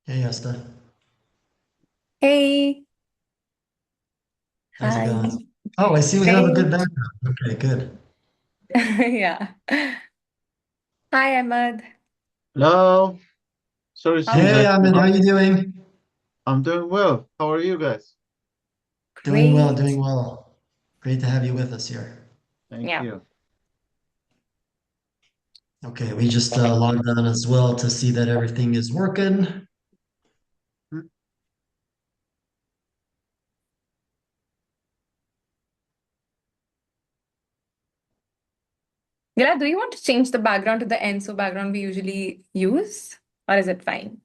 Hey, Aashta. Hey, How's it hi. going? Oh, I see we have a good Great. background. Okay, good. Yeah. Hi, Ahmed. Hello. Sorry to How see are you Hey, guys you? Ahmed, how again. you doing? I'm doing well. How are you guys? Doing well, Great. doing well. Great to have you with us here. Thank Yeah. you. Okay, we just logged on as well to see that everything is working. Gila, do you want to change the background to the Enso background we usually use? Or is it fine?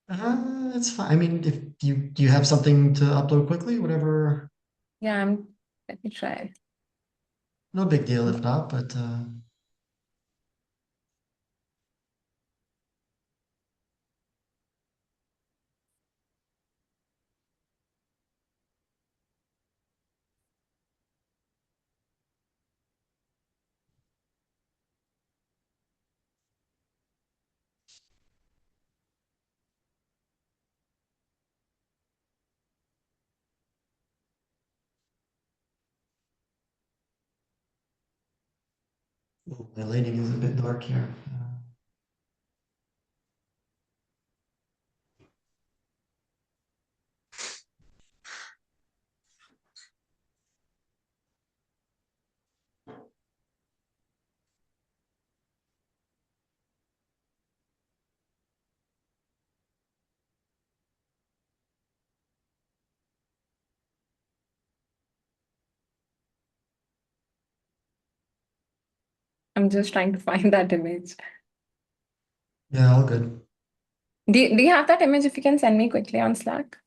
It's fine. I mean, if you have something to upload quickly, whatever, Yeah, let me try. no big deal if not, but my lighting is a bit dark here. I'm just trying to find that image. Yeah, all good. Do you have that image if you can send me quickly on Slack?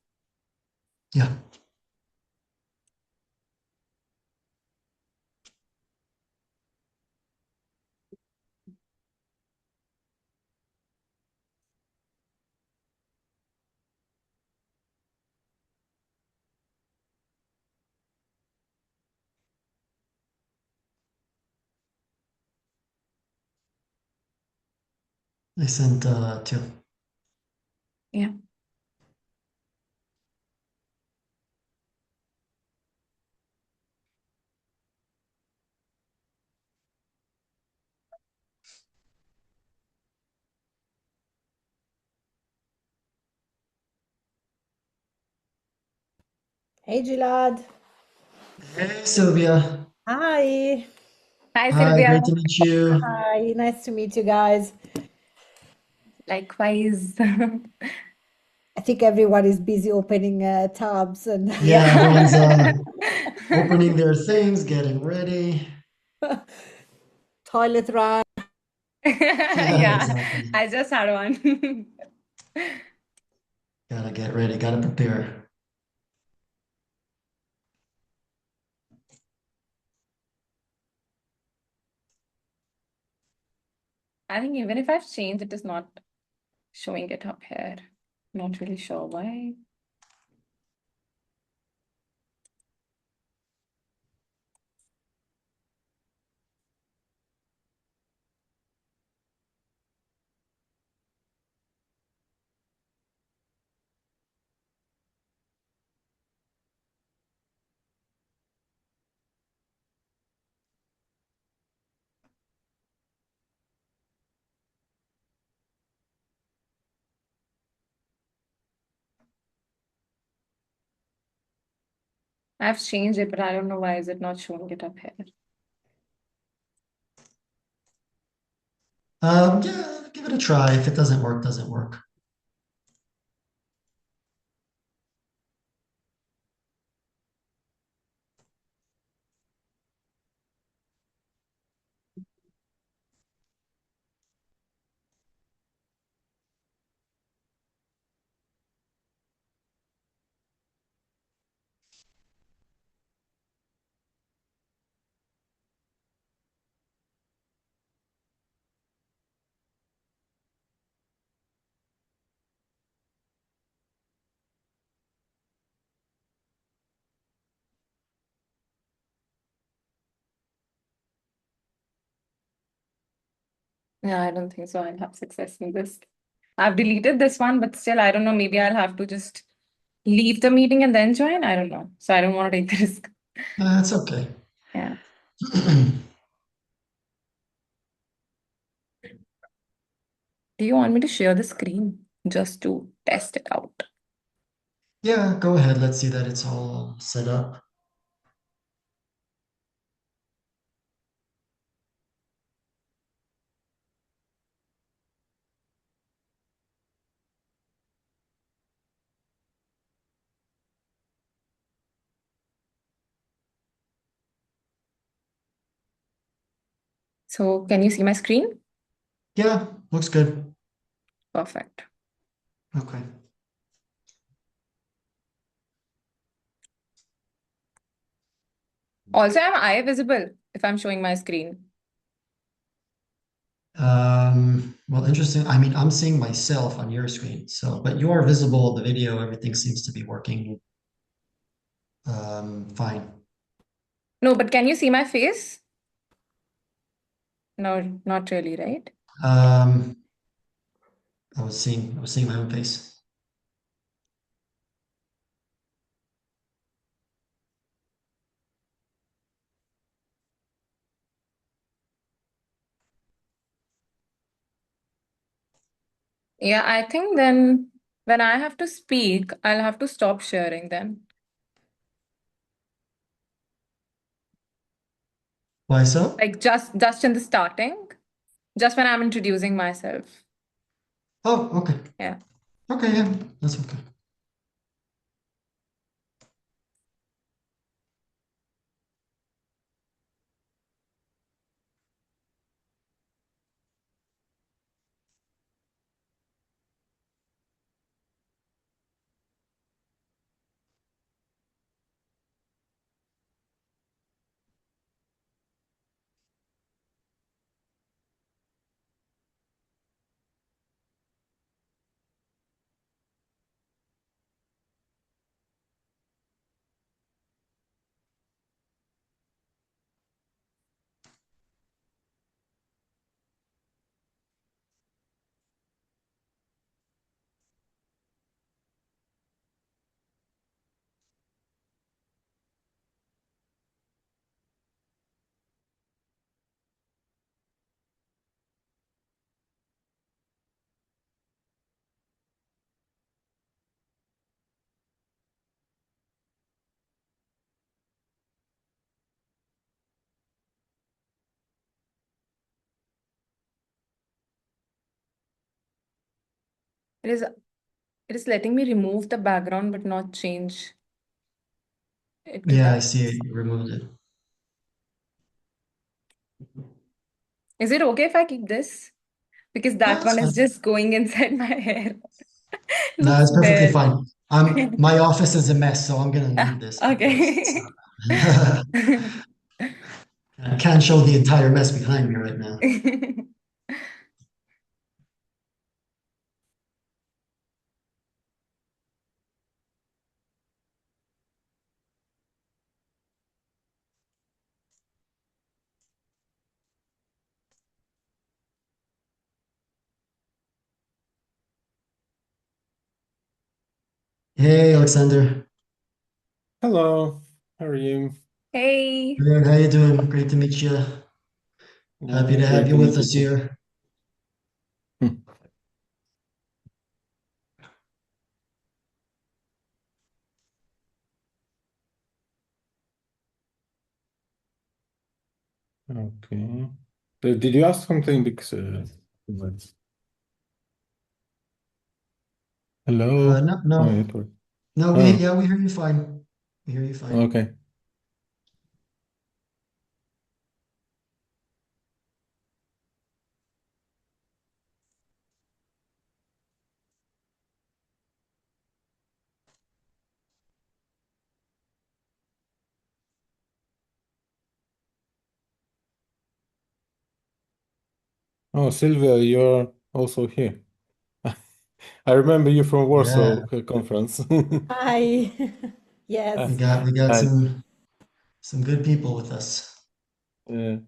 Yeah. I sent two. Yeah. Hey Gilad. Hey, Silvia. Hi. Hi, Hi, Silvia. great to meet you. Hi. Nice to meet you guys. Likewise. I think everyone is busy opening tabs and Yeah, everyone's Yeah. opening their things, getting ready. toilet run. Yeah, Yeah, exactly. I just had one. Gotta get ready, gotta prepare. I think even if I've changed, it is not showing it up here. Not really sure why. I've changed it, but I don't know why is it not showing it up here. Yeah, give it a try. If it doesn't work, doesn't work. Yeah, I don't think so. I'll have success in this. I've deleted this one, but still, I don't know. Maybe I'll have to just leave the meeting and then join. I don't know. So I don't want to take the risk. That's okay. Yeah. Do you want me to share the screen just to test it out? Yeah, go ahead. Let's see that it's all set up. So can you see my screen? Yeah, looks good. Perfect. Okay. Also, am I visible if I'm showing my screen? Well, interesting. I mean, I'm seeing myself on your screen, so, but you are visible, the video, everything seems to be working fine. No, but can you see my face? No, not really, right? I was seeing my own face. Yeah, I think then when I have to speak, I'll have to stop sharing then. Why so? Like just in the starting, just when I'm introducing myself. Oh, okay. Yeah. Okay, yeah, that's okay. It is letting me remove the background but not change it to Yeah, I that. see it. You removed it. Is it okay if I keep this? Because Yeah, that that's one is fine. just going inside my hair. No, Looks it's perfectly weird. fine. My office is a mess, so I'm gonna leave this because it's Okay. not. I can't show the entire mess behind me right now. Hey, Alexander. Hello, how are you? Hey. Good. How you doing? Great to meet you. Happy to have Great you to with meet you us too. here. Okay. Did you ask something? Because hello, No, my no, network. no. Oh, Yeah, we hear you fine. We hear you fine. okay. Oh, Silvia, you're also here. I remember you from Yeah, Warsaw conference. Hi. Ah, we Yes. got Hi. some good people with us. Uh,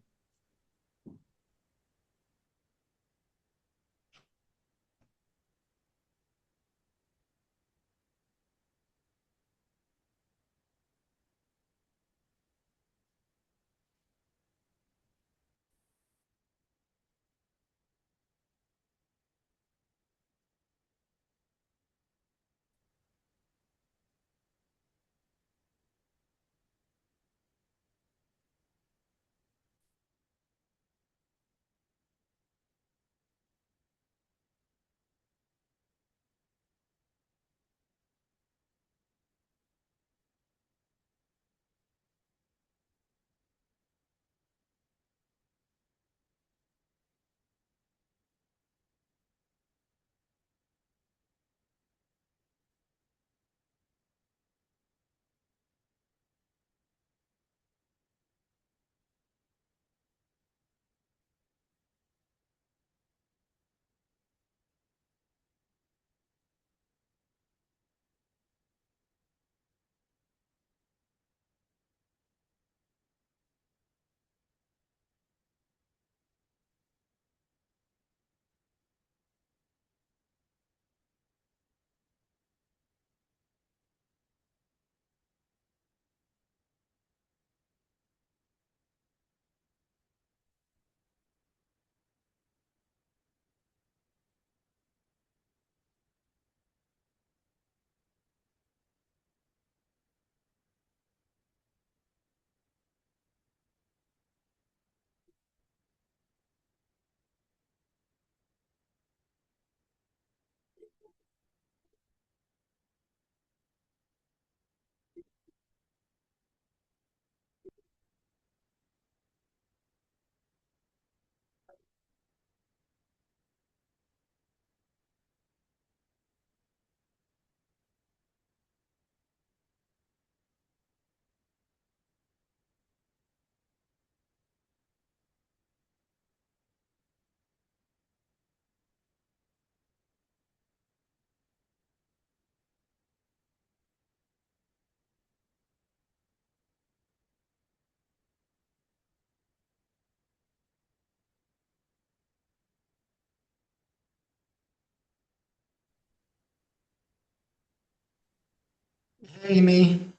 Hey, Amy.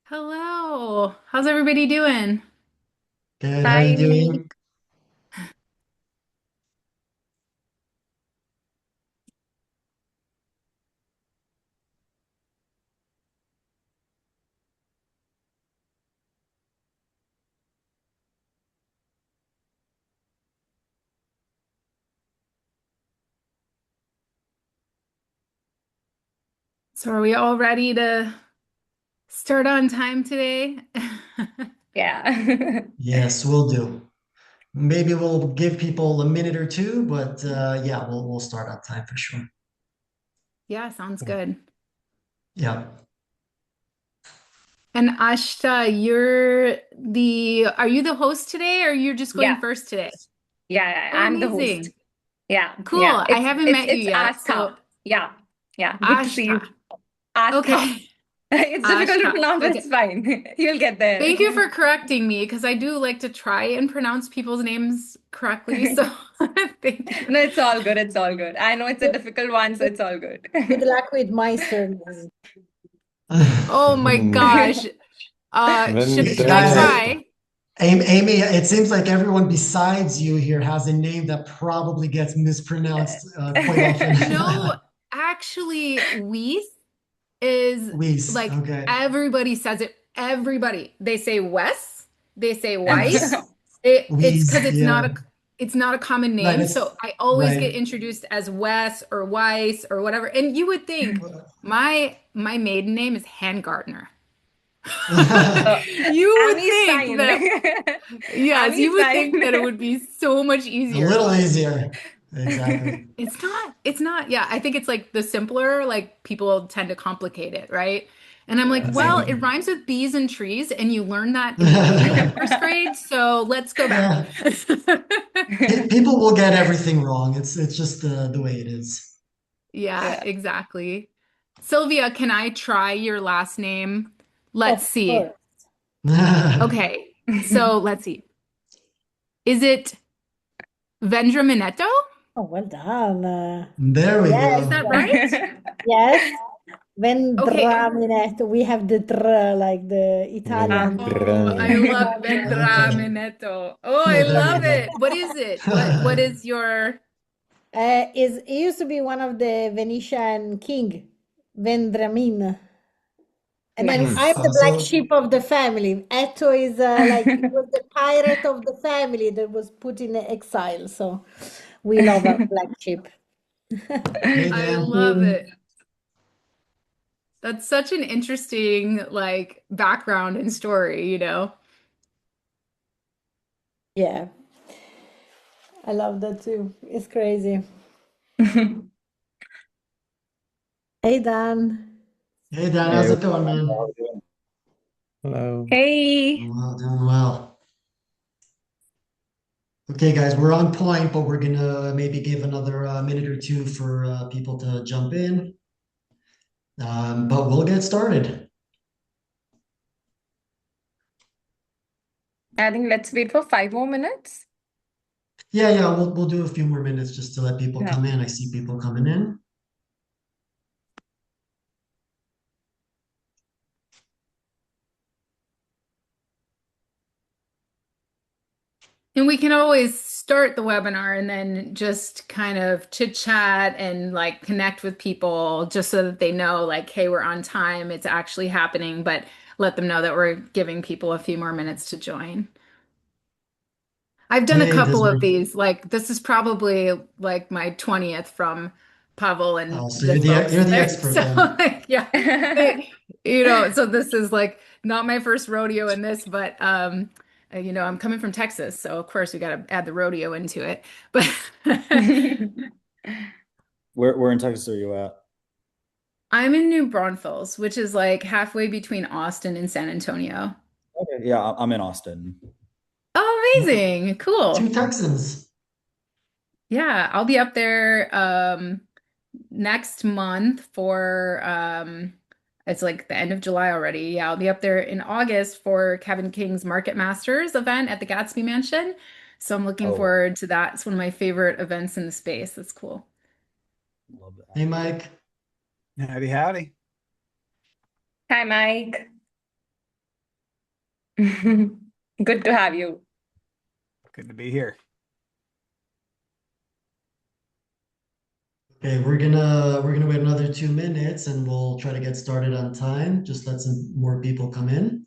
Hello. How's everybody doing? Good. How are Hi, you Amy. doing? So are we all ready to start on time today? Yeah. Yes, we'll do. Maybe we'll give people a minute or two, but yeah, we'll start on time for sure. Yeah, sounds good. Yeah. And Aashta, are you the host today or you're just going Yeah. first today? Yeah, Oh, I'm the host. amazing. Yeah, Cool. yeah. I haven't met you It's yet, Aashta. so Yeah, yeah. Good to see you. Aashta. Aashta. Okay. It's difficult to Aashta. pronounce, but Okay. it's fine. You'll get there. Thank you for correcting me because I do like to try and pronounce people's names correctly. So thank you. No, it's all good. It's all good. I know it's a Good, difficult one, so good, it's all good. good luck with my surname. Oh my gosh. Should I Guys, Vendraminetto. try? Amy, it seems like everyone besides you here has a name that probably gets mispronounced quite often. No, actually, Weiss is Weiss, like okay. everybody says it. Everybody. They say Wes, they say Weiss, Weiss. It's because Weiss, yeah. it's not a common Right, name. it's So I always get right. introduced as Wes or Weiss or whatever. And you would think my maiden name is Handgartner. Uh, You would Amy is think fine. that, yes, Amy you is would think fine. that it would be so much A easier. little easier. Exactly. It's not. Yeah, I think it's like the simpler, like people tend to complicate it, right? And I'm like, Yeah, well, same. it Exactly. rhymes with bees and trees, and you learn that in first grade, so let's go back. Yeah. People will get everything wrong. It's just the way it is. Yeah, Yeah. exactly. Sylvia, can I try your last name? Let's Of see. course. Okay, so let's see. Is it Vendraminetto? Oh, well done. There we Yes, Is that go. right? yes. Okay. Vendraminetto. We have the dr, like the Italian. Oh, I love Okay. Vendraminetto. Oh, I There we love go. it. What is it? What is your It used to be one of the Venetian king, Vendramin. And then I'm Nice. the black So sheep of the family. Etto is like he was the pirate of the family that was put in exile. So we love our black sheep. hey I Dan. love it. That's such an interesting like background and story, you know? Yeah, I love that too. It's crazy. Hey Dan. Hey Dan, Hey, how's it what's going, going on? How man? are we doing? Hello. Hey. Doing well, doing well. Okay, guys, we're on point, but we're gonna maybe give another minute or two for people to jump in. But we'll get started. I think let's wait for 5 more minutes. Yeah, we'll do a few more minutes just to let people Yeah. come in. I see people coming in. And we can always start the webinar and then just kind of chit chat and like connect with people just so that they know like, hey, we're on time, it's actually happening, but let them know that we're giving people a few more minutes to join. I've done a Hey, couple of Desiree. these. Like this is probably like my 20th from Pavel and Oh, so the folks you're the there. expert So then. like, yeah, so this is like not my first rodeo in this, but I'm coming from Texas, so of course we got to add the rodeo into it. But Where in Texas are you at? I'm in New Braunfels, which is like halfway between Austin and San Antonio. Okay, yeah, I'm in Austin. Oh, amazing. Two Cool. Texans. Yeah, I'll be up there next month for it's like the end of July already. Yeah, I'll be up there in August for Kevin King's Market Masters event at the Gatsby Mansion. So I'm looking Oh, forward to that. It's one of my favorite events in the space. That's cool. love that. Hey, Mike. Howdy, howdy. Hi, Mike. Good to have you. Good to be here. Okay, we're gonna wait another 2 minutes and we'll try to get started on time. Just let some more people come in.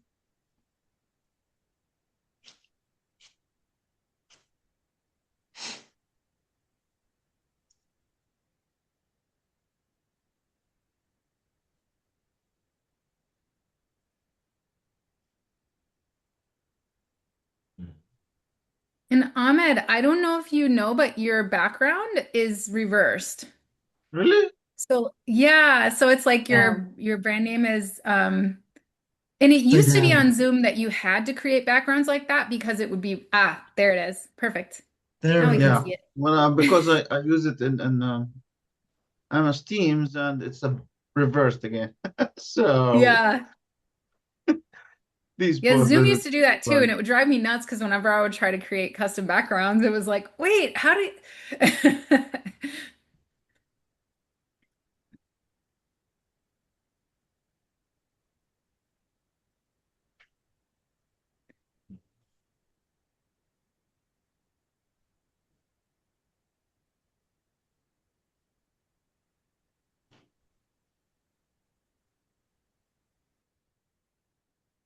And Ahmed, I don't know if you know, but your background is reversed. Really? So yeah, so it's like your brand name is and it used to be on Zoom that you had to create backgrounds like that because it would be there it is. Perfect. There Now we we can Yeah. see it. Well, because I use it in MS Teams and it's reversed again. So Yeah. these Yeah, poor Zoom business used to do that too, and it would drive me nuts because whenever I would try to create custom backgrounds, it was like, wait, how do you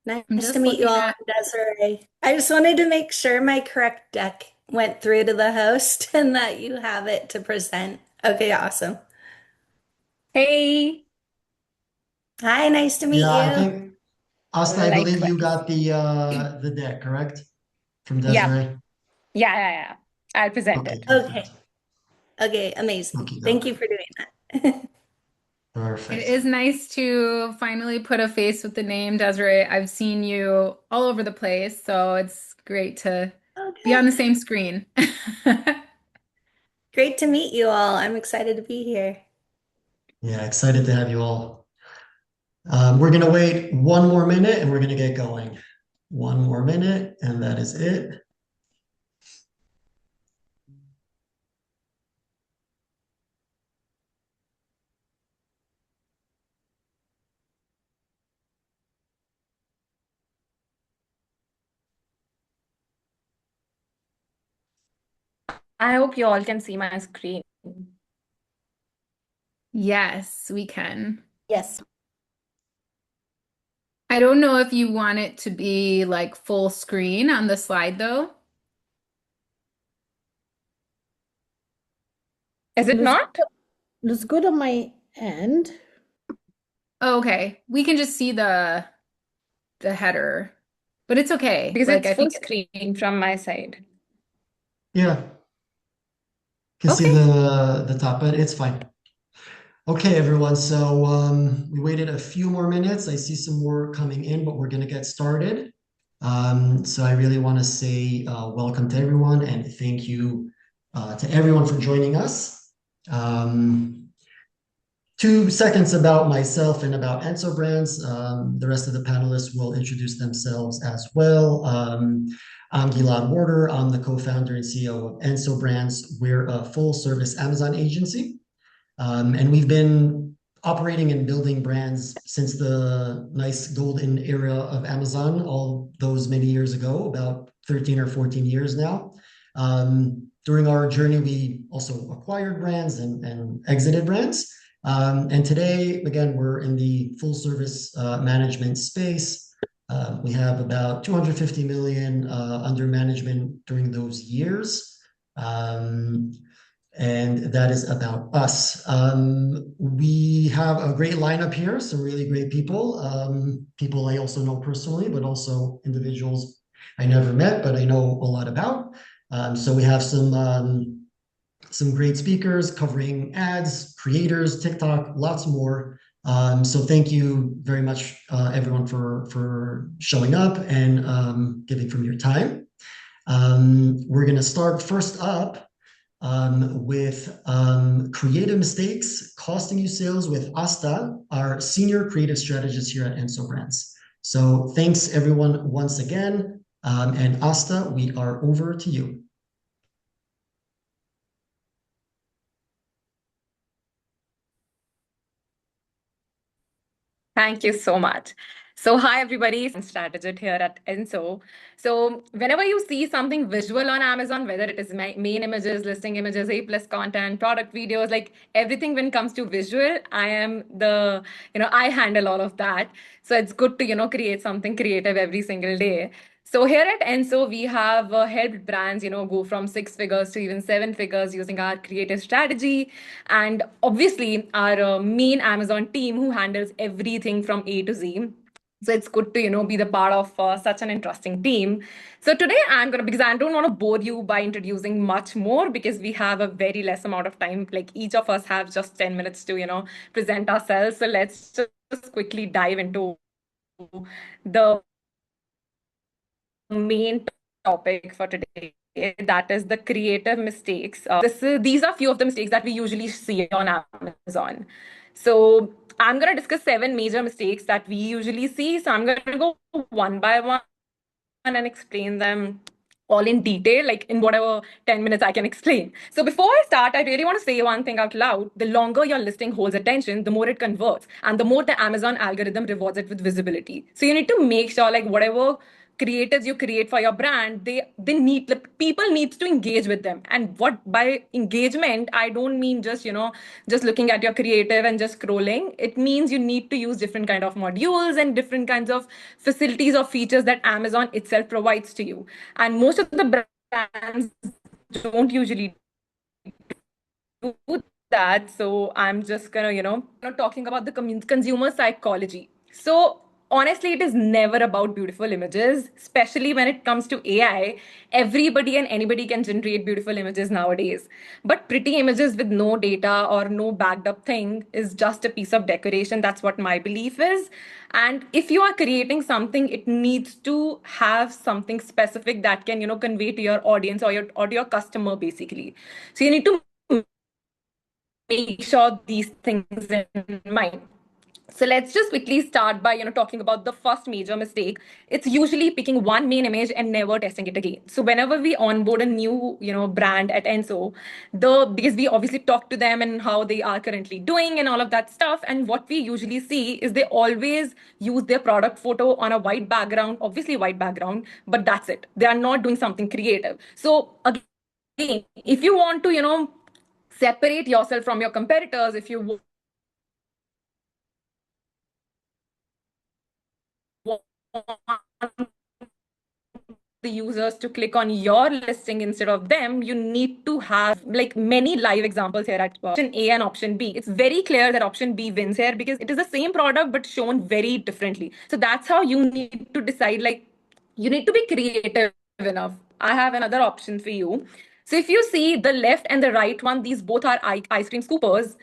I'm Nice just to meet you looking all, at Desiree. I just wanted to make sure my correct deck went through to the host and that you have it to present. Okay, awesome. Hey, Hi, nice to meet Yeah, I you. think Aashta, I believe you likewise. got the deck, correct? From Yeah, Desiree? yeah. I'll present Okay, it. Okay. perfect. Okay, amazing. Okay, Thank you for doing that. it perfect. is nice to finally put a face with the name Desiree. I've seen you all over the place, so it's great to be on Okay. the same screen. Great to meet you all. I'm excited to be here. Yeah, excited to have you all. We're gonna wait 1 more minute and we're gonna get going. 1 more minute, and that is it. I hope you all can see my screen. Yes, we can. Yes. I don't know if you want it to be like full screen on the slide though. Is it not? Looks good on my end. Oh, okay. We can just see the header, but it's okay. Because Like it's I full think screen from my side. Yeah, can see okay. the top, but it's fine. Okay, everyone. So we waited a few more minutes. I see some more coming in, but we're gonna get started. So I really want to say welcome to everyone and thank you to everyone for joining us. 2 seconds about myself and about EnsoBrands. The rest of the panelists will introduce themselves as well. I'm Gilad Warder. I'm the co-founder and CEO of EnsoBrands. We're a full-service Amazon agency. And we've been operating and building brands since the nice golden era of Amazon, all those many years ago, about 13 or 14 years now. During our journey, we also acquired brands and exited brands. And today, again, we're in the full service management space. We have about 250 million under management during those years. And that is about us. We have a great lineup here, some really great people. People I also know personally, but also individuals I never met, but I know a lot about. So we have some great speakers covering ads, creators, TikTok, lots more. So thank you very much, everyone, for showing up and giving from your time. We're going to start first up with creative mistakes costing you sales with Aashta, our senior creative strategist here at EnsoBrands. So thanks everyone once again. And Aashta, we are over to you. Thank you so much. So, hi everybody, I'm Strategist here at Enso. So, whenever you see something visual on Amazon, whether it is main images, listing images, A plus content, product videos, like everything when it comes to visual, I am the, I handle all of that. So, it's good to, create something creative every single day. So here at Enso, we have helped brands, go from 6 figures to even 7 figures using our creative strategy. And obviously, our main Amazon team who handles everything from A to Z. So it's good to, be the part of such an interesting team. So today because I don't want to bore you by introducing much more because we have a very less amount of time. Like each of us have just 10 minutes to, present ourselves. So let's just quickly dive into the main topic for today, that is the creative mistakes. These are few of the mistakes that we usually see on Amazon. So I'm going to discuss 7 major mistakes that we usually see. So I'm going to go one by one and explain them all in detail, like in whatever 10 minutes I can explain. So before I start, I really want to say one thing out loud. The longer your listing holds attention, the more it converts and the more the Amazon algorithm rewards it with visibility. So you need to make sure like whatever creatives you create for your brand, they need, the people needs to engage with them. And what by engagement, I don't mean just just looking at your creative and just scrolling. It means you need to use different kind of modules and different kinds of facilities or features that Amazon itself provides to you. And most of the brands don't usually do that. So I'm just gonna talking about the consumer psychology. So honestly, it is never about beautiful images, especially when it comes to AI. Everybody and anybody can generate beautiful images nowadays. But pretty images with no data or no backed up thing is just a piece of decoration. That's what my belief is. And if you are creating something, it needs to have something specific that can, convey to your audience or to your customer basically. So you need to make sure these things in mind. So let's just quickly start by talking about the first major mistake. It's usually picking one main image and never testing it again. So whenever we onboard a new brand at Enso, because we obviously talk to them and how they are currently doing and all of that stuff, and what we usually see is they always use their product photo on a white background, obviously white background, but that's it. They are not doing something creative. So again, if you want to separate yourself from your competitors, if you want the users to click on your listing instead of them, you need to have like many live examples here at option A and option B. It's very clear that option B wins here because it is the same product but shown very differently. So that's how you need to decide, like you need to be creative enough. I have another option for you. So if you see the left and the right one, these both are ice cream scoopers.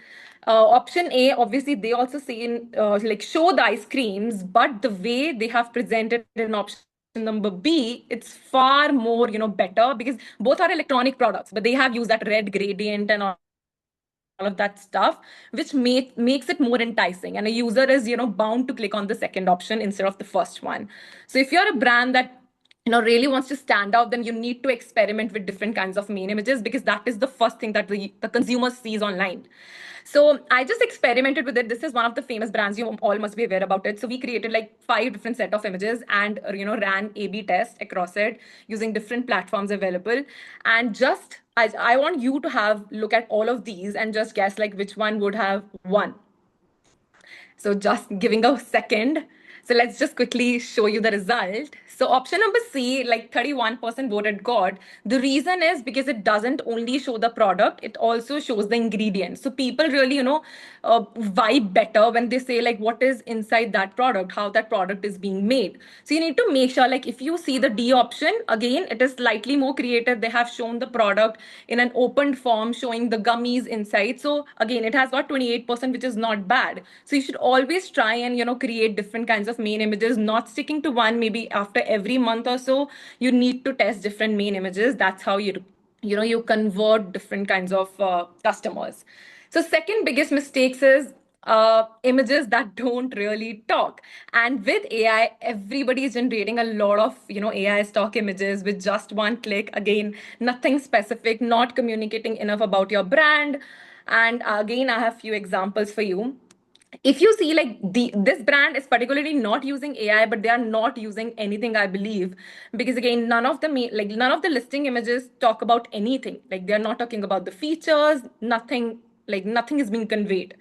Option A, obviously, they also say in like show the ice creams, but the way they have presented in option number B, it's far more better because both are electronic products, but they have used that red gradient and all of that stuff, which makes it more enticing, and a user is bound to click on the second option instead of the first one. So if you're a brand that really wants to stand out, then you need to experiment with different kinds of main images because that is the first thing that the consumer sees online. So I just experimented with it. This is one of the famous brands. You all must be aware about it. So we created like 5 different set of images and ran A/B test across it using different platforms available. And just I want you to have look at all of these and just guess like which one would have won. So just giving a second. So let's just quickly show you the result. So option number C, like 31% voted God. The reason is because it doesn't only show the product, it also shows the ingredients. So people really, vibe better when they say like what is inside that product, how that product is being made. So you need to make sure like if you see the D option, again, it is slightly more creative. They have shown the product in an open form showing the gummies inside. So again, it has got 28%, which is not bad. So you should always try and, create different kinds of main images, not sticking to one. Maybe after every month or so, you need to test different main images. That's how you convert different kinds of customers. So second biggest mistakes is images that don't really talk. And with AI, everybody is generating a lot of AI stock images with just one click. Again, nothing specific, not communicating enough about your brand. And again, I have few examples for you. if you see like this brand is particularly not using AI, but they are not using anything, I believe, because again, none of the listing images talk about anything. Like they're not talking about the features, nothing, like nothing is being conveyed.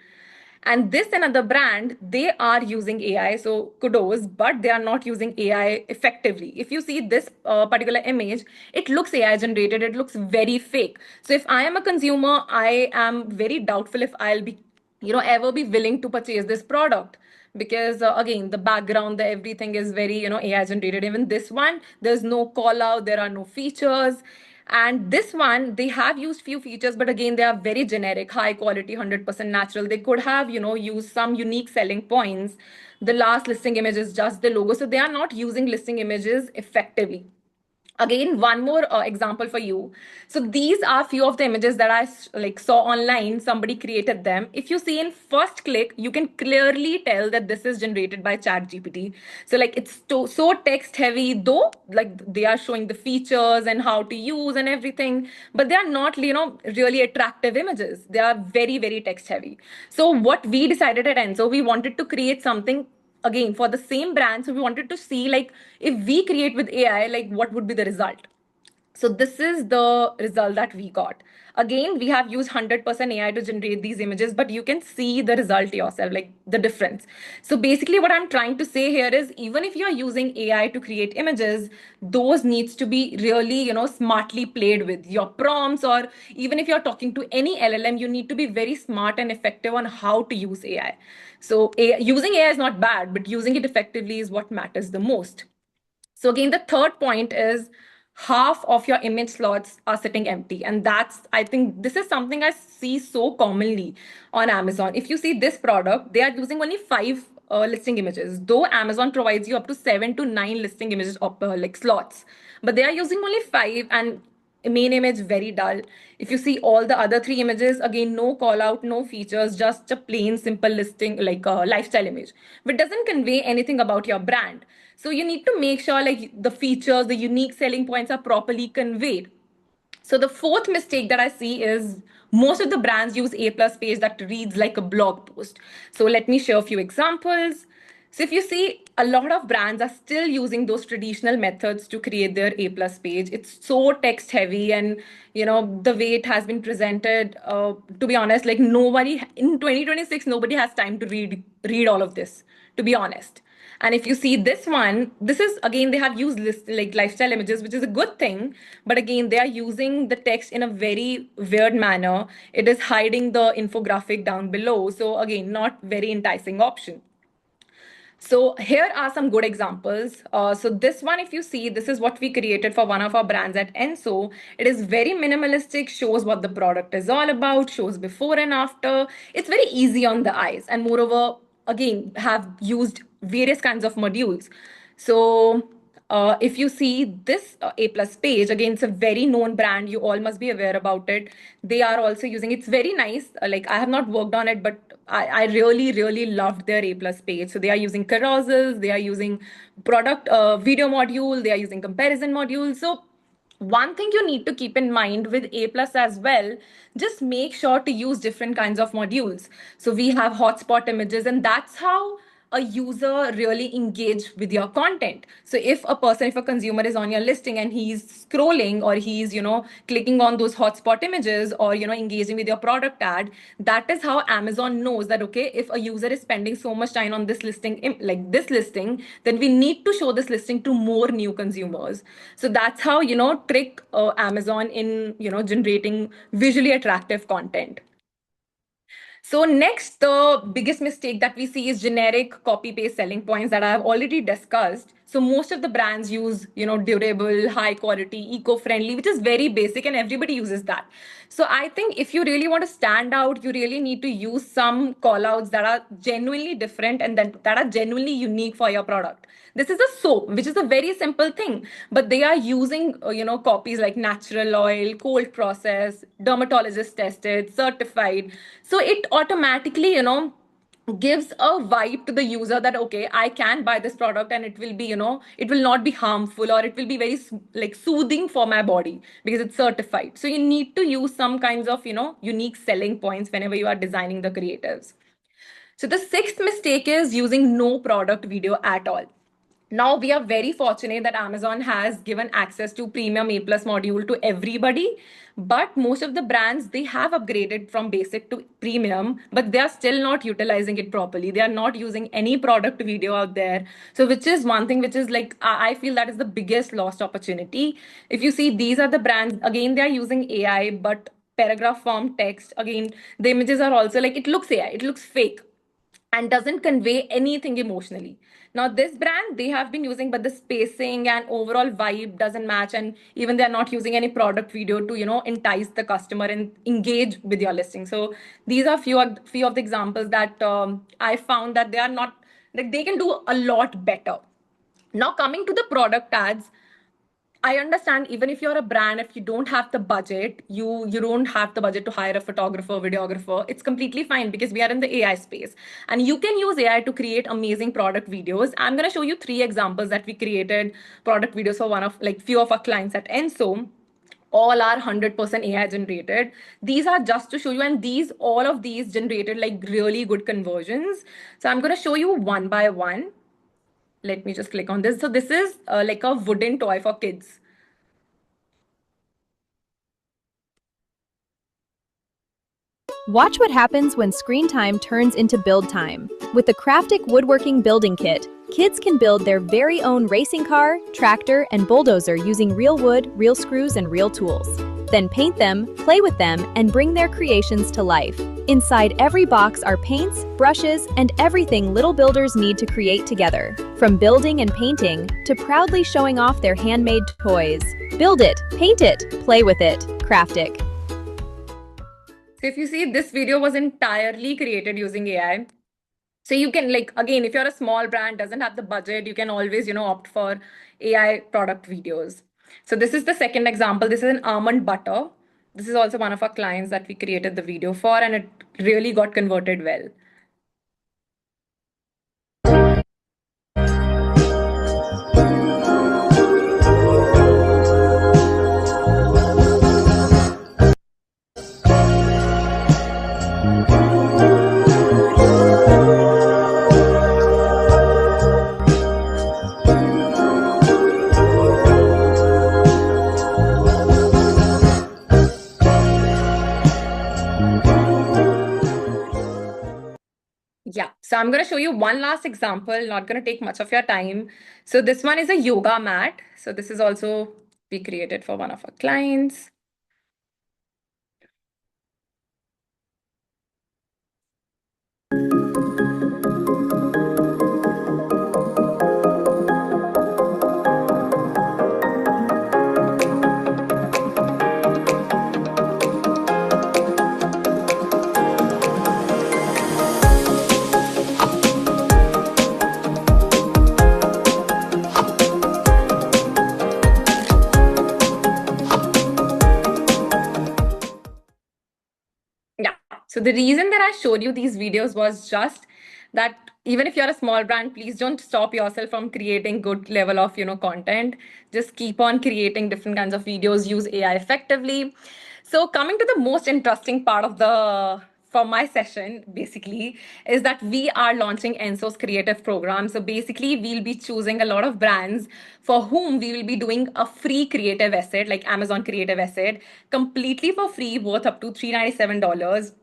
And this another brand, they are using AI, so kudos, but they are not using AI effectively. If you see this particular image, it looks AI generated, it looks very fake. So if I am a consumer, I am very doubtful if I'll be, ever be willing to purchase this product, because again, the background, the everything is very, AI generated. Even this one, there's no call out, there are no features. And this one, they have used few features, but again, they are very generic, high quality, 100% natural. They could have, used some unique selling points. The last listing image is just the logo. So they are not using listing images effectively. Again, one more example for you. So these are few of the images that I like saw online. Somebody created them. If you see in first click, you can clearly tell that this is generated by ChatGPT. So like it's so text heavy, though like they are showing the features and how to use and everything, but they are not, really attractive images. They are very, very text heavy. So what we decided at Enso, we wanted to create something again for the same brand. So we wanted to see like if we create with AI, like what would be the result. So this is the result that we got. Again, we have used 100% AI to generate these images, but you can see the result yourself, like the difference. So basically what I'm trying to say here is, even if you're using AI to create images, those needs to be really, smartly played with your prompts, or even if you're talking to any LLM, you need to be very smart and effective on how to use AI. So using AI is not bad, but using it effectively is what matters the most. So again, the third point is half of your image slots are sitting empty. And that's, I think this is something I see so commonly on Amazon. If you see this product, they are using only 5 listing images, though Amazon provides you up to 7 to 9 listing images of like slots, but they are using only 5, and main image very dull. If you see all the other 3 images, again, no call out, no features, just a plain simple listing, like a lifestyle image, which doesn't convey anything about your brand. So you need to make sure like the features, the unique selling points are properly conveyed. So the fourth mistake that I see is most of the brands use A plus page that reads like a blog post. So let me share a few examples. So if you see, a lot of brands are still using those traditional methods to create their A plus page. It's so text heavy, and the way it has been presented. To be honest, like nobody in 2026, nobody has time to read all of this. To be honest. And if you see this one, this is again, they have used like lifestyle images, which is a good thing. But again, they are using the text in a very weird manner. It is hiding the infographic down below. So again, not very enticing option. So here are some good examples. So this one, if you see, this is what we created for one of our brands at Enso. It is very minimalistic, shows what the product is all about, shows before and after. It's very easy on the eyes. And moreover, again, have used various kinds of modules. So if you see this A plus page, again, it's a very known brand. You all must be aware about it. They are also using, it's very nice. Like I have not worked on it, but I really, really loved their A plus page. So they are using carousels, they are using product video module, they are using comparison module. So one thing you need to keep in mind with A plus as well, just make sure to use different kinds of modules. So we have hotspot images, and that's how a user really engage with your content. So if a consumer is on your listing and he's scrolling, or he's, clicking on those hotspot images, or, engaging with your product ad, that is how Amazon knows that, okay, if a user is spending so much time on this listing, like this listing, then we need to show this listing to more new consumers. So that's how, trick Amazon in, generating visually attractive content. So next, the biggest mistake that we see is generic copy paste selling points that I have already discussed. So most of the brands use, durable, high quality, eco-friendly, which is very basic, and everybody uses that. So I think if you really want to stand out, you really need to use some call outs that are genuinely different and that are genuinely unique for your product. This is a soap, which is a very simple thing, but they are using, copies like natural oil, cold process, dermatologist tested, certified. So it automatically, gives a vibe to the user that, okay, I can buy this product and it will be, it will not be harmful, or it will be very like soothing for my body because it's certified. So you need to use some kinds of, unique selling points whenever you are designing the creatives. So the sixth mistake is using no product video at all. Now we are very fortunate that Amazon has given access to premium A+ module to everybody, but most of the brands, they have upgraded from basic to premium, but they are still not utilizing it properly. They are not using any product video out there. So which is one thing which is like, I feel that is the biggest lost opportunity. If you see, these are the brands, again, they are using AI, but paragraph form text, again, the images are also like, it looks AI, it looks fake and doesn't convey anything emotionally. Now, this brand they have been using, but the spacing and overall vibe doesn't match, and even they're not using any product video to entice the customer and engage with your listing. So these are few of the examples that I found that they are not like they can do a lot better. Now, coming to the product ads, I understand even if you're a brand, if you don't have the budget, you don't have the budget to hire a photographer, videographer, it's completely fine because we are in the AI space. And you can use AI to create amazing product videos. I'm going to show you 3 examples that we created product videos for one of like few of our clients at Enso. All are 100% AI generated. These are just to show you, and all of these generated like really good conversions. So I'm going to show you one by one. Let me just click on this. So this is like a wooden toy for kids. Watch what happens when screen time turns into build time. With the Craftic Woodworking Building Kit, kids can build their very own racing car, tractor, and bulldozer using real wood, real screws, and real tools. Then paint them, play with them, and bring their creations to life. Inside every box are paints, brushes, and everything little builders need to create together. From building and painting to proudly showing off their handmade toys. Build it, paint it, play with it. Craftic. So if you see, this video was entirely created using AI. So you can like, again, if you're a small brand, doesn't have the budget, you can always, opt for AI product videos. So this is the second example. This is an almond butter. This is also one of our clients that we created the video for, and it really got converted well. Yeah, so I'm going to show you one last example, not going to take much of your time. So this one is a yoga mat. So this is also we created for one of our clients. So the reason that I showed you these videos was just that even if you're a small brand, please don't stop yourself from creating good level of, content. Just keep on creating different kinds of videos, use AI effectively. So coming to the most interesting part of for my session, basically, is that we are launching Enso's creative program. So basically, we'll be choosing a lot of brands for whom we will be doing a free creative asset, like Amazon creative asset, completely for free, worth up to $397.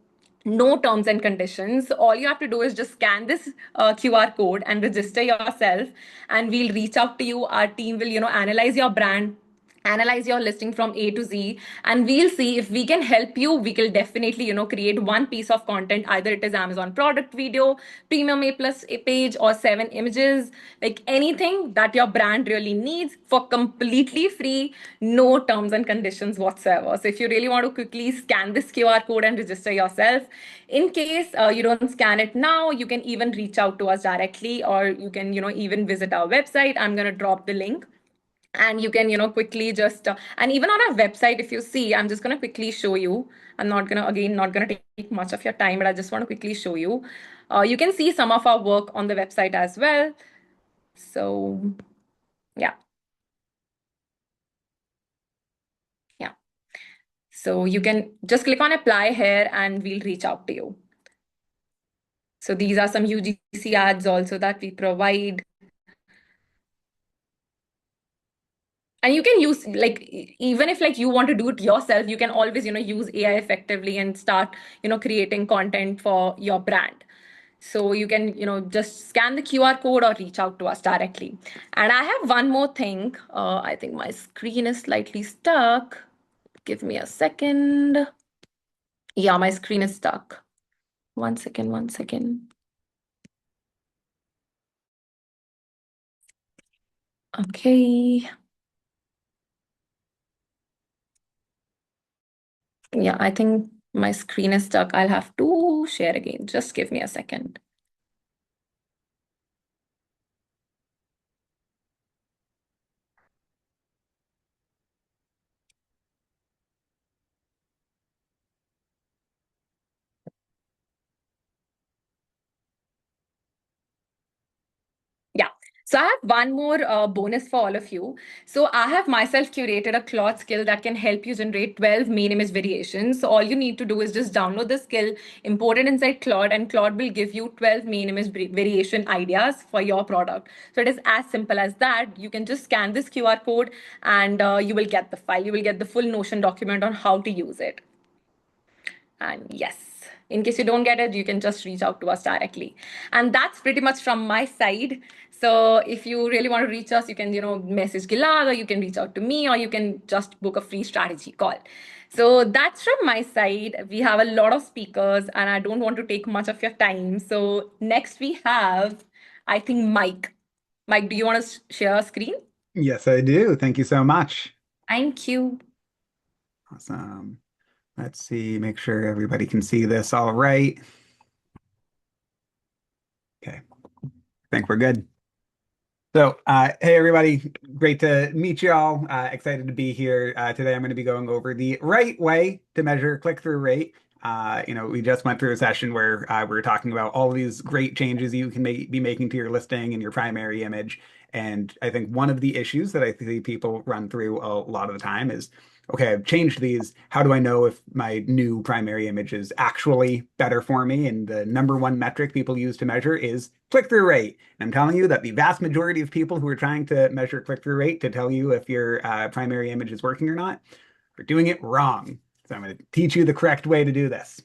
No terms and conditions. All you have to do is just scan this QR code and register yourself, and we'll reach out to you. Our team will, analyze your brand, analyze your listing from A to Z, and we'll see if we can help you. We will definitely, create one piece of content, either it is Amazon product video, premium A+ page, or 7 images, like anything that your brand really needs for completely free, no terms and conditions whatsoever. So if you really want to quickly scan this QR code and register yourself, in case you don't scan it now, you can even reach out to us directly, or you can, even visit our website. I'm going to drop the link. And you can, quickly just, and even on our website, if you see, I'm just going to quickly show you. I'm not going to take much of your time, but I just want to quickly show you. You can see some of our work on the website as well. So, yeah. Yeah. So you can just click on apply here and we'll reach out to you. So these are some UGC ads also that we provide. And you can use, like, even if like you want to do it yourself, you can always, use AI effectively and start, creating content for your brand. So you can, just scan the QR code or reach out to us directly. And I have one more thing. I think my screen is slightly stuck. Give me a second. Yeah, my screen is stuck. One second. Okay. Yeah, I think my screen is stuck. I'll have to share again. Just give me a second. Yeah. So I have one more bonus for all of you. So I have myself curated a Claude skill that can help you generate 12 main image variations. So all you need to do is just download the skill, import it inside Claude, and Claude will give you 12 main image variation ideas for your product. So it is as simple as that. You can just scan this QR code and you will get the file. You will get the full Notion document on how to use it. And yes, in case you don't get it, you can just reach out to us directly. And that's pretty much from my side. So if you really want to reach us, you can, message Gilad, or you can reach out to me, or you can just book a free strategy call. So that's from my side. We have a lot of speakers and I don't want to take much of your time. So next we have, I think, Mike. Mike, do you want to share a screen? Yes, I do. Thank you so much. Thank you. Awesome. Let's see, make sure everybody can see this all right. Okay, I think we're good. So, hey everybody, great to meet you all. Excited to be here. Today I'm going to be going over the right way to measure click-through rate. We just went through a session where we were talking about all of these great changes you can be making to your listing and your primary image. And I think one of the issues that I see people run through a lot of the time is, okay, I've changed these. How do I know if my new primary image is actually better for me? And the number one metric people use to measure is click-through rate. And I'm telling you that the vast majority of people who are trying to measure click-through rate to tell you if your primary image is working or not are doing it wrong. So I'm going to teach you the correct way to do this.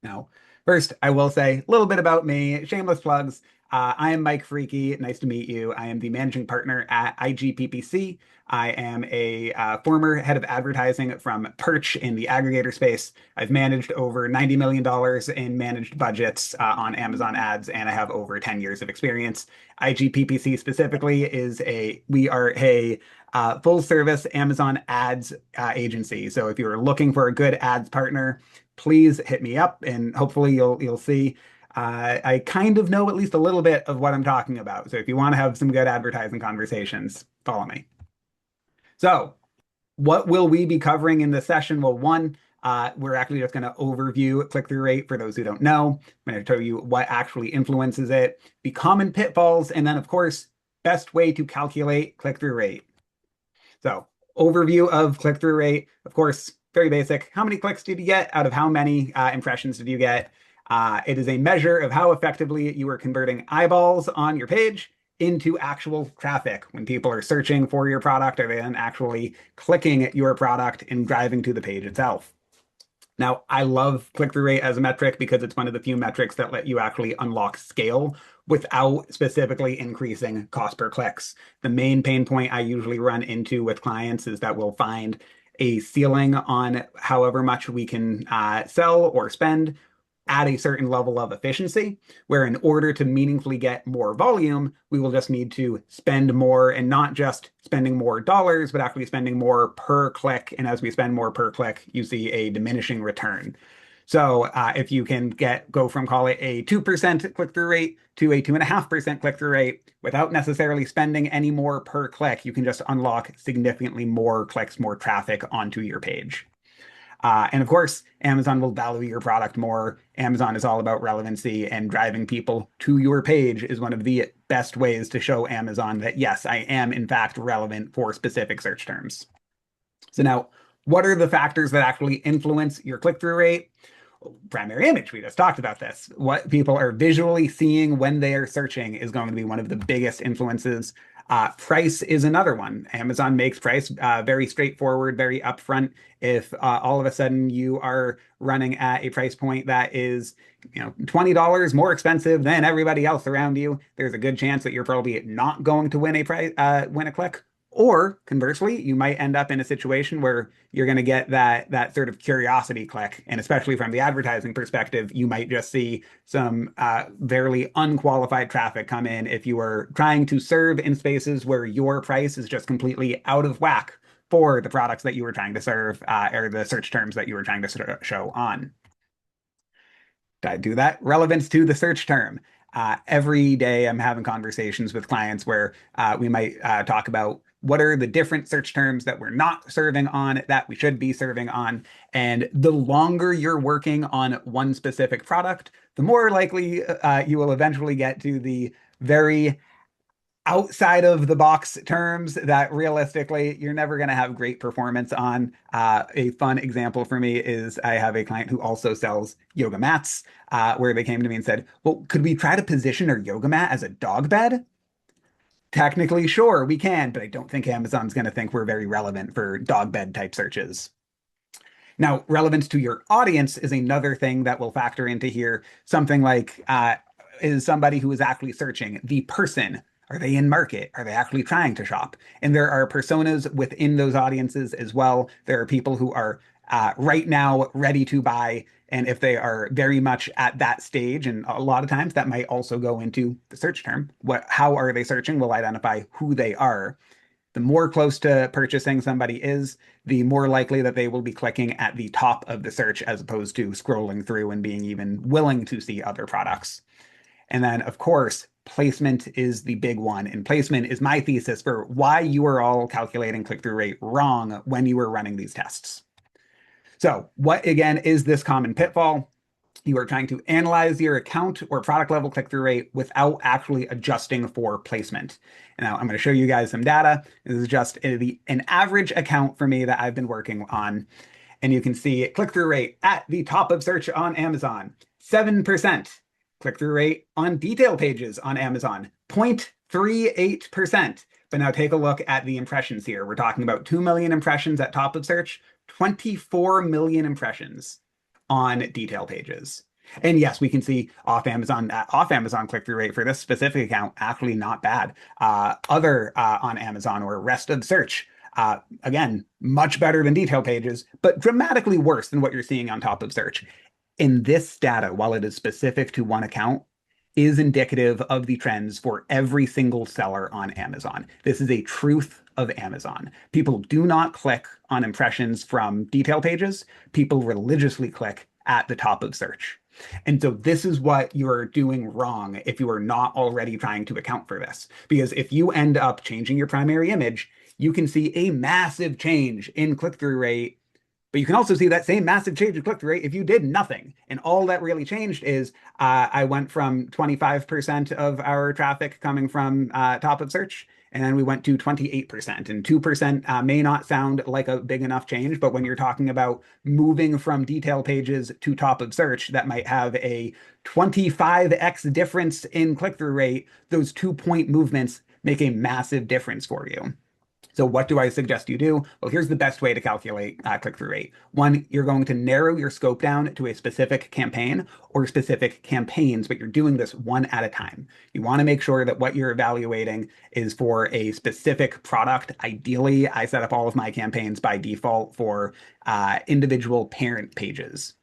Now, first, I will say a little bit about me, shameless plugs. I am Mike Frekey. Nice to meet you. I am the managing partner at IGPPC. I am a former head of advertising from Perch in the aggregator space. I've managed over $90 million in managed budgets on Amazon ads, and I have over 10 years of experience. IGPPC specifically we are a full service Amazon ads agency. So if you're looking for a good ads partner, please hit me up and hopefully you'll see I kind of know at least a little bit of what I'm talking about. So if you want to have some good advertising conversations, follow me. So what will we be covering in this session? Well, one, we're actually just going to overview click-through rate for those who don't know. I'm going to tell you what actually influences it, the common pitfalls, and then, of course, best way to calculate click-through rate. So overview of click-through rate, of course, very basic. How many clicks did you get out of how many impressions did you get? It is a measure of how effectively you are converting eyeballs on your page into actual traffic. When people are searching for your product, are they then actually clicking at your product and driving to the page itself? Now, I love click-through rate as a metric because it's one of the few metrics that let you actually unlock scale without specifically increasing cost per clicks. The main pain point I usually run into with clients is that we'll find a ceiling on however much we can sell or spend at a certain level of efficiency, where in order to meaningfully get more volume, we will just need to spend more, and not just spending more dollars, but actually spending more per click. And as we spend more per click, you see a diminishing return. So if you can go from, call it a 2% click-through rate to a 2.5% click-through rate without necessarily spending any more per click, you can just unlock significantly more clicks, more traffic onto your page. And of course, Amazon will value your product more. Amazon is all about relevancy, and driving people to your page is one of the best ways to show Amazon that, yes, I am in fact relevant for specific search terms. So now, what are the factors that actually influence your click-through rate? Primary image, we just talked about this. What people are visually seeing when they are searching is going to be one of the biggest influences. Price is another one. Amazon makes price very straightforward, very upfront. If all of a sudden you are running at a price point that is, $20 more expensive than everybody else around you, there's a good chance that you're probably not going to win a click. Or conversely, you might end up in a situation where you're going to get that sort of curiosity click. And especially from the advertising perspective, you might just see some very unqualified traffic come in if you are trying to serve in spaces where your price is just completely out of whack for the products that you were trying to serve or the search terms that you were trying to show on. Did I do that? Relevance to the search term. Every day I'm having conversations with clients where we might talk about what are the different search terms that we're not serving on that we should be serving on. And the longer you're working on one specific product, the more likely you will eventually get to the very outside of the box terms that realistically you're never going to have great performance on. A fun example for me is I have a client who also sells yoga mats, where they came to me and said, well, could we try to position our yoga mat as a dog bed? Technically, sure, we can, but I don't think Amazon's going to think we're very relevant for dog bed type searches. Now, relevance to your audience is another thing that will factor into here. Something like, is somebody who is actually searching the person? Are they in market? Are they actually trying to shop? And there are personas within those audiences as well. There are people who are right now ready to buy. And if they are very much at that stage, and a lot of times that might also go into the search term, how are they searching will identify who they are. The more close to purchasing somebody is, the more likely that they will be clicking at the top of the search as opposed to scrolling through and being even willing to see other products. And then, of course, placement is the big one. And placement is my thesis for why you are all calculating click-through rate wrong when you were running these tests. So what, again, is this common pitfall? You are trying to analyze your account or product level click-through rate without actually adjusting for placement. Now, I'm going to show you guys some data. This is just an average account for me that I've been working on. And you can see click-through rate at the top of search on Amazon, 7%. Click-through rate on detail pages on Amazon, 0.38%. But now take a look at the impressions here. We're talking about 2 million impressions at top of search, 24 million impressions on detail pages. And yes, we can see off Amazon click-through rate for this specific account, actually not bad. Other on Amazon or rest of search, again, much better than detail pages, but dramatically worse than what you're seeing on top of search. In this data, while it is specific to one account, is indicative of the trends for every single seller on Amazon. This is a truth of Amazon. People do not click on impressions from detail pages. People religiously click at the top of search. And so this is what you are doing wrong if you are not already trying to account for this. Because if you end up changing your primary image, you can see a massive change in click-through rate. But you can also see that same massive change in click-through rate if you did nothing. And all that really changed is I went from 25% of our traffic coming from top of search, and then we went to 28%. And 2% may not sound like a big enough change, but when you're talking about moving from detail pages to top of search, that might have a 25x difference in click-through rate. Those 2-point movements make a massive difference for you. So what do I suggest you do? Well, here's the best way to calculate click-through rate. One, you're going to narrow your scope down to a specific campaign or specific campaigns, but you're doing this one at a time. You want to make sure that what you're evaluating is for a specific product. Ideally, I set up all of my campaigns by default for individual parent pages.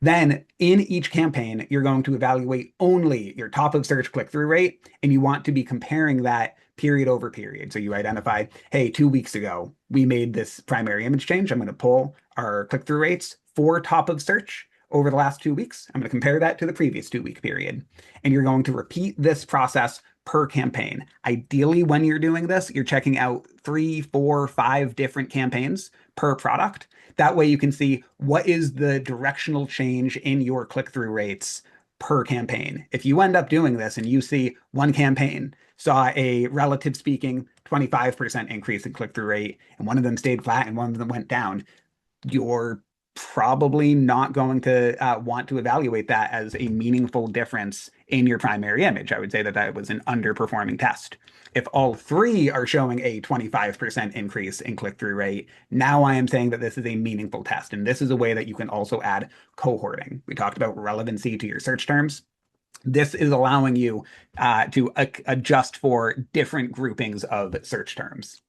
Then in each campaign, you're going to evaluate only your top of search click-through rate, and you want to be comparing that period over period. So you identify, hey, 2 weeks ago, we made this primary image change. I'm going to pull our click-through rates for top of search over the last 2 weeks. I'm going to compare that to the previous 2-week period. And you're going to repeat this process per campaign. Ideally, when you're doing this, you're checking out 3, 4, 5 different campaigns per product. That way you can see what is the directional change in your click-through rates per campaign. If you end up doing this and you see one campaign saw a relative speaking 25% increase in click-through rate, and one of them stayed flat and one of them went down, your probably not going to want to evaluate that as a meaningful difference in your primary image. I would say that that was an underperforming test. If all three are showing a 25% increase in click-through rate, now I am saying that this is a meaningful test. And this is a way that you can also add cohorting. We talked about relevancy to your search terms. This is allowing you to adjust for different groupings of search terms.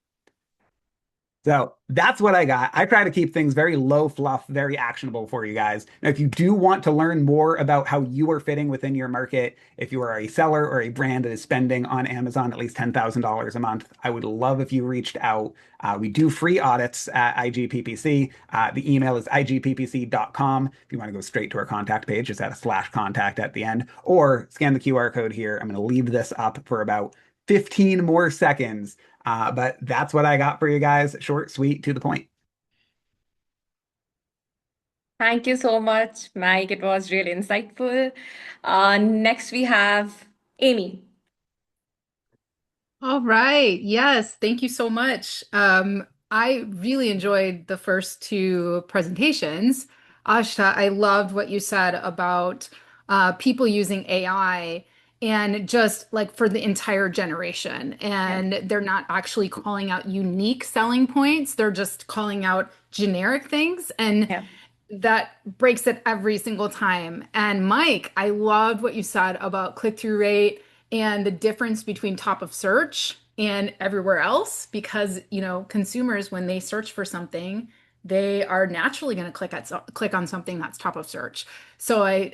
So that's what I got. I try to keep things very low fluff, very actionable for you guys. Now, if you do want to learn more about how you are fitting within your market, if you are a seller or a brand that is spending on Amazon at least $10,000 a month, I would love if you reached out. We do free audits at IGPPC. The email is igppc.com. If you want to go straight to our contact page, just add a /contact at the end, or scan the QR code here. I'm going to leave this up for about 15 more seconds. But that's what I got for you guys. Short, sweet, to the point. Thank you so much, Mike. It was really insightful. Next, we have Amy. All right. Yes. Thank you so much. I really enjoyed the first two presentations. Aashta, I loved what you said about people using AI and just like for the entire generation. And they're not actually calling out unique selling points. They're just calling out generic things. And that breaks it every single time. And Mike, I loved what you said about click-through rate and the difference between top of search and everywhere else, because, you know, consumers, when they search for something, they are naturally going to click on something that's top of search. So I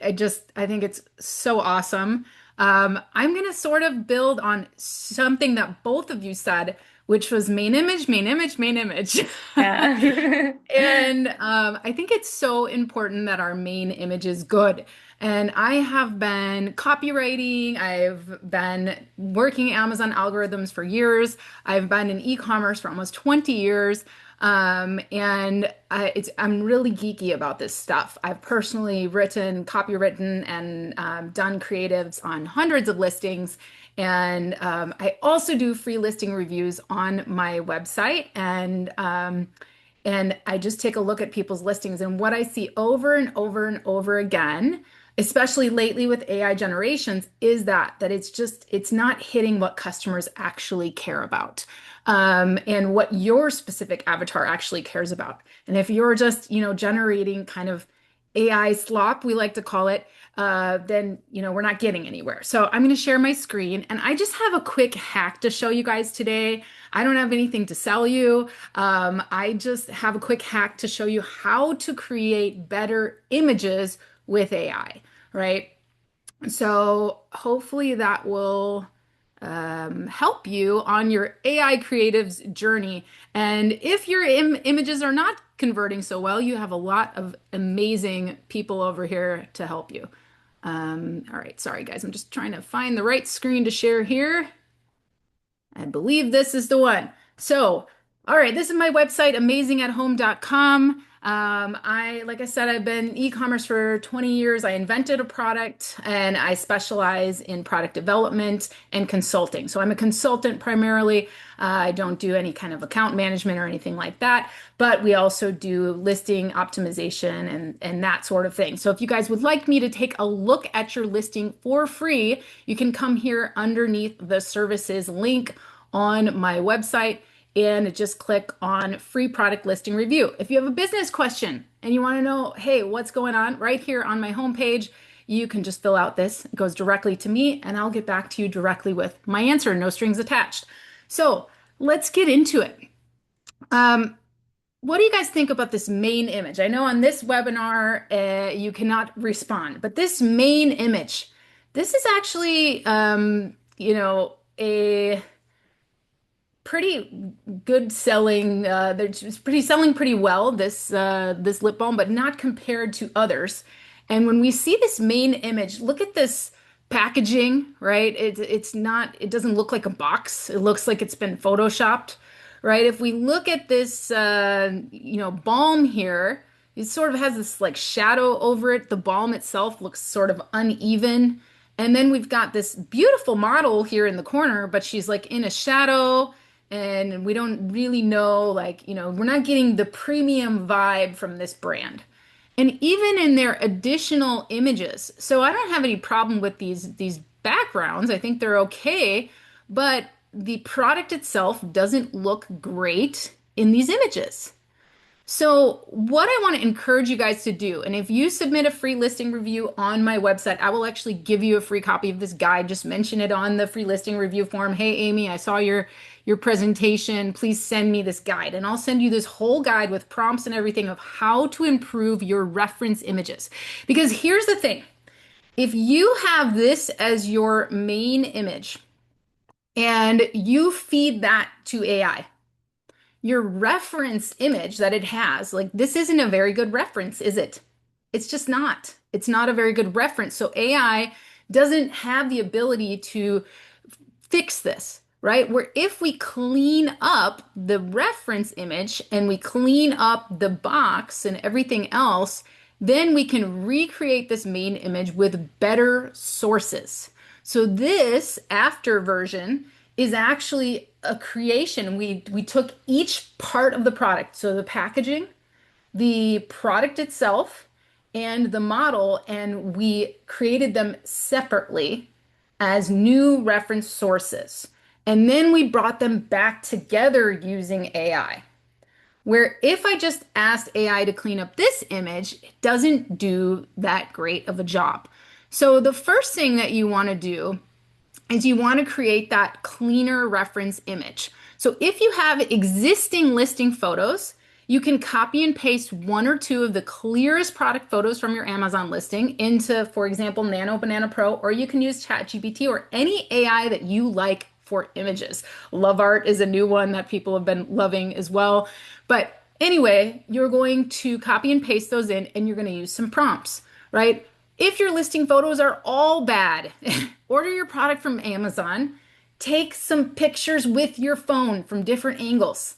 think it's so awesome. I'm going to sort of build on something that both of you said, which was main image, main image, main image. Yeah. And I think it's so important that our main image is good. And I have been copywriting, I've been working Amazon algorithms for years, I've been in e-commerce for almost 20 years. I'm really geeky about this stuff. I've personally copywritten, and done creatives on hundreds of listings. And I also do free listing reviews on my website. And I just take a look at people's listings. And what I see over and over and over again, especially lately with AI generations, is that it's not hitting what customers actually care about. And what your specific avatar actually cares about. And if you're just, generating kind of AI slop, we like to call it, then, we're not getting anywhere. So I'm going to share my screen, and I just have a quick hack to show you guys today. I don't have anything to sell you. I just have a quick hack to show you how to create better images with AI, right? So hopefully that will help you on your AI creatives journey. And if your images are not converting so well, you have a lot of amazing people over here to help you. All right, sorry guys, I'm just trying to find the right screen to share here. I believe this is the one. So, all right, this is my website, amazingathome.com. Like I said, I've been in e-commerce for 20 years. I invented a product, and I specialize in product development and consulting. So I'm a consultant primarily. I don't do any kind of account management or anything like that, but we also do listing optimization and that sort of thing. So if you guys would like me to take a look at your listing for free, you can come here underneath the services link on my website and just click on free product listing review. If you have a business question and you want to know, hey, what's going on, right here on my homepage, you can just fill out this. It goes directly to me, and I'll get back to you directly with my answer, no strings attached. So let's get into it. What do you guys think about this main image? I know on this webinar, you cannot respond, but this main image, this is actually, a pretty good selling. They're selling pretty well, this lip balm, but not compared to others. And when we see this main image, look at this packaging, right? It doesn't look like a box. It looks like it's been photoshopped, right? If we look at this, balm here, it sort of has this like shadow over it. The balm itself looks sort of uneven. And then we've got this beautiful model here in the corner, but she's like in a shadow, and we don't really know, we're not getting the premium vibe from this brand. and even in their additional images. So I don't have any problem with these backgrounds. I think they're okay, but the product itself doesn't look great in these images. So what I want to encourage you guys to do, and if you submit a free listing review on my website, I will actually give you a free copy of this guide. Just mention it on the free listing review form. Hey, Amy, I saw your presentation. Please send me this guide. And I'll send you this whole guide with prompts and everything of how to improve your reference images. Because here's the thing. If you have this as your main image and you feed that to AI, your reference image that it has, like this isn't a very good reference, is it? It's just not. It's not a very good reference. So AI doesn't have the ability to fix this, right? Where if we clean up the reference image and we clean up the box and everything else, then we can recreate this main image with better sources. So this after version is actually a creation. We took each part of the product, so the packaging, the product itself, and the model, and we created them separately as new reference sources. And then we brought them back together using AI. Where if I just asked AI to clean up this image, it doesn't do that great of a job. So the first thing that you want to do is you want to create that cleaner reference image. So if you have existing listing photos, you can copy and paste one or two of the clearest product photos from your Amazon listing into, for example, Nano Banana Pro, or you can use ChatGPT or any AI that you like for images. LoveArt is a new one that people have been loving as well. But anyway, you're going to copy and paste those in and you're going to use some prompts, right? If your listing photos are all bad, order your product from Amazon, take some pictures with your phone from different angles.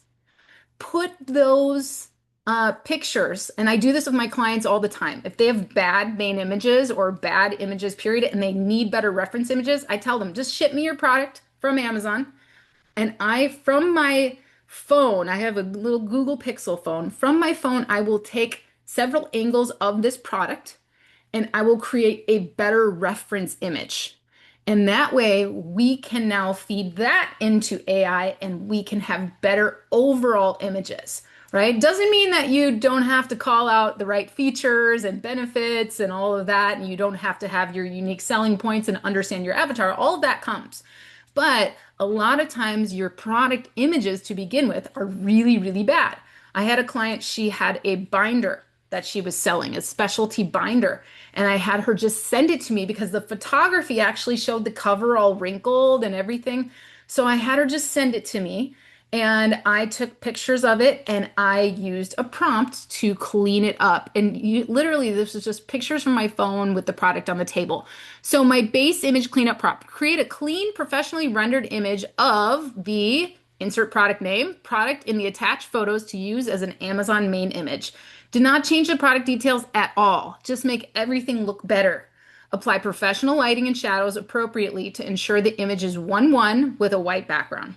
Put those pictures, and I do this with my clients all the time. If they have bad main images or bad images, period, and they need better reference images, I tell them, just ship me your product from Amazon. And from my phone, I have a little Google Pixel phone. From my phone, I will take several angles of this product and I will create a better reference image. And that way we can now feed that into AI and we can have better overall images, right? Doesn't mean that you don't have to call out the right features and benefits and all of that, and you don't have to have your unique selling points and understand your avatar. All of that comes. But a lot of times your product images to begin with are really, really bad. I had a client, she had a binder that she was selling, a specialty binder. And I had her just send it to me because the photography actually showed the cover all wrinkled and everything. So I had her just send it to me and I took pictures of it and I used a prompt to clean it up. And literally this was just pictures from my phone with the product on the table. So my base image cleanup prompt, create a clean, professionally rendered image of the insert product name, product in the attached photos to use as an Amazon main image. Do not change the product details at all. Just make everything look better. Apply professional lighting and shadows appropriately to ensure the image is 1:1 with a white background.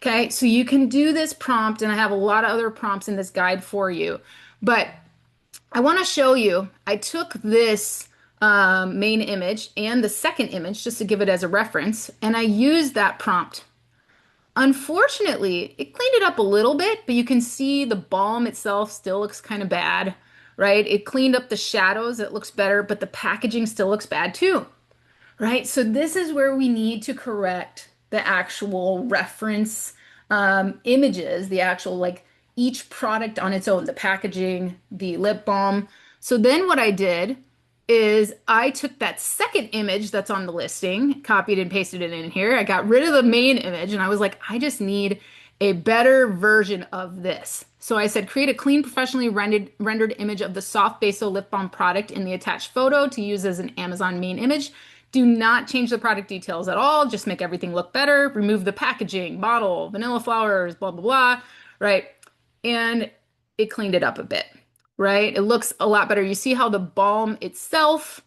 Okay, so you can do this prompt, and I have a lot of other prompts in this guide for you. But I want to show you, I took this main image and the second image just to give it as a reference, and I used that prompt. Unfortunately, it cleaned it up a little bit, but you can see the balm itself still looks kind of bad, right? It cleaned up the shadows, it looks better, but the packaging still looks bad too, right? So this is where we need to correct the actual reference images, the actual like each product on its own, the packaging, the lip balm. So then what I did is I took that second image that's on the listing, copied and pasted it in here. I got rid of the main image and I was like, I just need a better version of this. So I said, create a clean, professionally rendered image of the soft basil lip balm product in the attached photo to use as an Amazon main image. Do not change the product details at all. Just make everything look better. Remove the packaging, bottle, vanilla flowers, blah, blah, blah, right? And it cleaned it up a bit. Right? It looks a lot better. You see how the balm itself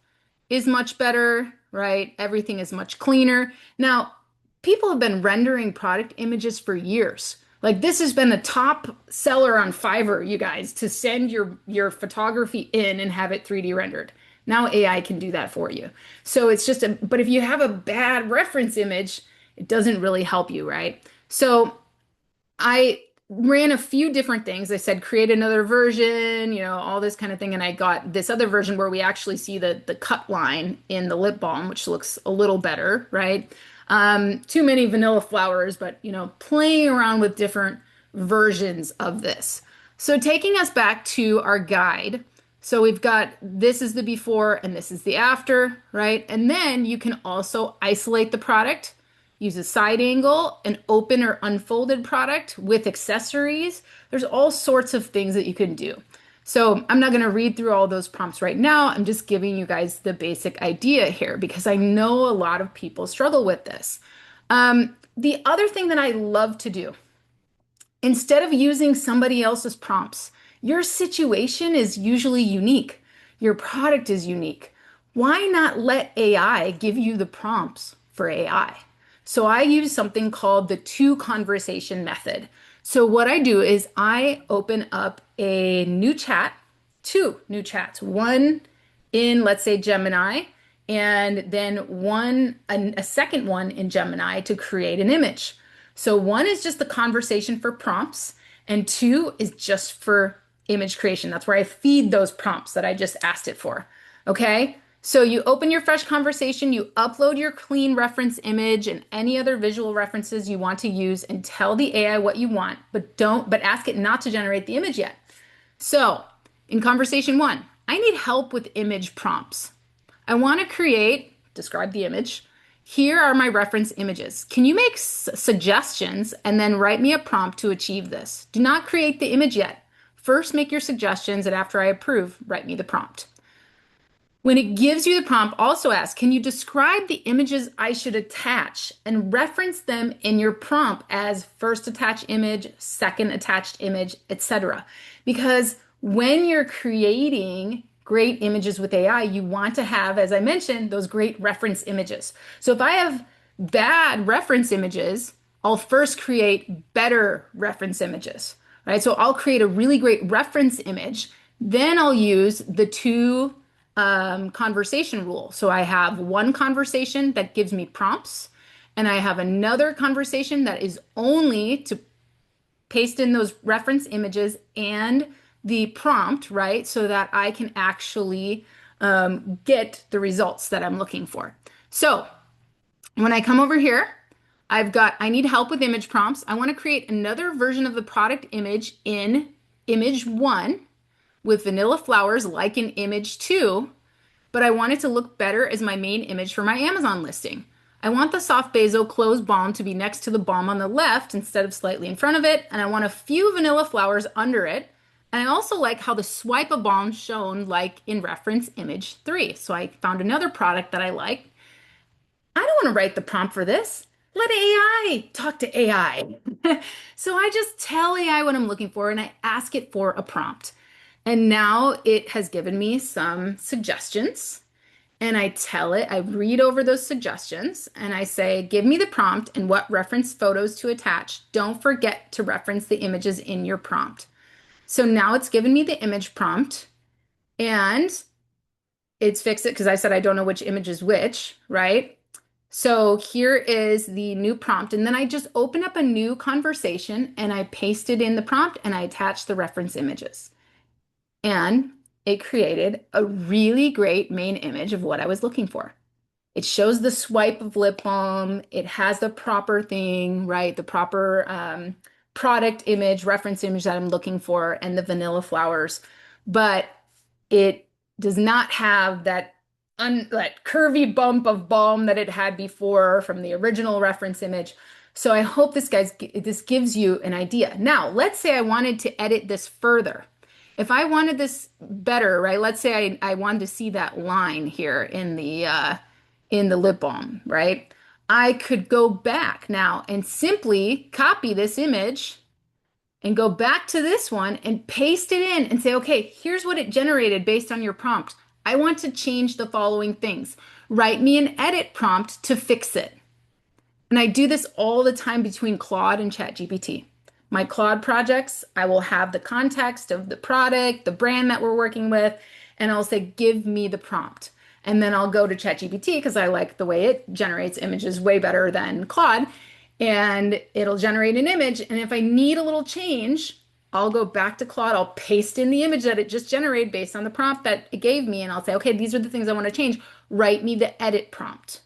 is much better, right? Everything is much cleaner. Now, people have been rendering product images for years. Like this has been a top seller on Fiverr, you guys, to send your photography in and have it 3D rendered. Now AI can do that for you. So it's just but if you have a bad reference image, it doesn't really help you, right? So I ran a few different things. I said, create another version, you know, all this kind of thing. And I got this other version where we actually see the cut line in the lip balm, which looks a little better, right? Too many vanilla flowers, but, you know, playing around with different versions of this. So taking us back to our guide. So we've got, this is the before and this is the after, right? And then you can also isolate the product, use a side angle, an open or unfolded product with accessories. There's all sorts of things that you can do. So I'm not going to read through all those prompts right now. I'm just giving you guys the basic idea here because I know a lot of people struggle with this. The other thing that I love to do, instead of using somebody else's prompts, your situation is usually unique. Your product is unique. Why not let AI give you the prompts for AI? So I use something called the two conversation method. So what I do is I open up a new chat, two new chats, one in, let's say, Gemini, and then a second one in Gemini to create an image. So one is just the conversation for prompts, and two is just for image creation. That's where I feed those prompts that I just asked it for. Okay? So you open your fresh conversation, you upload your clean reference image and any other visual references you want to use and tell the AI what you want, but ask it not to generate the image yet. So in conversation one, I need help with image prompts. I want to describe the image. Here are my reference images. Can you make suggestions and then write me a prompt to achieve this? Do not create the image yet. First, make your suggestions, and after I approve, write me the prompt. When it gives you the prompt, also ask, can you describe the images I should attach and reference them in your prompt as first attached image, second attached image, etc. Because when you're creating great images with AI, you want to have, as I mentioned, those great reference images. So if I have bad reference images, I'll first create better reference images, right? So I'll create a really great reference image, then I'll use the two conversation rule. So I have one conversation that gives me prompts, and I have another conversation that is only to paste in those reference images and the prompt, right? So that I can actually get the results that I'm looking for. So when I come over here, I need help with image prompts. I want to create another version of the product image in image 1 with vanilla flowers like in image 2, but I want it to look better as my main image for my Amazon listing. I want the soft basil closed balm to be next to the balm on the left instead of slightly in front of it, and I want a few vanilla flowers under it. And I also like how the swipe of balm shown like in reference image 3. So I found another product that I like. I don't want to write the prompt for this. Let AI talk to AI. So I just tell AI what I'm looking for and I ask it for a prompt. And now it has given me some suggestions, and I tell it, I read over those suggestions and I say, give me the prompt and what reference photos to attach. Don't forget to reference the images in your prompt. So now it's given me the image prompt and it's fixed it because I said I don't know which image is which, right? So here is the new prompt, and then I just open up a new conversation and I paste it in the prompt and I attach the reference images. And it created a really great main image of what I was looking for. It shows the swipe of lip balm. It has the proper thing, right? The proper product image, reference image that I'm looking for, and the vanilla flowers. But it does not have that curvy bump of balm that it had before from the original reference image. So I hope this gives you an idea. Now, let's say I wanted to edit this further. If I wanted this better, right? Let's say I wanted to see that line here in the lip balm, right? I could go back now and simply copy this image and go back to this one and paste it in and say, okay, here's what it generated based on your prompt. I want to change the following things. Write me an edit prompt to fix it. And I do this all the time between Claude and ChatGPT. my Claude projects, I will have the context of the product, the brand that we're working with, and I'll say, give me the prompt. And then I'll go to ChatGPT because I like the way it generates images way better than Claude. And it'll generate an image. And if I need a little change, I'll go back to Claude. I'll paste in the image that it just generated based on the prompt that it gave me. And I'll say, okay, these are the things I want to change. Write me the edit prompt.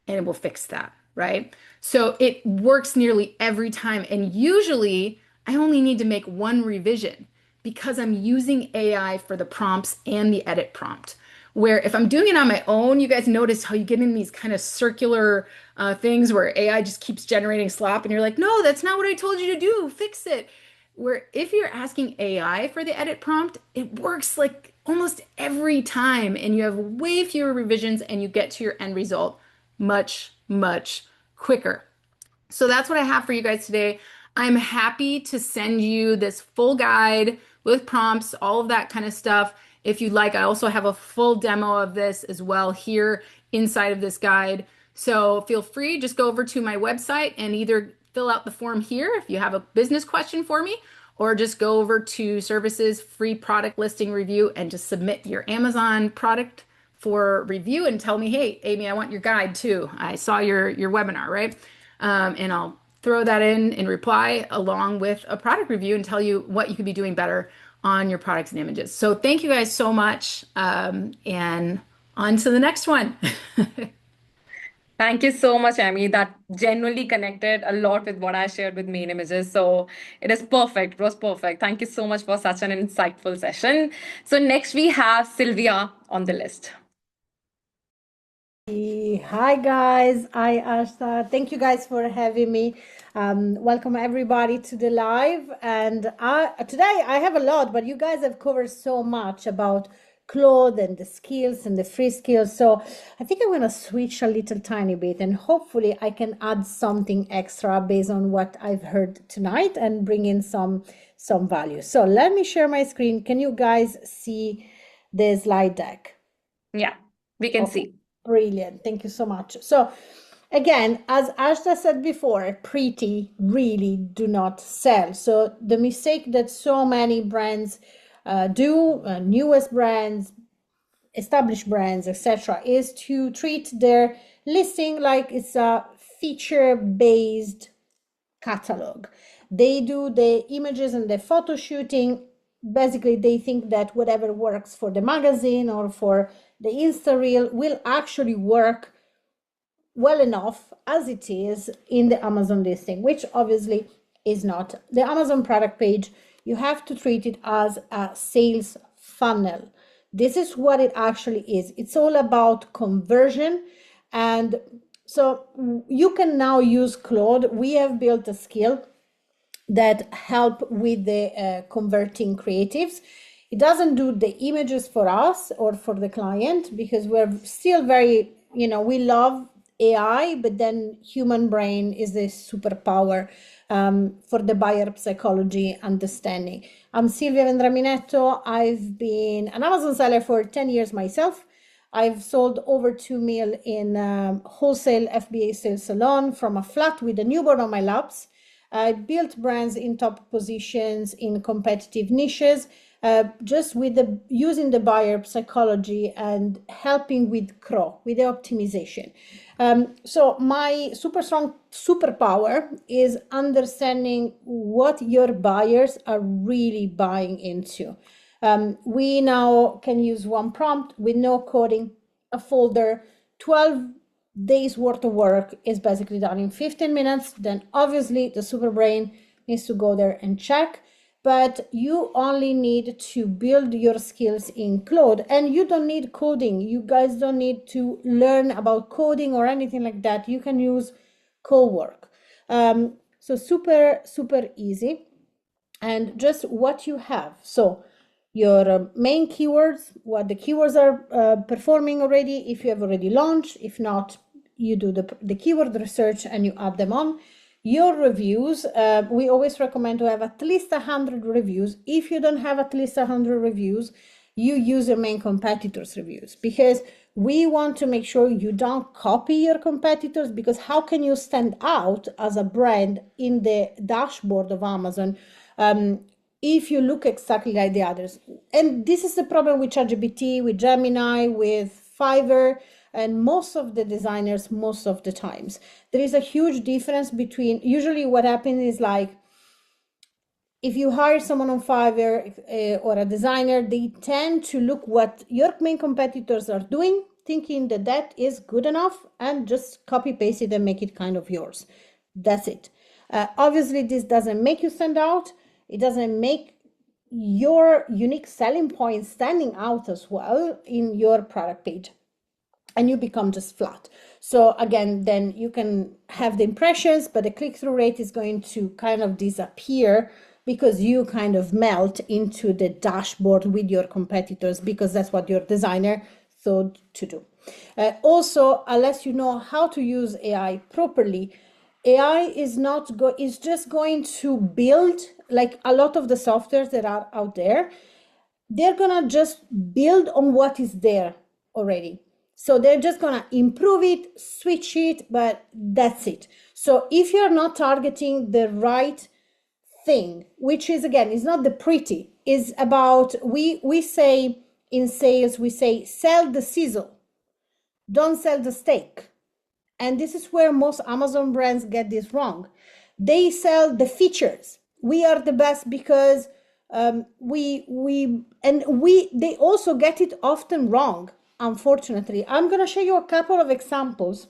And it will fix that, right? So it works nearly every time. And usually I only need to make one revision because I'm using AI for the prompts and the edit prompt. Where if I'm doing it on my own, you guys notice how you get in these kind of circular things where AI just keeps generating slop and you're like, no, that's not what I told you to do, fix it. Where if you're asking AI for the edit prompt, it works like almost every time and you have way fewer revisions and you get to your end result much, much quicker. So that's what I have for you guys today. I'm happy to send you this full guide with prompts, all of that kind of stuff. If you'd like, I also have a full demo of this as well here inside of this guide. So feel free, just go over to my website and either fill out the form here if you have a business question for me, or just go over to services, free product listing review, and just submit your Amazon product for review and tell me, hey, Amy, I want your guide too. I saw your webinar, right? And I'll throw that in reply along with a product review and tell you what you could be doing better on your products and images. So thank you guys so much. And on to the next one. Thank you so much, Amy. That genuinely connected a lot with what I shared with main images. So it is perfect. It was perfect. Thank you so much for such an insightful session. So next we have Silvia on the list. Hi guys, hi Aashta. Thank you guys for having me. Welcome everybody to the live. And today I have a lot, but you guys have covered so much about Claude and the skills and the free skills. So I think I'm going to switch a little tiny bit and hopefully I can add something extra based on what I've heard tonight and bring in some value. So let me share my screen. Can you guys see the slide deck? Yeah, we can see. Brilliant. Thank you so much. So again, as Aashta said before, pretty really do not sell. So the mistake that so many brands do, newest brands, established brands, etc., is to treat their listing like it's a feature-based catalog. They do the images and the photo shooting. Basically, they think that whatever works for the magazine or for the Insta reel will actually work well enough as it is in the Amazon listing, which obviously is not. The Amazon product page, you have to treat it as a sales funnel. This is what it actually is. It's all about conversion. And so you can now use Claude. We have built a skill that help with the converting creatives. It doesn't do the images for us or for the client because we're still very, we love AI, but then human brain is the superpower for the buyer psychology understanding. I'm Silvia Vendraminetto. I've been an Amazon seller for 10 years myself. I've sold over 2 mil in wholesale FBA sales alone from a flat with a newborn on my laps. I built brands in top positions in competitive niches, just with using the buyer psychology and helping with CRO, with the optimization. So my super strong superpower is understanding what your buyers are really buying into. We now can use one prompt with no coding, a folder, 12 days worth of work is basically done in 15 minutes. Then obviously the super brain needs to go there and check, but you only need to build your skills in Claude and you don't need coding. You guys don't need to learn about coding or anything like that. You can use co-work. So super, super easy. And just what you have. So your main keywords, what the keywords are performing already, if you have already launched. If not, you do the keyword research and you add them on. Your reviews, we always recommend to have at least 100 reviews. If you don't have at least 100 reviews, you use your main competitors' reviews, because We want to make sure you don't copy your competitors, because how can you stand out as a brand in the dashboard of Amazon if you look exactly like the others? And this is the problem with ChatGPT, with Gemini, with Fiverr, and most of the designers, most of the times. There is a huge difference between, usually what happens is like, if you hire someone on Fiverr or a designer, they tend to look what your main competitors are doing, thinking that that is good enough, and just copy paste it and make it kind of yours. That's it. Obviously, this doesn't make you stand out. It doesn't make your unique selling point standing out as well in your product page, and you become just flat. So again, then you can have the impressions, but the click-through rate is going to kind of disappear, because you kind of melt into the dashboard with your competitors, because that's what your designer thought to do. Also, unless you know how to use AI properly, AI is just going to build, like a lot of the softwares that are out there, they're gonna just build on what is there already. So they're just gonna improve it, switch it, but that's it. So if you're not targeting the right thing, which is, again, is not the pretty, is about, we say in sales, we say sell the sizzle, don't sell the steak. And this is where most Amazon brands get this wrong. They sell the features. We are the best because they also get it often wrong, unfortunately. I'm going to show you a couple of examples.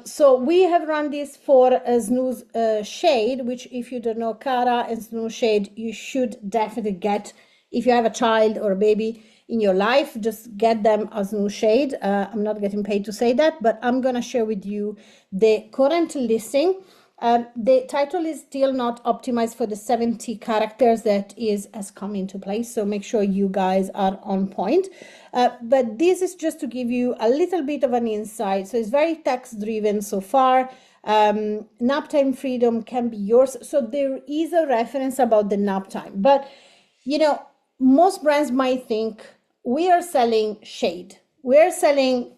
So we have run this for a snooze shade, which, if you don't know Cara and snooze shade, you should definitely get. If you have a child or a baby in your life, just get them a snooze shade. I'm not getting paid to say that, but I'm going to share with you the current listing. The title is still not optimized for the 70 characters that has come into place, so make sure you guys are on point. But this is just to give you a little bit of an insight. So it's very text driven so far. Nap time freedom can be yours. So there is a reference about the nap time, but you know, most brands might think we are selling shade, we're selling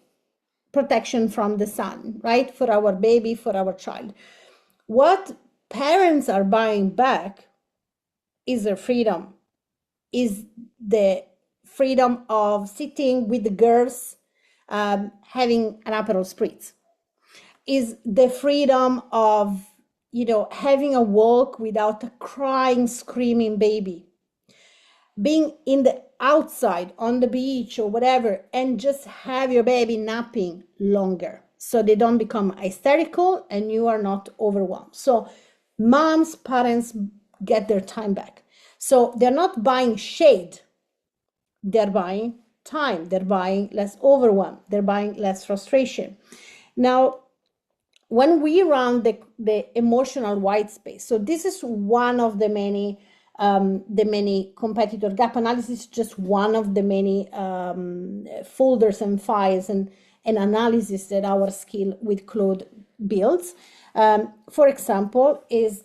protection from the sun, right, for our baby, for our child. What parents are buying back is their freedom, is the freedom of sitting with the girls, having an Aperol Spritz, is the freedom of, you know, having a walk without a crying, screaming baby, being in the outside on the beach or whatever, and just have your baby napping longer, so they don't become hysterical and you are not overwhelmed. So moms, parents get their time back. So they're not buying shade, they're buying time, they're buying less overwhelm, they're buying less frustration. Now, when we run the emotional white space, so this is one of the many competitor gap analysis, just one of the many folders and files and analysis that our skill with Claude builds. For example, is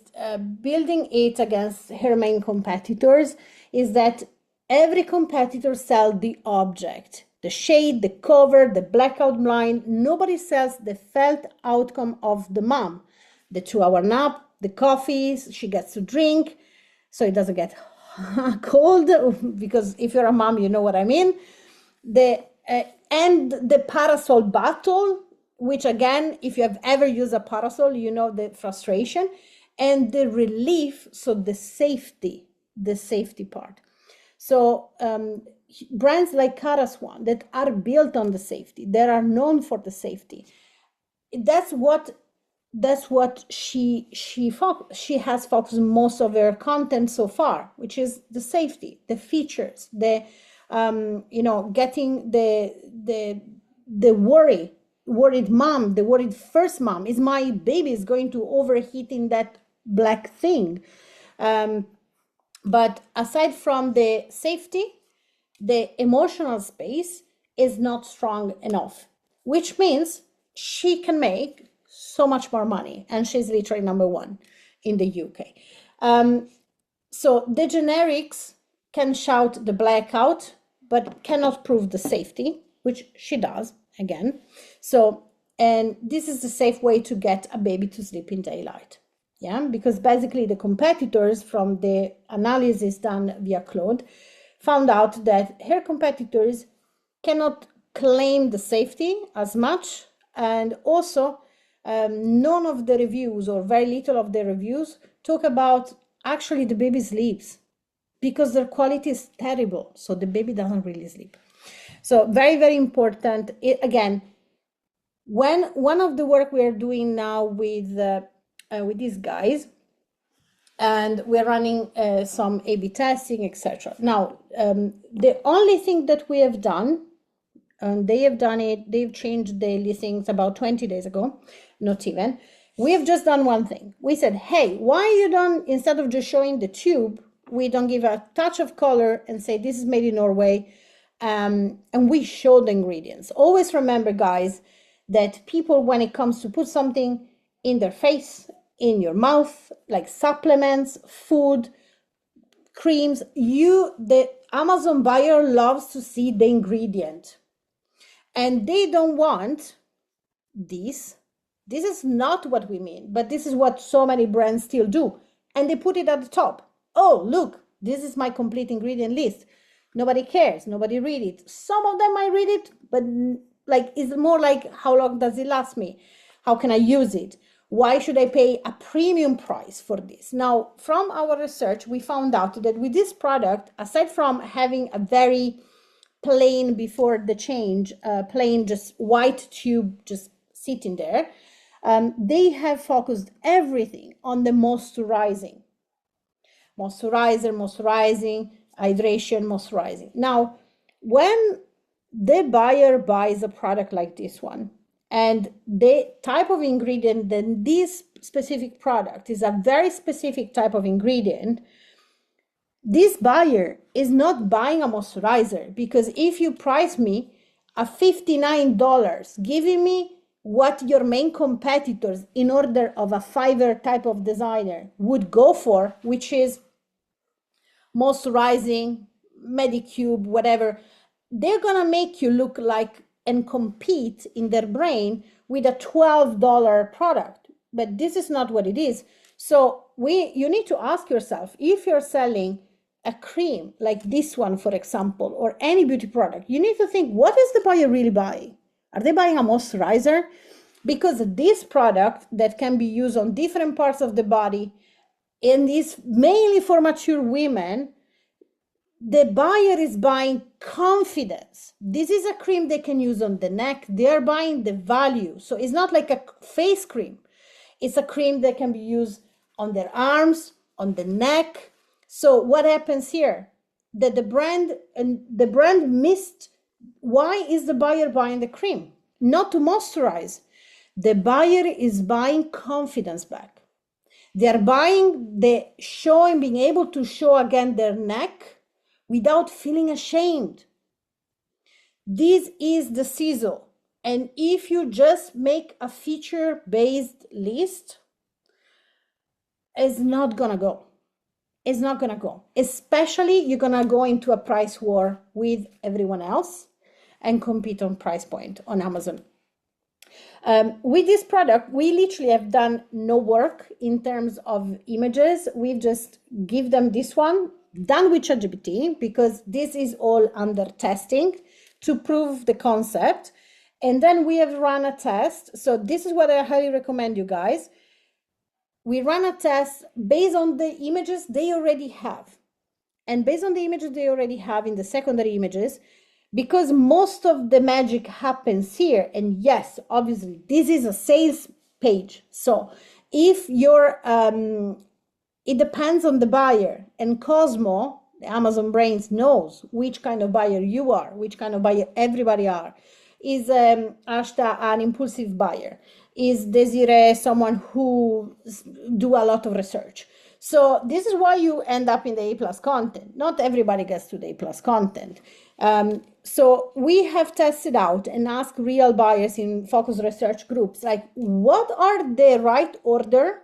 building it against her main competitors, is that every competitor sells the object, the shade, the cover, the blackout blind. Nobody sells the felt outcome of the mom, the 2-hour nap, the coffees she gets to drink, so it doesn't get cold, because if you're a mom, you know what I mean. And the parasol battle, which again, if you have ever used a parasol, you know the frustration and the relief. So the safety part. So brands like Karaswan that are built on the safety, that are known for the safety. That's what she has focused most of her content so far, which is the safety, the features, the getting the worried mom, the worried first mom, is my baby is going to overheat in that black thing. But aside from the safety, the emotional space is not strong enough, which means she can make so much more money, and she's literally number one in the UK. So the generics can shout the blackout, but cannot prove the safety, which she does again. So, and this is the safe way to get a baby to sleep in daylight. Yeah, because basically the competitors, from the analysis done via Claude, found out that her competitors cannot claim the safety as much, and also none of the reviews, or very little of the reviews, talk about actually the baby sleeps, because their quality is terrible, so the baby doesn't really sleep. So very, very important. Again, when one of the work we are doing now with these guys, and we're running some A/B testing, etc. Now, the only thing that we have done, and they have done it, they've changed the listings about 20 days ago, not even. We have just done one thing. We said, hey, why you don't, instead of just showing the tube, we don't give a touch of color and say this is made in Norway, and we show the ingredients. Always remember, guys, that people, when it comes to put something in their face, in your mouth, like supplements, food, creams, the Amazon buyer loves to see the ingredient. And they don't want this. This is not what we mean, but this is what so many brands still do. And they put it at the top. Oh, look, this is my complete ingredient list. Nobody cares, nobody read it. Some of them might read it, but like, it's more like, how long does it last me? How can I use it? Why should I pay a premium price for this? Now, from our research, we found out that with this product, aside from having a very plain, before the change, plain just white tube just sitting there, they have focused everything on the moisturizing, hydration, moisturizing. Now, when the buyer buys a product like this one, and the type of ingredient, then this specific product is a very specific type of ingredient, this buyer is not buying a moisturizer, because if you price me at $59, giving me what your main competitors in order of a Fiverr type of designer would go for, which is moisturizing, Medicube, whatever, they're gonna make you look like and compete in their brain with a $12 product. But this is not what it is. So you need to ask yourself, if you're selling a cream like this one, for example, or any beauty product, you need to think, what is the buyer really buying? Are they buying a moisturizer? Because this product that can be used on different parts of the body, and is mainly for mature women, the buyer is buying confidence. This is a cream they can use on the neck. They are buying the value. So it's not like a face cream. It's a cream that can be used on their arms, on the neck. So what happens here? That the brand missed. Why is the buyer buying the cream? Not to moisturize. The buyer is buying confidence back. They are buying the showing, being able to show again their neck without feeling ashamed. This is the sizzle. And if you just make a feature-based list, it's not gonna go. It's not gonna go. Especially you're gonna go into a price war with everyone else and compete on price point on Amazon. With this product, we literally have done no work in terms of images. We've just give them this one, done with ChatGPT, because this is all under testing to prove the concept. And then we have run a test. So this is what I highly recommend you guys. We run a test based on the images they already have. And based on the images they already have in the secondary images, because most of the magic happens here. And yes, obviously, this is a sales page. So if you're, it depends on the buyer. And Cosmo, the Amazon brains, knows which kind of buyer you are, which kind of buyer everybody are. Is Aashta an impulsive buyer? Is Desiree someone who do a lot of research? So this is why you end up in the A+ content. Not everybody gets to the A+ content. So we have tested out and asked real buyers in focus research groups, like, what are the right order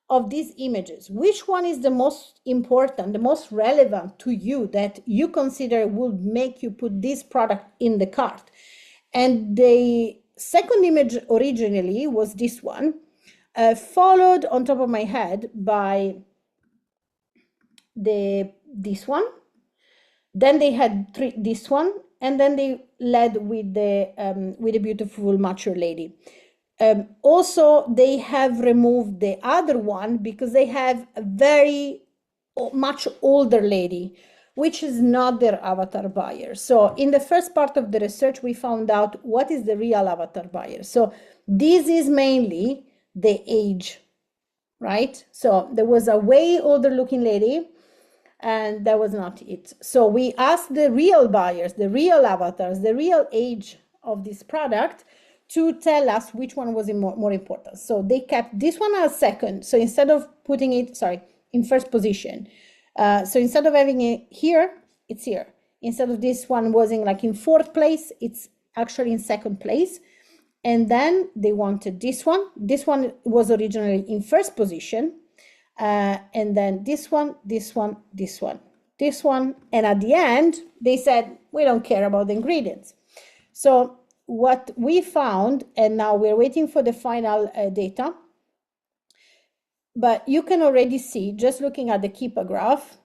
of these images, which one is the most important, the most relevant to you that you consider would make you put this product in the cart? And the second image originally was this one, followed on top of my head by this one. Then they had this one, and then they led with the beautiful mature lady. Also, they have removed the other one because they have a very much older lady, which is not their avatar buyer. So in the first part of the research, we found out what is the real avatar buyer. So this is mainly the age, right? So there was a way older looking lady, and that was not it. So we asked the real buyers, the real avatars, the real age of this product to tell us which one was more important. So they kept this one as second. So instead of putting it, in first position. So instead of having it here, it's here. Instead of this one was in fourth place, it's actually in second place. And then they wanted this one. This one was originally in first position. And then this one, this one, this one, this one. And at the end, they said, we don't care about the ingredients. So what we found, and now we're waiting for the final data, but you can already see, just looking at the Keepa graph,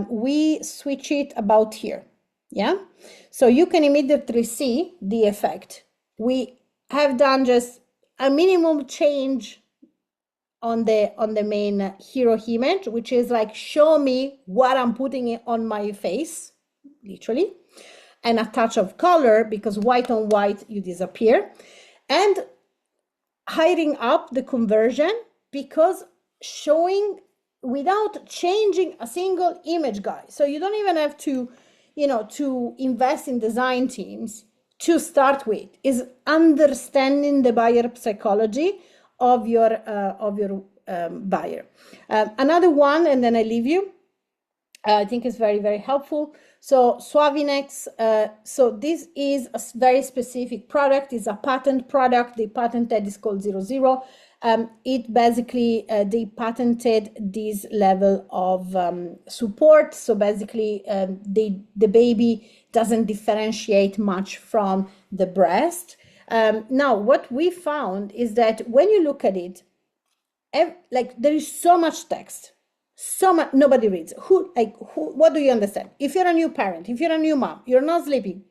we switch it about here, yeah? So you can immediately see the effect. We have done just a minimum change on the main hero image, which is like, show me what I'm putting on my face, literally, and a touch of color, because white on white, you disappear, and hiding up the conversion, because showing without changing a single image, guys. So you don't even have to, to invest in design teams to start with, is understanding the buyer psychology of your buyer. Another one, and then I leave you, I think is very, very helpful. So Suavinex, so this is a very specific product. It's a patent product. The patented is called 00. It basically, they patented this level of support. So basically, the baby doesn't differentiate much from the breast. Now, what we found is that when you look at it, there is so much text, so much, nobody reads. What do you understand? If you're a new parent, if you're a new mom, you're not sleeping,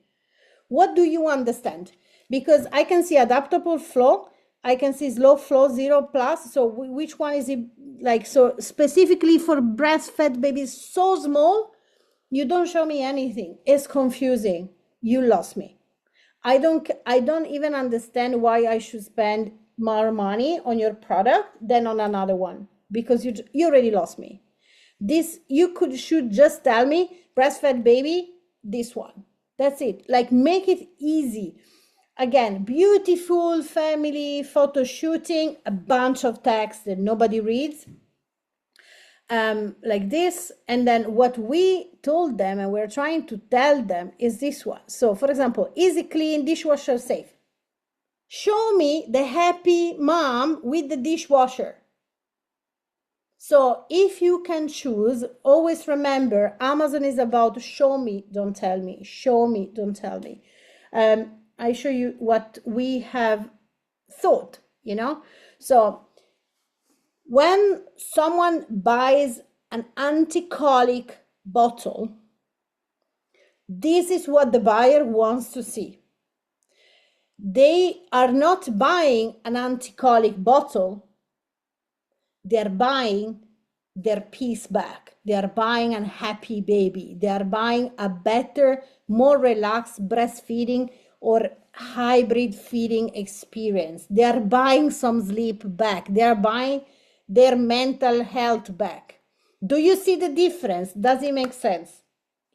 what do you understand? Because I can see adaptable flow, I can see slow flow 0+. So which one is it? So specifically for breastfed babies, so small, you don't show me anything. It's confusing. You lost me. I don't even understand why I should spend more money on your product than on another one, because you already lost me. This, should just tell me breastfed baby, this one. That's it. Make it easy. Again, beautiful family photo shooting, a bunch of text that nobody reads, like this. And then what we told them, and we're trying to tell them, is this one. So for example, easy clean, dishwasher safe. Show me the happy mom with the dishwasher. So if you can choose, always remember, Amazon is about show me, don't tell me. Show me, don't tell me. I show you what we have thought, So when someone buys an anti-colic bottle, this is what the buyer wants to see. They are not buying an anti-colic bottle. They're buying their peace back. They are buying a happy baby. They are buying a better, more relaxed breastfeeding or hybrid feeding experience. They are buying some sleep back. They are buying their mental health back. Do you see the difference? Does it make sense?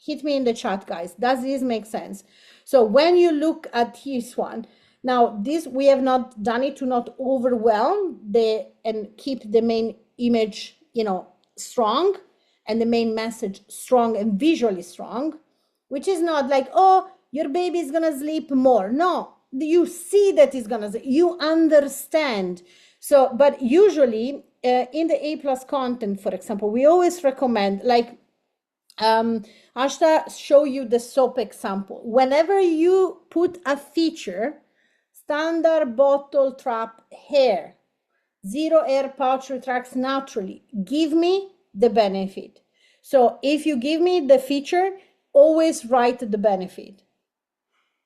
Hit me in the chat, guys. Does this make sense? So when you look at this one, now this, we have not done it to not overwhelm and keep the main image, strong, and the main message strong and visually strong, which is not like, oh, your baby is gonna sleep more. No, you see that it's gonna sleep. You understand. So, but usually in the A+ content, for example, we always recommend, like Aashta show you the soap example. Whenever you put a feature, standard bottle trap hair, zero air pouch retracts naturally, give me the benefit. So if you give me the feature, always write the benefit.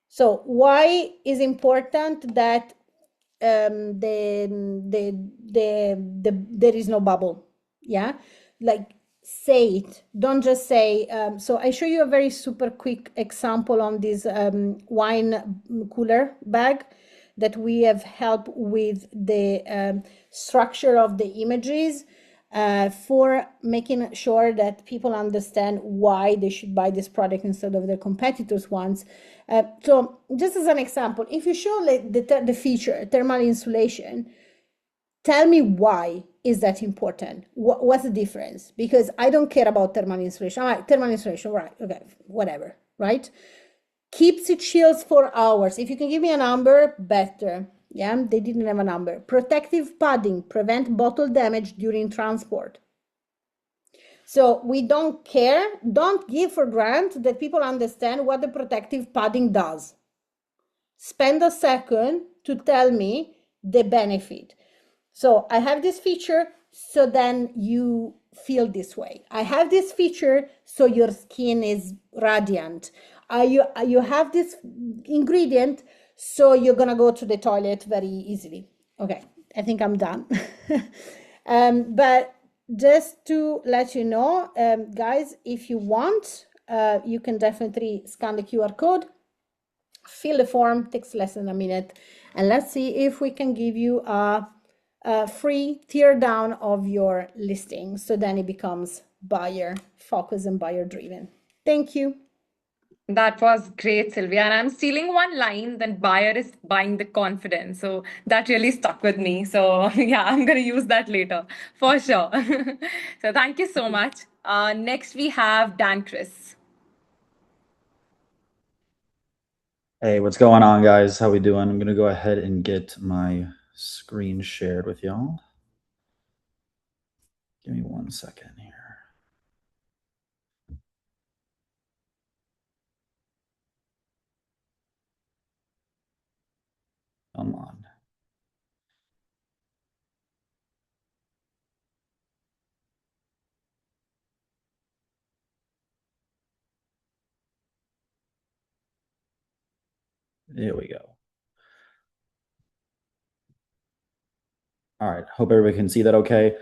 So why is important that there is no bubble? Yeah, like say it, don't just say. So I show you a very super quick example on this wine cooler bag that we have helped with the structure of the images for making sure that people understand why they should buy this product instead of their competitors' ones. So just as an example, if you show like the feature thermal insulation, tell me why is that important? What's the difference? Because I don't care about thermal insulation. All right, thermal insulation, right? Okay, whatever, right? Keeps it chills for hours. If you can give me a number, better. Yeah, they didn't have a number. Protective padding, prevent bottle damage during transport. So we don't care. Don't give for granted that people understand what the protective padding does. Spend a second to tell me the benefit. So I have this feature, so then you feel this way. I have this feature, so your skin is radiant. You have this ingredient, so you're gonna go to the toilet very easily. Okay, I think I'm done. But just to let you know, guys, if you want, you can definitely scan the QR code, fill the form, takes less than a minute, and let's see if we can give you a free tear down of your listing, so then it becomes buyer focused and buyer driven. Thank you. That was great, Sylvia. And I'm stealing one line, then buyer is buying the confidence. So that really stuck with me. So yeah, I'm going to use that later for sure. So thank you so much. Next, we have Dan Kriss. Hey, what's going on, guys? How we doing? I'm going to go ahead and get my screen shared with y'all. Give me 1 second here. Come on. There we go. All right. Hope everybody can see that okay.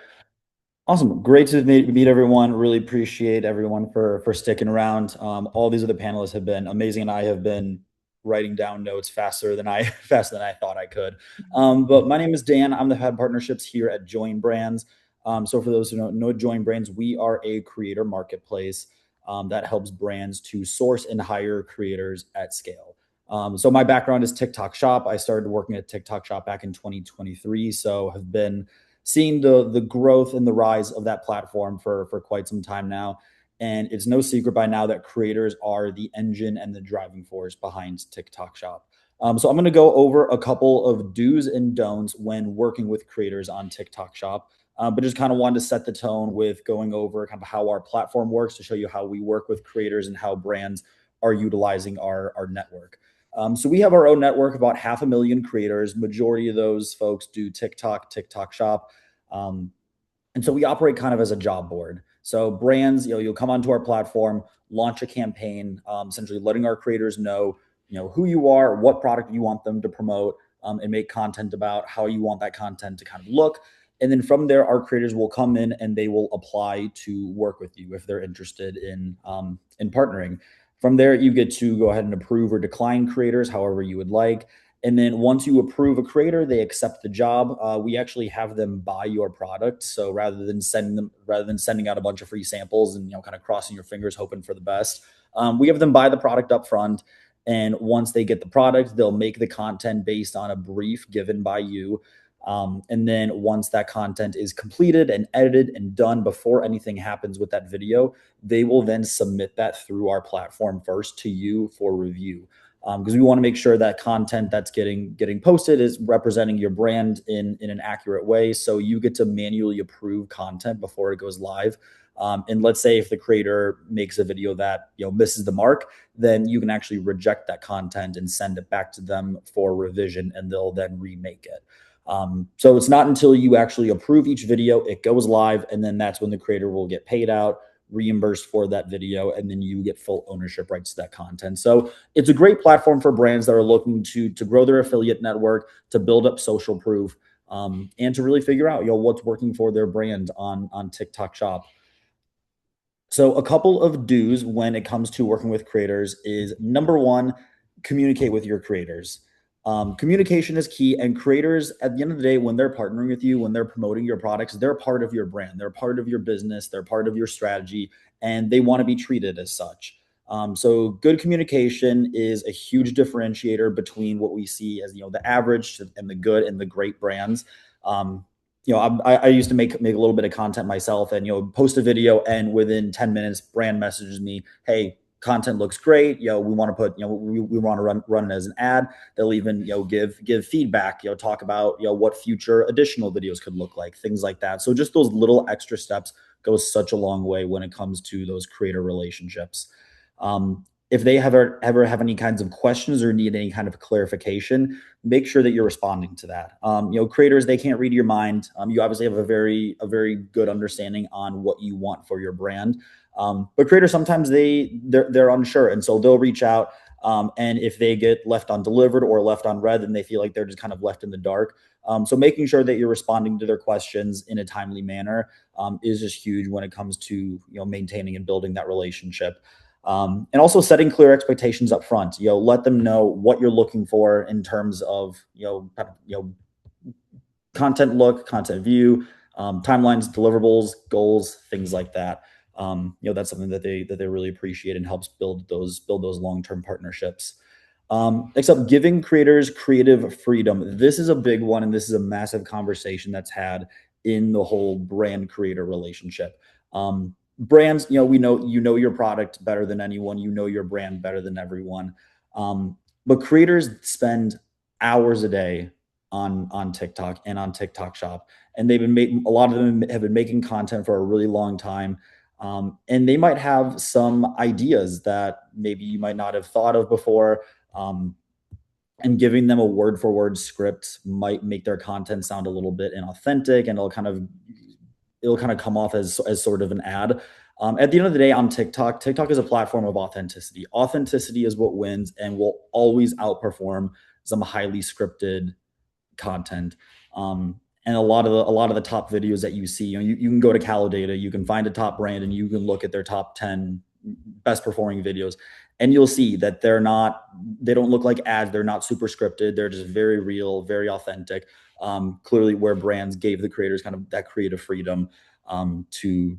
Awesome. Great to meet everyone. Really appreciate everyone for sticking around. All these other panelists have been amazing, and I have been writing down notes faster than I thought I could. But my name is Dan. I'm the head of partnerships here at JoinBrands. So for those who don't know JoinBrands, we are a creator marketplace that helps brands to source and hire creators at scale. So my background is TikTok Shop. I started working at TikTok Shop back in 2023. So have been seeing the growth and the rise of that platform for quite some time now. And it's no secret by now that creators are the engine and the driving force behind TikTok Shop. So I'm going to go over a couple of do's and don'ts when working with creators on TikTok Shop. But just kind of wanted to set the tone with going over kind of how our platform works to show you how we work with creators and how brands are utilizing our network. So we have our own network, about 500,000 creators. Majority of those folks do TikTok Shop. And so we operate kind of as a job board. So brands, you'll come onto our platform, launch a campaign, essentially letting our creators know, who you are, what product you want them to promote, and make content about how you want that content to kind of look. And then from there, our creators will come in and they will apply to work with you if they're interested in partnering. From there, you get to go ahead and approve or decline creators, however you would like. And then once you approve a creator, they accept the job. We actually have them buy your product. So rather than sending out a bunch of free samples and kind of crossing your fingers hoping for the best, we have them buy the product up front. And once they get the product, they'll make the content based on a brief given by you. And then once that content is completed and edited and done before anything happens with that video, they will then submit that through our platform first to you for review. because we want to make sure that content that's getting posted is representing your brand in an accurate way. So you get to manually approve content before it goes live. And let's say if the creator makes a video that misses the mark, then you can actually reject that content and send it back to them for revision, and they'll then remake it. So it's not until you actually approve each video, it goes live, and then that's when the creator will get paid out, reimbursed for that video, and then you get full ownership rights to that content. So it's a great platform for brands that are looking to grow their affiliate network, to build up social proof, and to really figure out what's working for their brand on TikTok Shop. So a couple of do's when it comes to working with creators is, number one, communicate with your creators. Communication is key, and creators, at the end of the day, when they're partnering with you, when they're promoting your products, they're part of your brand, they're part of your business, they're part of your strategy, and they want to be treated as such. So good communication is a huge differentiator between what we see as the average and the good and the great brands. I used to make a little bit of content myself, and post a video, and within 10 minutes, brand messages me, "Hey, content looks great. We want to put, we want to run it as an ad." They'll even, give feedback, talk about, what future additional videos could look like, things like that. So just those little extra steps goes such a long way when it comes to those creator relationships. If they ever have any kinds of questions or need any kind of clarification, make sure that you're responding to that. Creators, they can't read your mind. You obviously have a very good understanding on what you want for your brand. But creators, sometimes they're unsure, and so they'll reach out. And if they get left undelivered or left unread, then they feel like they're just kind of left in the dark. So making sure that you're responding to their questions in a timely manner is just huge when it comes to maintaining and building that relationship. And also setting clear expectations up front. Let them know what you're looking for in terms of content look, content view, timelines, deliverables, goals, things like that. That's something that they really appreciate and helps build those long-term partnerships. Next up, giving creators creative freedom. This is a big one, and this is a massive conversation that's had in the whole brand creator relationship. Brands, we know your product better than anyone, your brand better than everyone. But creators spend hours a day on TikTok and on TikTok Shop, and a lot of them have been making content for a really long time. And they might have some ideas that maybe you might not have thought of before. And giving them a word for word script might make their content sound a little bit inauthentic, and it'll kind of come off as sort of an ad. At the end of the day, on TikTok is a platform of authenticity. Authenticity is what wins and will always outperform some highly scripted content. And a lot of the top videos that you see, you can go to Calidata, you can find a top brand, and you can look at their top 10 best performing videos, and you'll see that they don't look like ads. They're not super scripted. They're just very real, very authentic. Clearly where brands gave the creators kind of that creative freedom to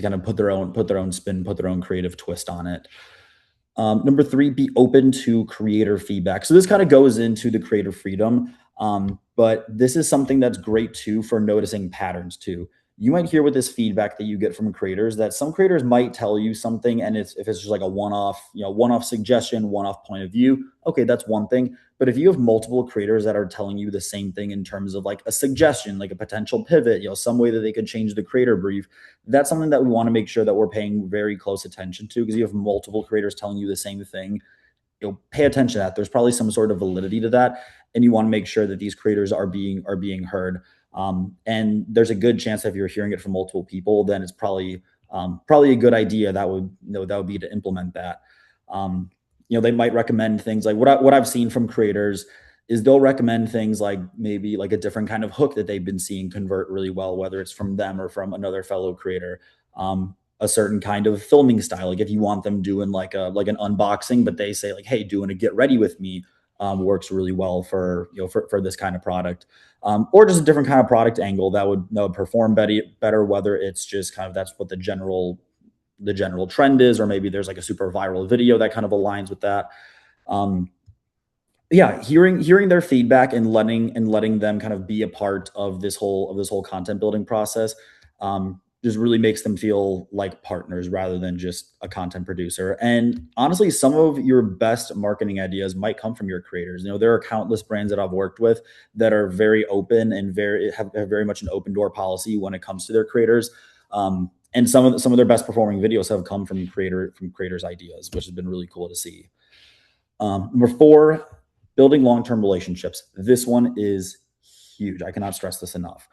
kind of put their own spin, put their own creative twist on it. Number 3, be open to creator feedback. So this kind of goes into the creative freedom. But this is something that's great too for noticing patterns too. You might hear with this feedback that you get from creators that some creators might tell you something, and if it's just like a one-off suggestion, one-off point of view, okay, that's one thing. But if you have multiple creators that are telling you the same thing in terms of like a suggestion, like a potential pivot, some way that they could change the creator brief, that's something that we want to make sure that we're paying very close attention to, because you have multiple creators telling you the same thing. Pay attention to that. There's probably some sort of validity to that, and you want to make sure that these creators are being heard. And there's a good chance that if you're hearing it from multiple people, then it's probably a good idea that would be to implement that. They might recommend things like what I've seen from creators is they'll recommend things like maybe like a different kind of hook that they've been seeing convert really well, whether it's from them or from another fellow creator. A certain kind of filming style. Like if you want them doing like an unboxing, but they say like, hey, doing a get ready with me works really well for this kind of product, or just a different kind of product angle that would perform better, whether it's just kind of that's what the general trend is, or maybe there's like a super viral video that kind of aligns with that. Hearing their feedback and letting them kind of be a part of this whole content building process. just really makes them feel like partners rather than just a content producer. And honestly, some of your best marketing ideas might come from your creators. You know, there are countless brands that I've worked with that are very open and have very much an open door policy when it comes to their creators. And some of their best performing videos have come from creators' ideas, which has been really cool to see. Number 4, building long-term relationships. This one is huge. I cannot stress this enough.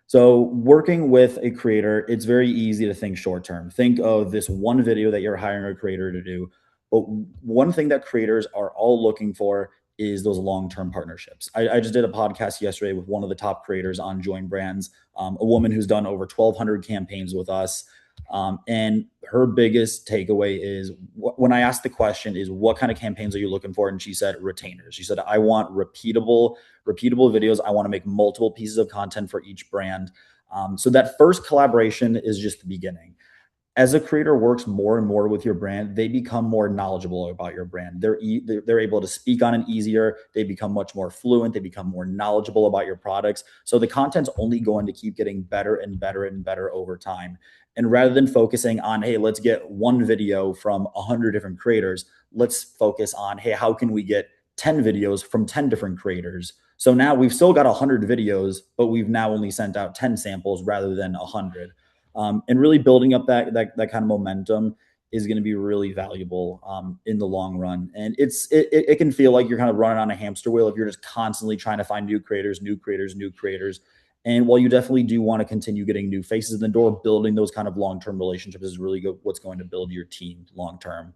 So working with a creator, it's very easy to think short-term. Think of this one video that you're hiring a creator to do. But one thing that creators are all looking for is those long-term partnerships. I just did a podcast yesterday with one of the top creators on JoinBrands, a woman who's done over 1,200 campaigns with us. And her biggest takeaway is when I asked the question is, what kind of campaigns are you looking for? And she said, retainers. She said, I want repeatable videos. I want to make multiple pieces of content for each brand. So that first collaboration is just the beginning. As a creator works more and more with your brand, they become more knowledgeable about your brand. They're able to speak on it easier. They become much more fluent. They become more knowledgeable about your products. So the content's only going to keep getting better and better and better over time. And rather than focusing on, hey, let's get one video from 100 different creators, let's focus on, hey, how can we get 10 videos from 10 different creators? So now we've still got 100 videos, but we've now only sent out 10 samples rather than 100. And really building up that kind of momentum is going to be really valuable in the long run. And it can feel like you're kind of running on a hamster wheel if you're just constantly trying to find new creators. And while you definitely do want to continue getting new faces in the door, building those kind of long-term relationships is really good, what's going to build your team long-term.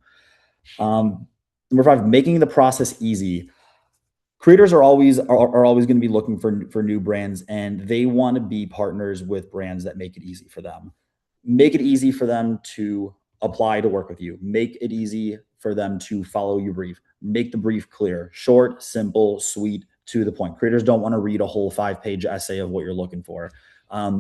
Number 5, making the process easy. Creators are always going to be looking for new brands, and they want to be partners with brands that make it easy for them. Make it easy for them to apply to work with you. Make it easy for them to follow your brief. Make the brief clear, short, simple, sweet, to the point. Creators don't want to read a whole 5-page essay of what you're looking for.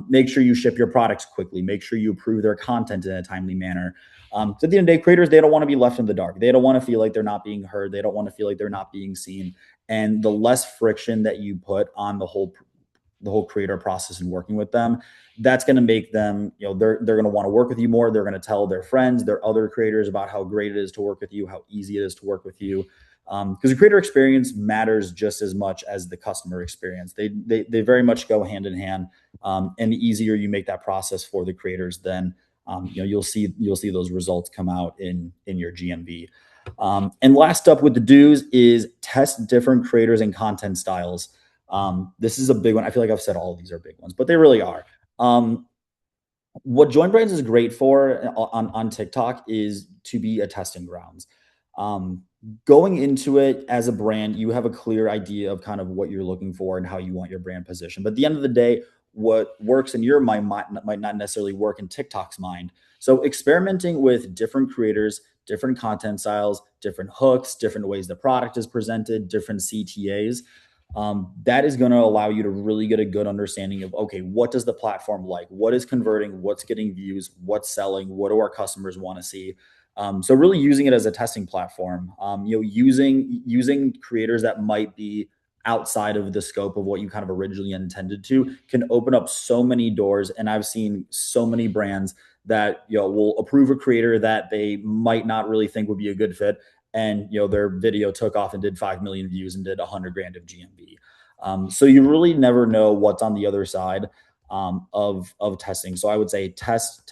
Make sure you ship your products quickly. Make sure you approve their content in a timely manner. So at the end of the day, creators, they don't want to be left in the dark. They don't want to feel like they're not being heard. They don't want to feel like they're not being seen. And the less friction that you put on the whole creator process and working with them, that's going to make them, you know, they're going to want to work with you more. They're going to tell their friends, their other creators about how great it is to work with you, how easy it is to work with you. Because the creator experience matters just as much as the customer experience. They very much go hand in hand. And the easier you make that process for the creators, then you know, you'll see those results come out in your GMV. And last up with the do's is test different creators and content styles. This is a big one. I feel like I've said all of these are big ones, but they really are. What JoinBrands is great for on TikTok is to be a testing grounds. Going into it as a brand, you have a clear idea of kind of what you're looking for and how you want your brand position. But at the end of the day, what works in your mind might not necessarily work in TikTok's mind. So experimenting with different creators, different content styles, different hooks, different ways the product is presented, different CTAs, that is going to allow you to really get a good understanding of, okay, what does the platform like? What is converting? What's getting views? What's selling? What do our customers want to see? So really using it as a testing platform, you know, using creators that might be outside of the scope of what you kind of originally intended to can open up so many doors. And I've seen so many brands that, you know, will approve a creator that they might not really think would be a good fit. And, you know, their video took off and did 5 million views and did 100 grand of GMV. So you really never know what's on the other side of testing. So I would say test.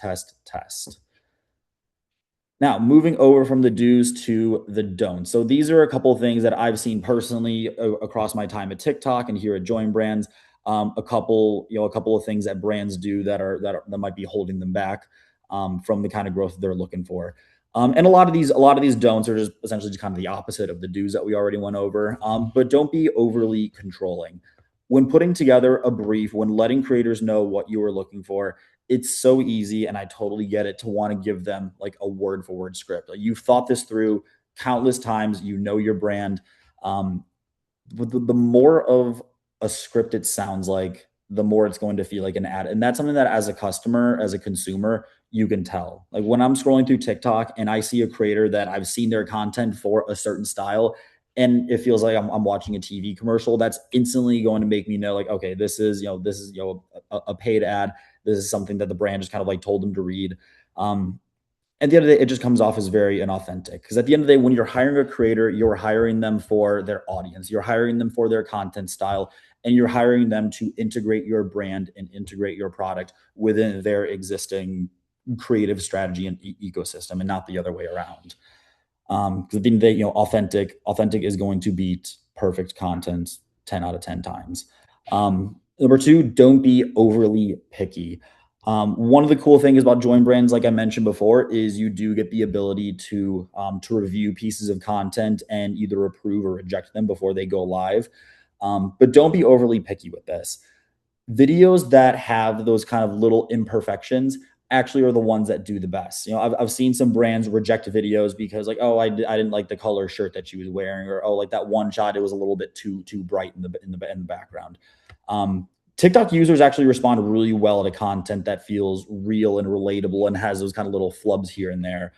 Now, moving over from the do's to the don'ts. So these are a couple of things that I've seen personally across my time at TikTok and here at JoinBrands. A couple of things that brands do that might be holding them back from the kind of growth they're looking for. And a lot of these don'ts are just essentially just kind of the opposite of the do's that we already went over. But don't be overly controlling. When putting together a brief, when letting creators know what you are looking for, it's so easy, and I totally get it, to want to give them like a word for word script. Like, you've thought this through countless times, you know your brand. But the more of a script it sounds like, the more it's going to feel like an ad. And that's something that as a customer, as a consumer, you can tell. Like when I'm scrolling through TikTok and I see a creator that I've seen their content for a certain style, and it feels like I'm watching a TV commercial, that's instantly going to make me know, like, okay, this is a paid ad. This is something that the brand just kind of like told them to read. At the end of the day, it just comes off as very inauthentic, because at the end of the day, when you're hiring a creator, you're hiring them for their audience, you're hiring them for their content style, and you're hiring them to integrate your brand and integrate your product within their existing creative strategy and ecosystem, and not the other way around. Because at the end of the day, you know, authentic is going to beat perfect content 10 out of 10 times. Number two, don't be overly picky. One of the cool things about JoinBrands, like I mentioned before, is you do get the ability to review pieces of content and either approve or reject them before they go live. But don't be overly picky with this. Videos that have those kind of little imperfections actually are the ones that do the best. You know, I've seen some brands reject videos because like, oh, I didn't like the color shirt that she was wearing, or oh, like that one shot, it was a little bit too bright in the background. TikTok users actually respond really well to content that feels real and relatable and has those kind of little flubs here and there.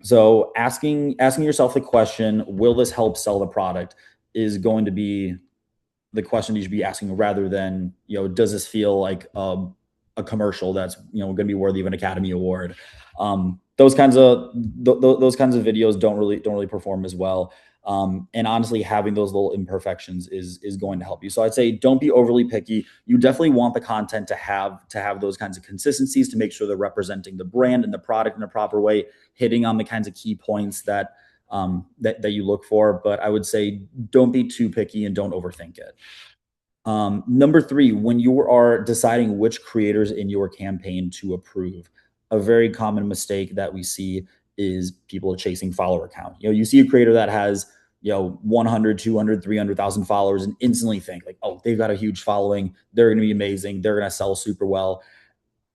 So asking yourself the question, will this help sell the product, is going to be the question you should be asking, rather than, you know, does this feel like a commercial that's, you know, going to be worthy of an Academy Award? Those kinds of videos don't really perform as well. And honestly, having those little imperfections is going to help you. So I'd say don't be overly picky. You definitely want the content to have those kinds of consistencies, to make sure they're representing the brand and the product in a proper way, hitting on the kinds of key points that you look for. But I would say don't be too picky and don't overthink it. Number three, when you are deciding which creators in your campaign to approve, a very common mistake that we see is people chasing follower count. You know, you see a creator that has, you know, 100, 200, 300,000 followers and instantly think like, oh, they've got a huge following, they're going to be amazing, they're going to sell super well.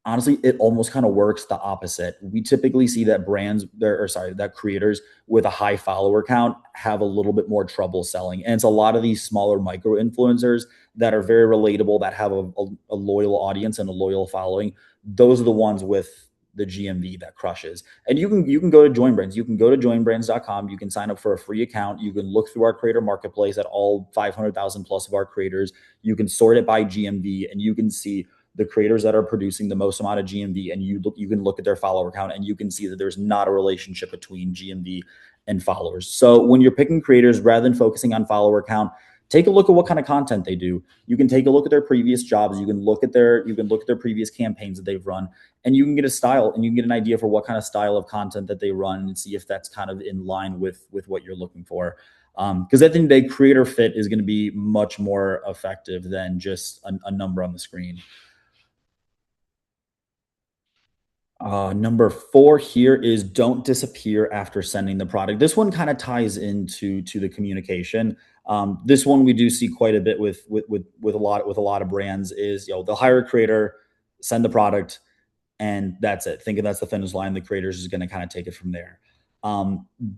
Honestly, it almost kind of works the opposite. We typically see that that creators with a high follower count have a little bit more trouble selling. And it's a lot of these smaller micro influencers that are very relatable, that have a loyal audience and a loyal following. Those are the ones with the GMV that crushes. And you can go to JoinBrands. You can go to joinbrands.com. You can sign up for a free account. You can look through our creator marketplace at all 500,000 plus of our creators. You can sort it by GMV, and you can see the creators that are producing the most amount of GMV, and you can look at their follower count, and you can see that there's not a relationship between GMV and followers. So when you're picking creators, rather than focusing on follower count, take a look at what kind of content they do. You can take a look at their previous jobs. You can look at their previous campaigns that they've run, and you can get a style, and you can get an idea for what kind of style of content that they run, and see if that's kind of in line with what you're looking for. Because at the end of the day, creator fit is going to be much more effective than just a number on the screen. Number four here is don't disappear after sending the product. This one kind of ties into the communication. This one we do see quite a bit with a lot of brands is, you know, they'll hire a creator, send the product, and that's it. Thinking that's the finish line. The creators is going to kind of take it from there.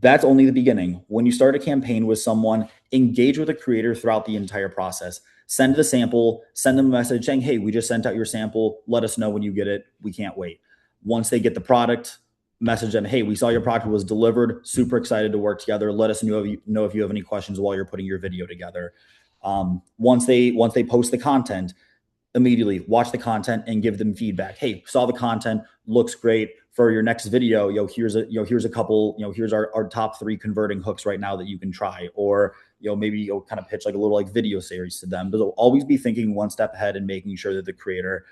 That's only the beginning. When you start a campaign with someone, engage with a creator throughout the entire process. Send the sample, send them a message saying, hey, we just sent out your sample. Let us know when you get it. We can't wait. Once they get the product, message them, hey, we saw your product was delivered. Super excited to work together. Let us know if you have any questions while you're putting your video together. Once they post the content, immediately watch the content and give them feedback. Hey, saw the content, looks great. For your next video, here's a couple, here's our top 3 converting hooks right now that you can try. Or, maybe you'll kind of pitch like a little video series to them. But they'll always be thinking one step ahead and making sure that the creator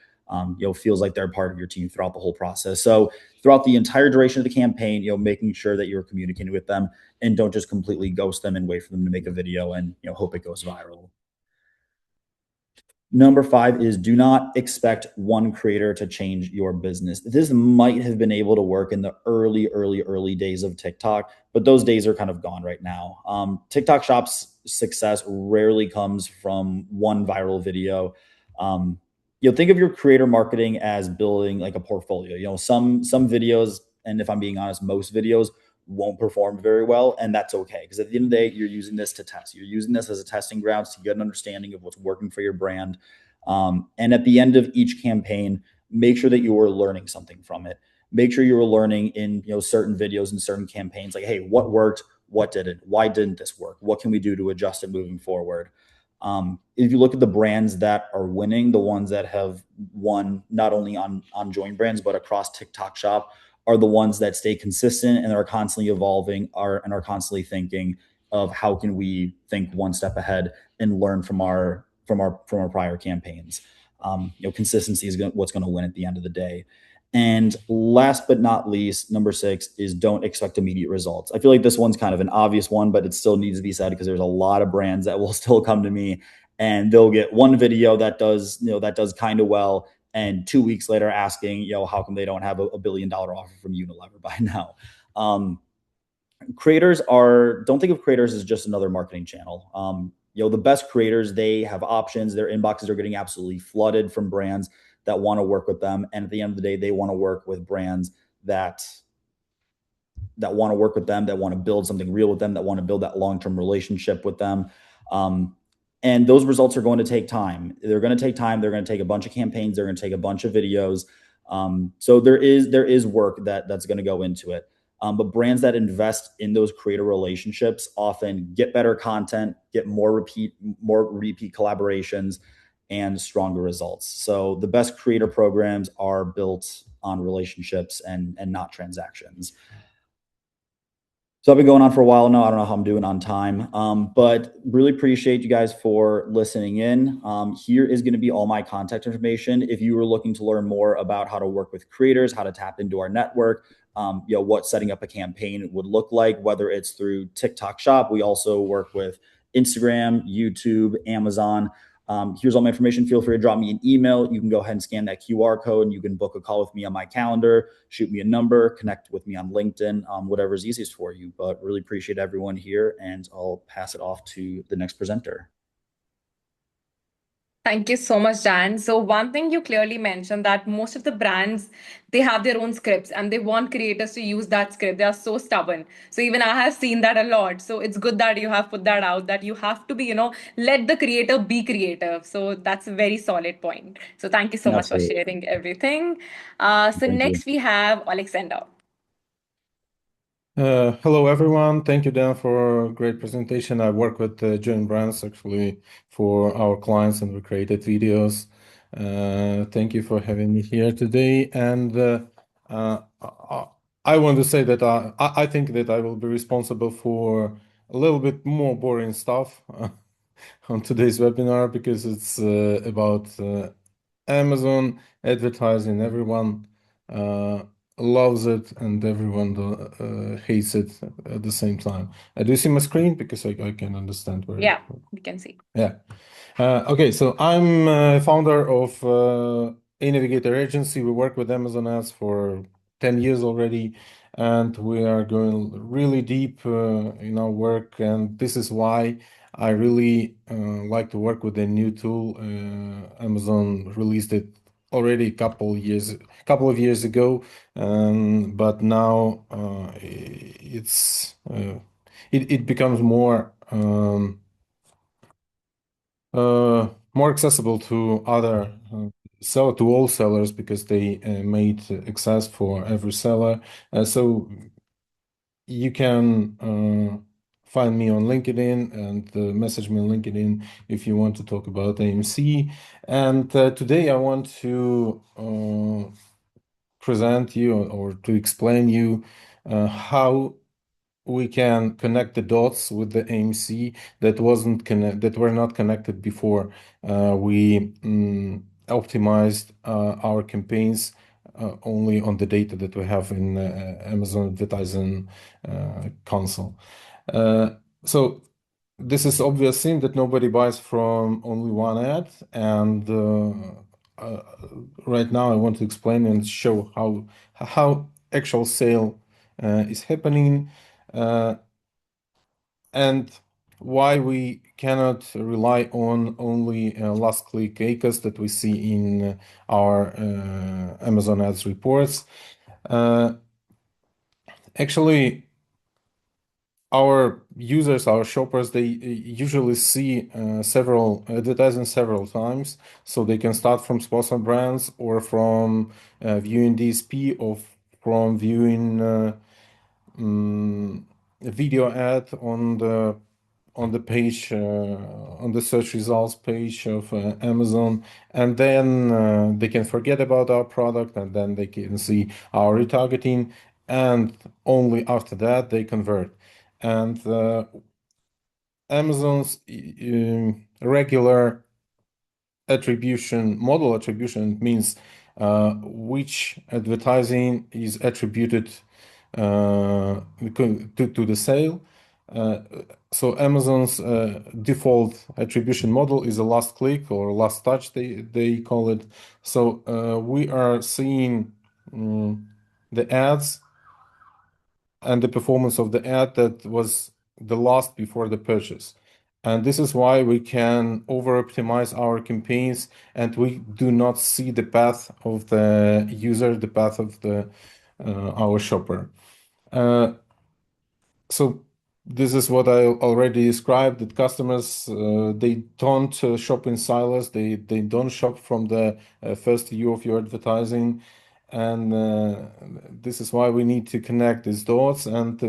feels like they're part of your team throughout the whole process. So throughout the entire duration of the campaign, making sure that you're communicating with them, and don't just completely ghost them and wait for them to make a video and hope it goes viral. Number 5 is do not expect one creator to change your business. This might have been able to work in the early days of TikTok, but those days are kind of gone right now. TikTok Shop's success rarely comes from one viral video. Think of your creator marketing as building like a portfolio. Some videos, and if I'm being honest, most videos won't perform very well, and that's okay, because at the end of the day, you're using this to test. You're using this as a testing grounds to get an understanding of what's working for your brand. And at the end of each campaign, make sure that you are learning something from it. Make sure you're learning in certain videos and certain campaigns, like, hey, what worked, what didn't, why didn't this work, what can we do to adjust it moving forward. If you look at the brands that are winning, the ones that have won not only on JoinBrands but across TikTok Shop are the ones that stay consistent and are constantly evolving, and are constantly thinking of how can we think one step ahead and learn from our prior campaigns. Consistency is what's going to win at the end of the day. And last but not least, number 6 is don't expect immediate results. I feel like this one's kind of an obvious one, but it still needs to be said because there's a lot of brands that will still come to me and they'll get one video that does kind of well, and 2 weeks later asking, how come they don't have a $1 billion offer from Unilever by now? Don't think of creators as just another marketing channel. The best creators, they have options. Their inboxes are getting absolutely flooded from brands that want to work with them. And at the end of the day, they want to work with brands that want to work with them, that want to build something real with them, that want to build that long-term relationship with them. And those results are going to take time. They're going to take time. They're going to take a bunch of campaigns. They're going to take a bunch of videos. So there is work that's going to go into it. But brands that invest in those creator relationships often get better content, get more repeat collaborations, and stronger results. So the best creator programs are built on relationships and not transactions. So I've been going on for a while now. I don't know how I'm doing on time, but really appreciate you guys for listening in. Here is going to be all my contact information. If you were looking to learn more about how to work with creators, how to tap into our network, what setting up a campaign would look like, whether it's through TikTok Shop. We also work with Instagram, YouTube, Amazon. Here's all my information. Feel free to drop me an email. You can go ahead and scan that QR code and you can book a call with me on my calendar, shoot me a number, connect with me on LinkedIn, whatever is easiest for you. But really appreciate everyone here, and I'll pass it off to the next presenter. Thank you so much, Dan. So one thing you clearly mentioned that most of the brands, they have their own scripts and they want creators to use that script. They are so stubborn. So even I have seen that a lot. So it's good that you have put that out, that you have to be, let the creator be creative. So that's a very solid point. So thank you so much for sharing everything. Next we have Oleksandr. Hello, everyone. Thank you, Dan, for a great presentation. I work with JoinBrands actually for our clients, and we created videos. Thank you for having me here today. And I want to say that I think that I will be responsible for a little bit more boring stuff on today's webinar, because it's about Amazon advertising. Everyone loves it and everyone hates it at the same time. Do you see my screen? Because I can understand where. Yeah, we can see. Yeah. Okay, so I'm founder of ANavigator agency. We work with Amazon ads for 10 years already, and we are going really deep in our work. And this is why I really like to work with a new tool. Amazon released it already a couple of years ago, but now it becomes more accessible to other to all sellers, because they made access for every seller. So you can find me on LinkedIn and message me on LinkedIn if you want to talk about AMC. And today I want to present you or to explain you how we can connect the dots with the AMC that were not connected before. We optimized our campaigns only on the data that we have in Amazon Advertising console. So this is obvious thing that nobody buys from only one ad, and right now I want to explain and show how actual sale is happening, and why we cannot rely on only last click ACOS that we see in our Amazon ads reports. Actually, our users, our shoppers, they usually see advertising several times, so they can start from sponsored brands, or from viewing DSP, or from viewing a video ad on on the page, on the search results page of Amazon, and then they can forget about our product, and then they can see our retargeting, and only after that they convert. And Amazon's regular model attribution means which advertising is attributed to the sale. So Amazon's default attribution model is a last click or last touch, they call it. So we are seeing the ads and the performance of the ad that was the last before the purchase. And this is why we can over-optimize our campaigns, and we do not see the path of the user, the path of our shopper. So this is what I already described, that customers, they don't shop in silos. They don't shop from the first view of your advertising. And this is why we need to connect these dots. And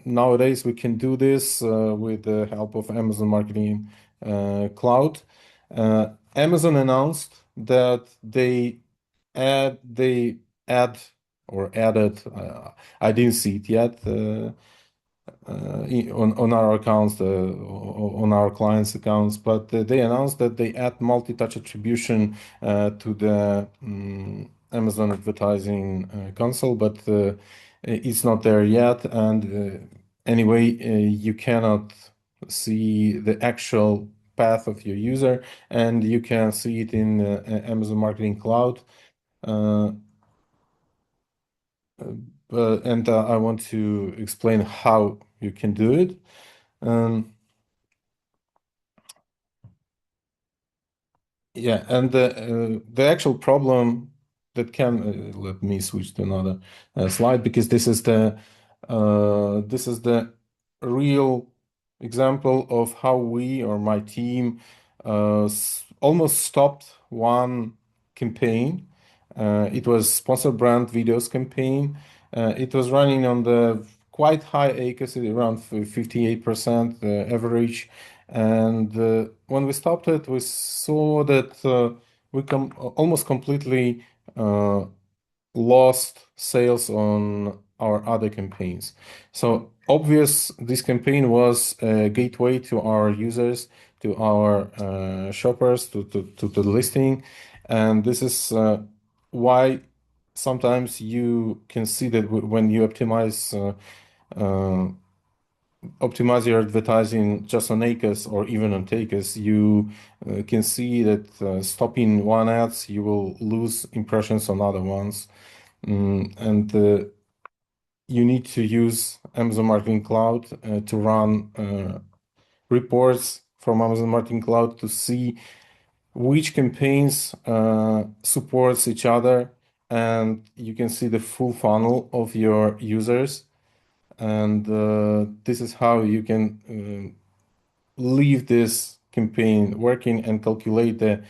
nowadays we can do this with the help of Amazon Marketing Cloud. Amazon announced that they added, I didn't see it yet, on our accounts, on our clients' accounts, but they announced that they add multi-touch attribution to the Amazon advertising console, but it's not there yet. And anyway, you cannot see the actual path of your user, and you can see it in Amazon Marketing Cloud. And I want to explain how you can do it. Yeah, and the actual problem that can let me switch to another slide, because this is the real example of how we, or my team, almost stopped one campaign. It was sponsored brand videos campaign. It was running on the quite high ACAS, around 58% average. And when we stopped it, we saw that we almost completely lost sales on our other campaigns. So obvious, this campaign was a gateway to our users, to our shoppers, to the listing. And this is why sometimes you can see that when you optimize your advertising just on ACAS or even on TACAS, you can see that stopping one ads, you will lose impressions on other ones. And you need to use Amazon Marketing Cloud to run reports from Amazon Marketing Cloud to see which campaigns supports each other, and you can see the full funnel of your users. And this is how you can leave this campaign working and calculate the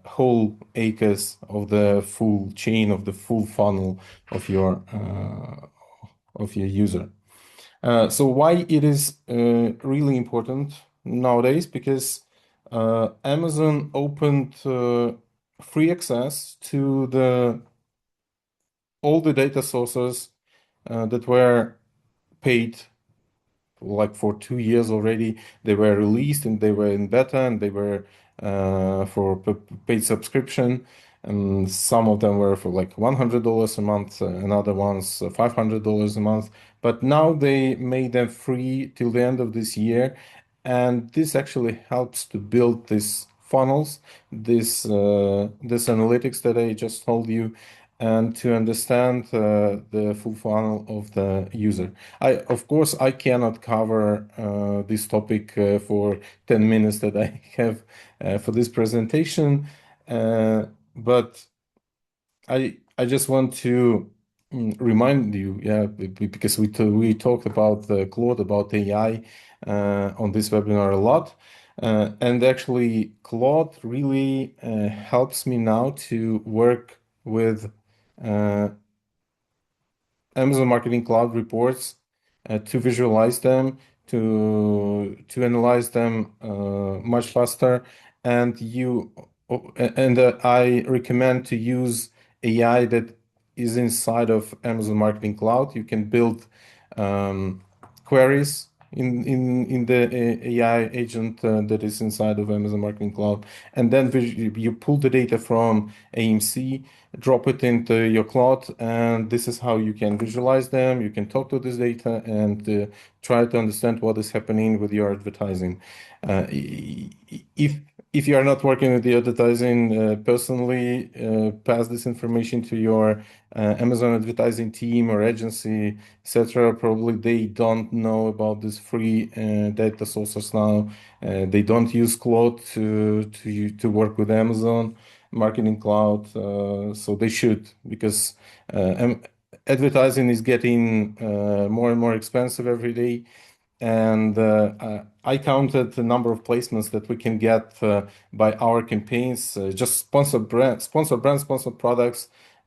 whole ACAS of the full chain, of the full funnel of your user. So why it is really important nowadays? Because Amazon opened free access to all the data sources that were paid, like for 2 years already. They were released and they were in beta, and they were for paid subscription. And some of them were for like $100 a month, and other ones $500 a month. But now they made them free till the end of this year. And this actually helps to build these funnels, this analytics that I just told you, and to understand the full funnel of the user. Of course, I cannot cover this topic for 10 minutes that I have for this presentation, but I just want to remind you, because we talked about Claude, about AI on this webinar a lot. And actually, Claude really helps me now to work with Amazon Marketing Cloud reports, to visualize them, to analyze them much faster. And I recommend to use AI that is inside of Amazon Marketing Cloud. You can build queries in the AI agent that is inside of Amazon Marketing Cloud, and then you pull the data from AMC, drop it into your cloud, and this is how you can visualize them. You can talk to this data and try to understand what is happening with your advertising. If you are not working with the advertising personally, pass this information to your Amazon advertising team or agency, etc. Probably they don't know about this free data sources now. They don't use Claude to work with Amazon Marketing Cloud, so they should, because advertising is getting more and more expensive every day. And I counted the number of placements that we can get by our campaigns, just sponsored products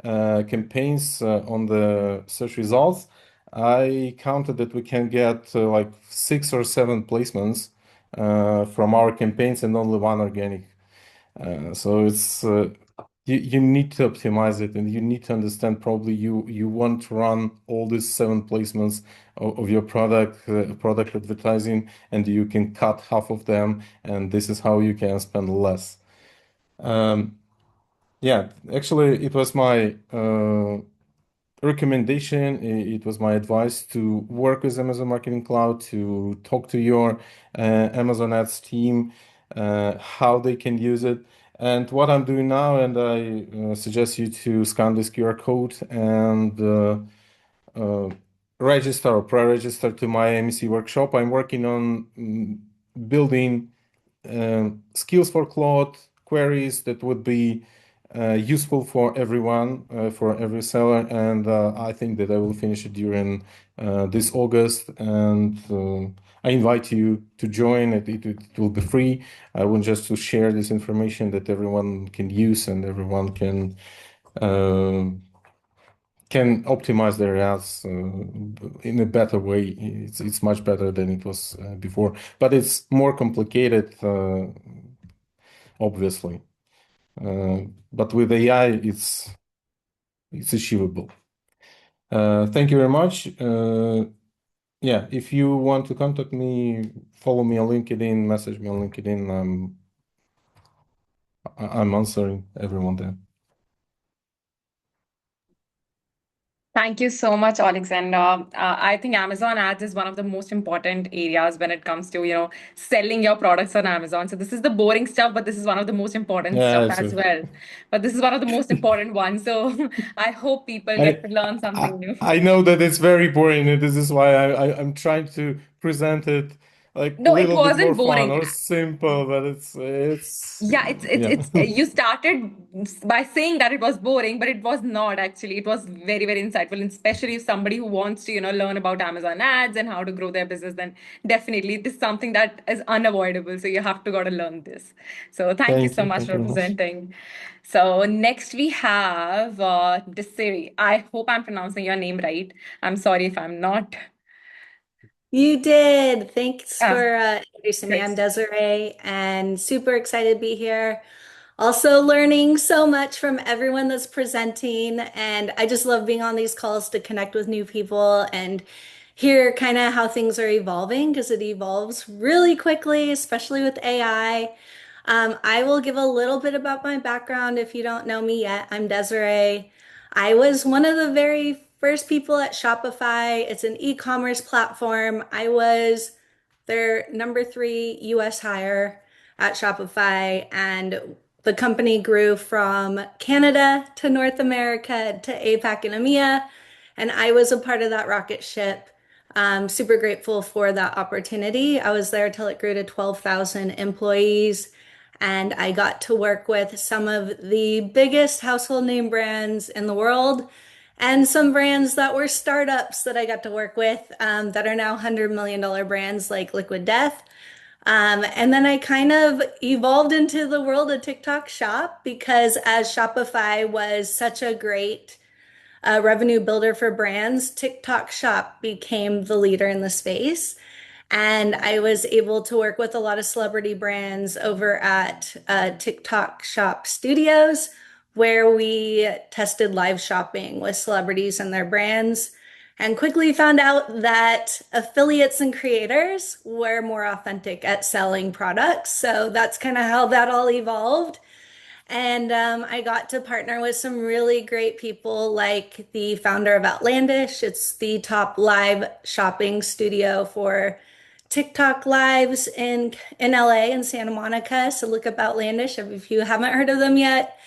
campaigns on the search results. I counted that we can get like 6 or 7 placements from our campaigns and only 1 organic. So it's you need to optimize it, and you need to understand probably you want to run all these 7 placements of your product advertising, and you can cut half of them, and this is how you can spend less. Yeah, actually, it was my recommendation. It was my advice to work with Amazon Marketing Cloud, to talk to your Amazon Ads team, how they can use it. And what I'm doing now, and I suggest you to scan this QR code and register or pre-register to my AMC workshop. I'm working on building skills for Claude queries that would be useful for everyone, for every seller, and I think that I will finish it during this August. And I invite you to join. It will be free. I want just to share this information that everyone can use and everyone can optimize their ads in a better way. It's much better than it was before, but it's more complicated, obviously. But with AI, it's achievable. Thank you very much. Yeah, if you want to contact me, follow me on LinkedIn, message me on LinkedIn. I'm answering everyone there. Thank you so much, Oleksandr. I think Amazon ads is one of the most important areas when it comes to, selling your products on Amazon. So this is the boring stuff, but this is one of the most important stuff as well. But this is one of the most important ones. So I hope people get to learn something new. I know that it's very boring, and this is why I'm trying to present it like a little bit more fun or simple, but it's you started by saying that it was boring, but it was not actually. It was very, very insightful, and especially if somebody who wants to, learn about Amazon ads and how to grow their business, then definitely this is something that is unavoidable. So you have to gotta learn this. So thank you so much for presenting. So next we have Desiree. I hope I'm pronouncing your name right. I'm sorry if I'm not. You did. Thanks for introducing me. I'm Desiree and super excited to be here. Also learning so much from everyone that's presenting. And I just love being on these calls to connect with new people and hear kind of how things are evolving, because it evolves really quickly, especially with AI. I will give a little bit about my background if you don't know me yet. I'm Desiree. I was one of the very first people at Shopify. It's an e-commerce platform. I was their number 3 US hire at Shopify, and the company grew from Canada to North America to APAC and EMEA, and I was a part of that rocket ship. Super grateful for that opportunity. I was there till it grew to 12,000 employees, and I got to work with some of the biggest household name brands in the world, and some brands that were startups that I got to work with that are now $100 million brands like Liquid Death. And then I kind of evolved into the world of TikTok Shop, because as Shopify was such a great revenue builder for brands, TikTok Shop became the leader in the space. And I was able to work with a lot of celebrity brands over at TikTok Shop Studios, where we tested live shopping with celebrities and their brands, and quickly found out that affiliates and creators were more authentic at selling products. So that's kind of how that all evolved. And I got to partner with some really great people like the founder of Outlandish. It's the top live shopping studio for TikTok lives in LA and Santa Monica. So look up Outlandish if you haven't heard of them yet.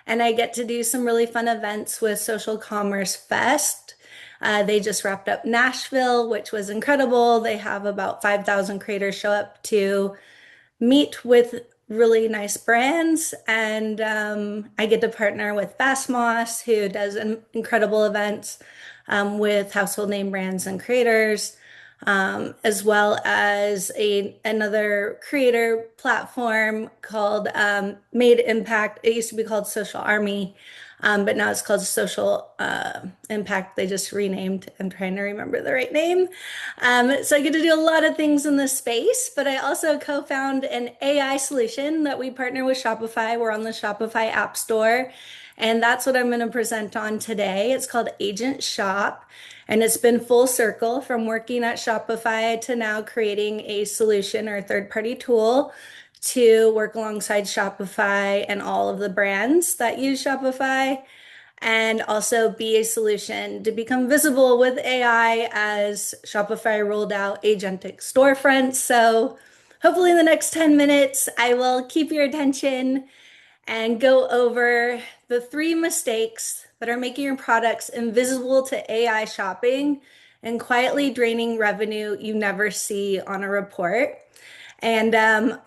And I get to do some really fun events with Social Commerce Fest. They just wrapped up Nashville, which was incredible. They have about 5,000 creators show up to meet with really nice brands. And I get to partner with Moss, who does incredible events with household name brands and creators, as well as another creator platform called Made Impact. It used to be called Social Army, but now it's called Social Impact. They just renamed. I'm trying to remember the right name. So I get to do a lot of things in this space, but I also co-found an AI solution that we partner with Shopify. We're on the Shopify App Store, and that's what I'm going to present on today. It's called agentShop, and it's been full circle from working at Shopify to now creating a solution or a third-party tool to work alongside Shopify and all of the brands that use Shopify, and also be a solution to become visible with AI as Shopify rolled out agentic storefronts. So hopefully in the next 10 minutes, I will keep your attention and go over the 3 mistakes that are making your products invisible to AI shopping and quietly draining revenue you never see on a report. And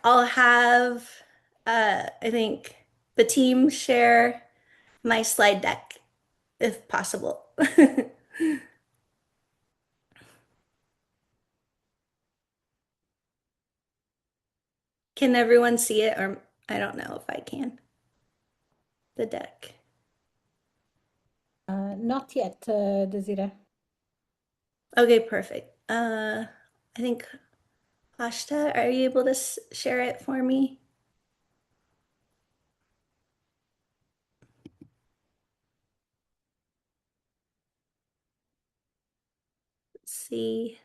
I'll have, I think, the team share my slide deck if possible. Can everyone see it? Or I don't know if I can. The deck. Not yet, Desiree. Okay, perfect. I think, Aashta, are you able to share it for me? Let's see.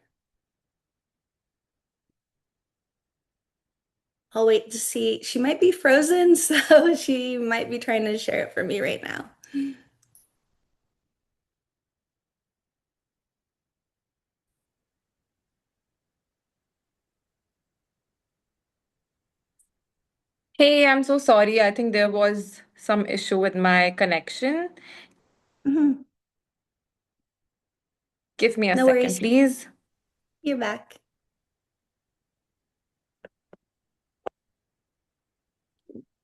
I'll wait to see. She might be frozen, so she might be trying to share it for me right now. Hey, I'm so sorry. I think there was some issue with my connection. Mhm. Give me a No second, worries. please. You're back.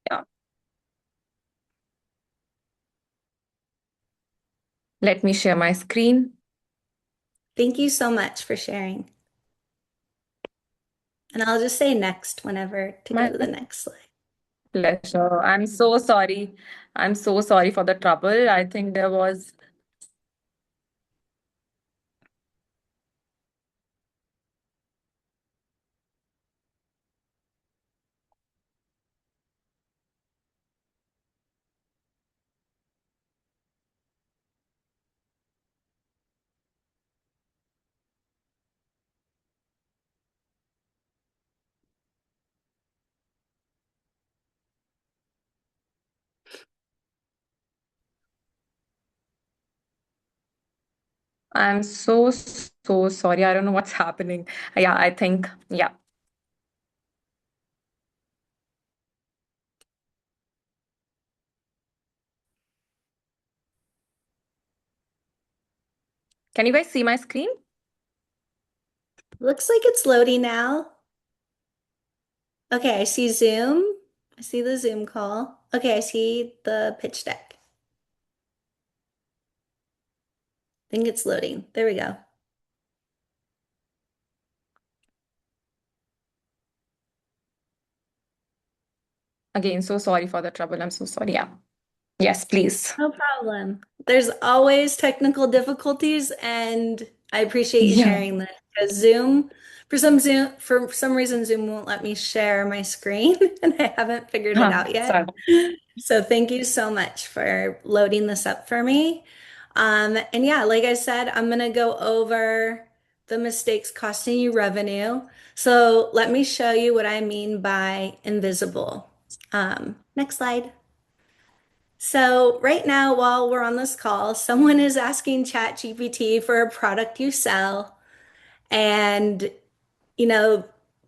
Yeah. Let me share my screen. Thank you so much for sharing. And I'll just say next whenever to go My to the next slide. pleasure. I'm so sorry. I'm so sorry for the trouble. I think there was. I'm so, so sorry. I don't know what's happening. Yeah, I think, yeah. Can you guys see my screen? Looks like it's loading now. Okay, I see Zoom. I see the Zoom call. Okay, I see the pitch deck. I think it's loading. There we go. Again, so sorry for the trouble. I'm so sorry. Yeah. Yes, please. No problem. There's always technical difficulties, and I appreciate you Yeah. sharing this. because for some reason, Zoom won't let me share my screen, and I haven't figured it out yet. Sorry. So thank you so much for loading this up for me. And yeah, like I said, I'm gonna go over the mistakes costing you revenue. So let me show you what I mean by invisible. Next slide. So right now, while we're on this call, someone is asking ChatGPT for a product you sell. And, the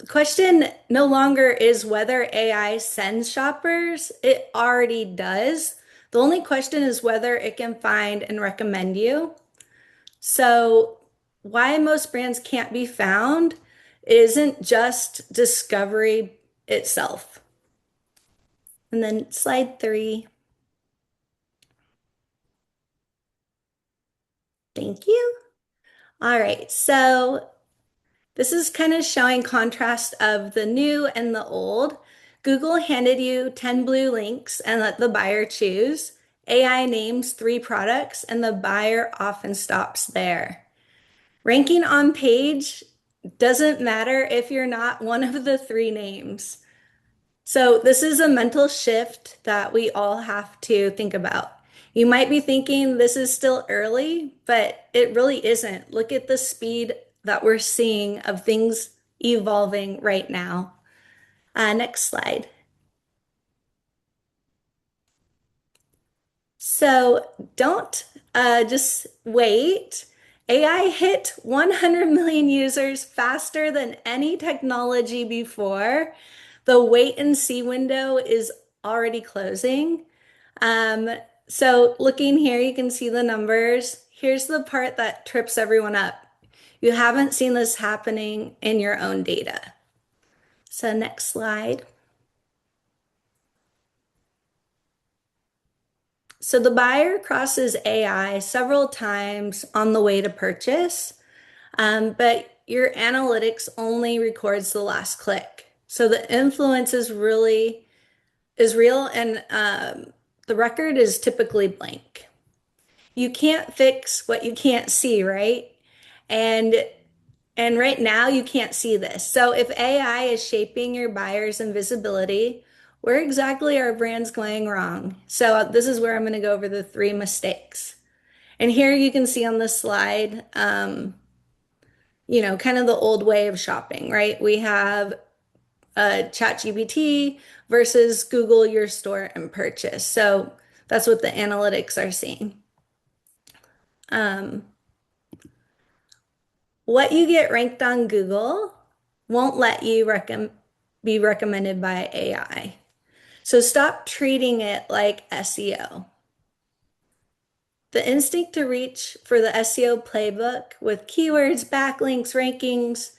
question no longer is whether AI sends shoppers. It already does. The only question is whether it can find and recommend you. So why most brands can't be found isn't just discovery itself. And then slide 3. Thank you. All right, so this is kind of showing contrast of the new and the old. Google handed you 10 blue links and let the buyer choose. AI names 3 products and the buyer often stops there. Ranking on page doesn't matter if you're not one of the 3 names. So this is a mental shift that we all have to think about. You might be thinking this is still early, but it really isn't. Look at the speed that we're seeing of things evolving right now. Next slide. So don't just wait. AI hit 100 million users faster than any technology before. The wait and see window is already closing. So looking here, you can see the numbers. Here's the part that trips everyone up. You haven't seen this happening in your own data. So next slide. So the buyer crosses AI several times on the way to purchase, but your analytics only records the last click. So the influence is real, and the record is typically blank. You can't fix what you can't see, right? And right now you can't see this. So if AI is shaping your buyer's invisibility, where exactly are brands going wrong? So this is where I'm going to go over the 3 mistakes. And here you can see on the slide, kind of the old way of shopping, right? We have ChatGPT versus Google your store and purchase. So that's what the analytics are seeing. What you get ranked on Google won't let you be recommended by AI. So stop treating it like SEO. The instinct to reach for the SEO playbook with keywords, backlinks, rankings,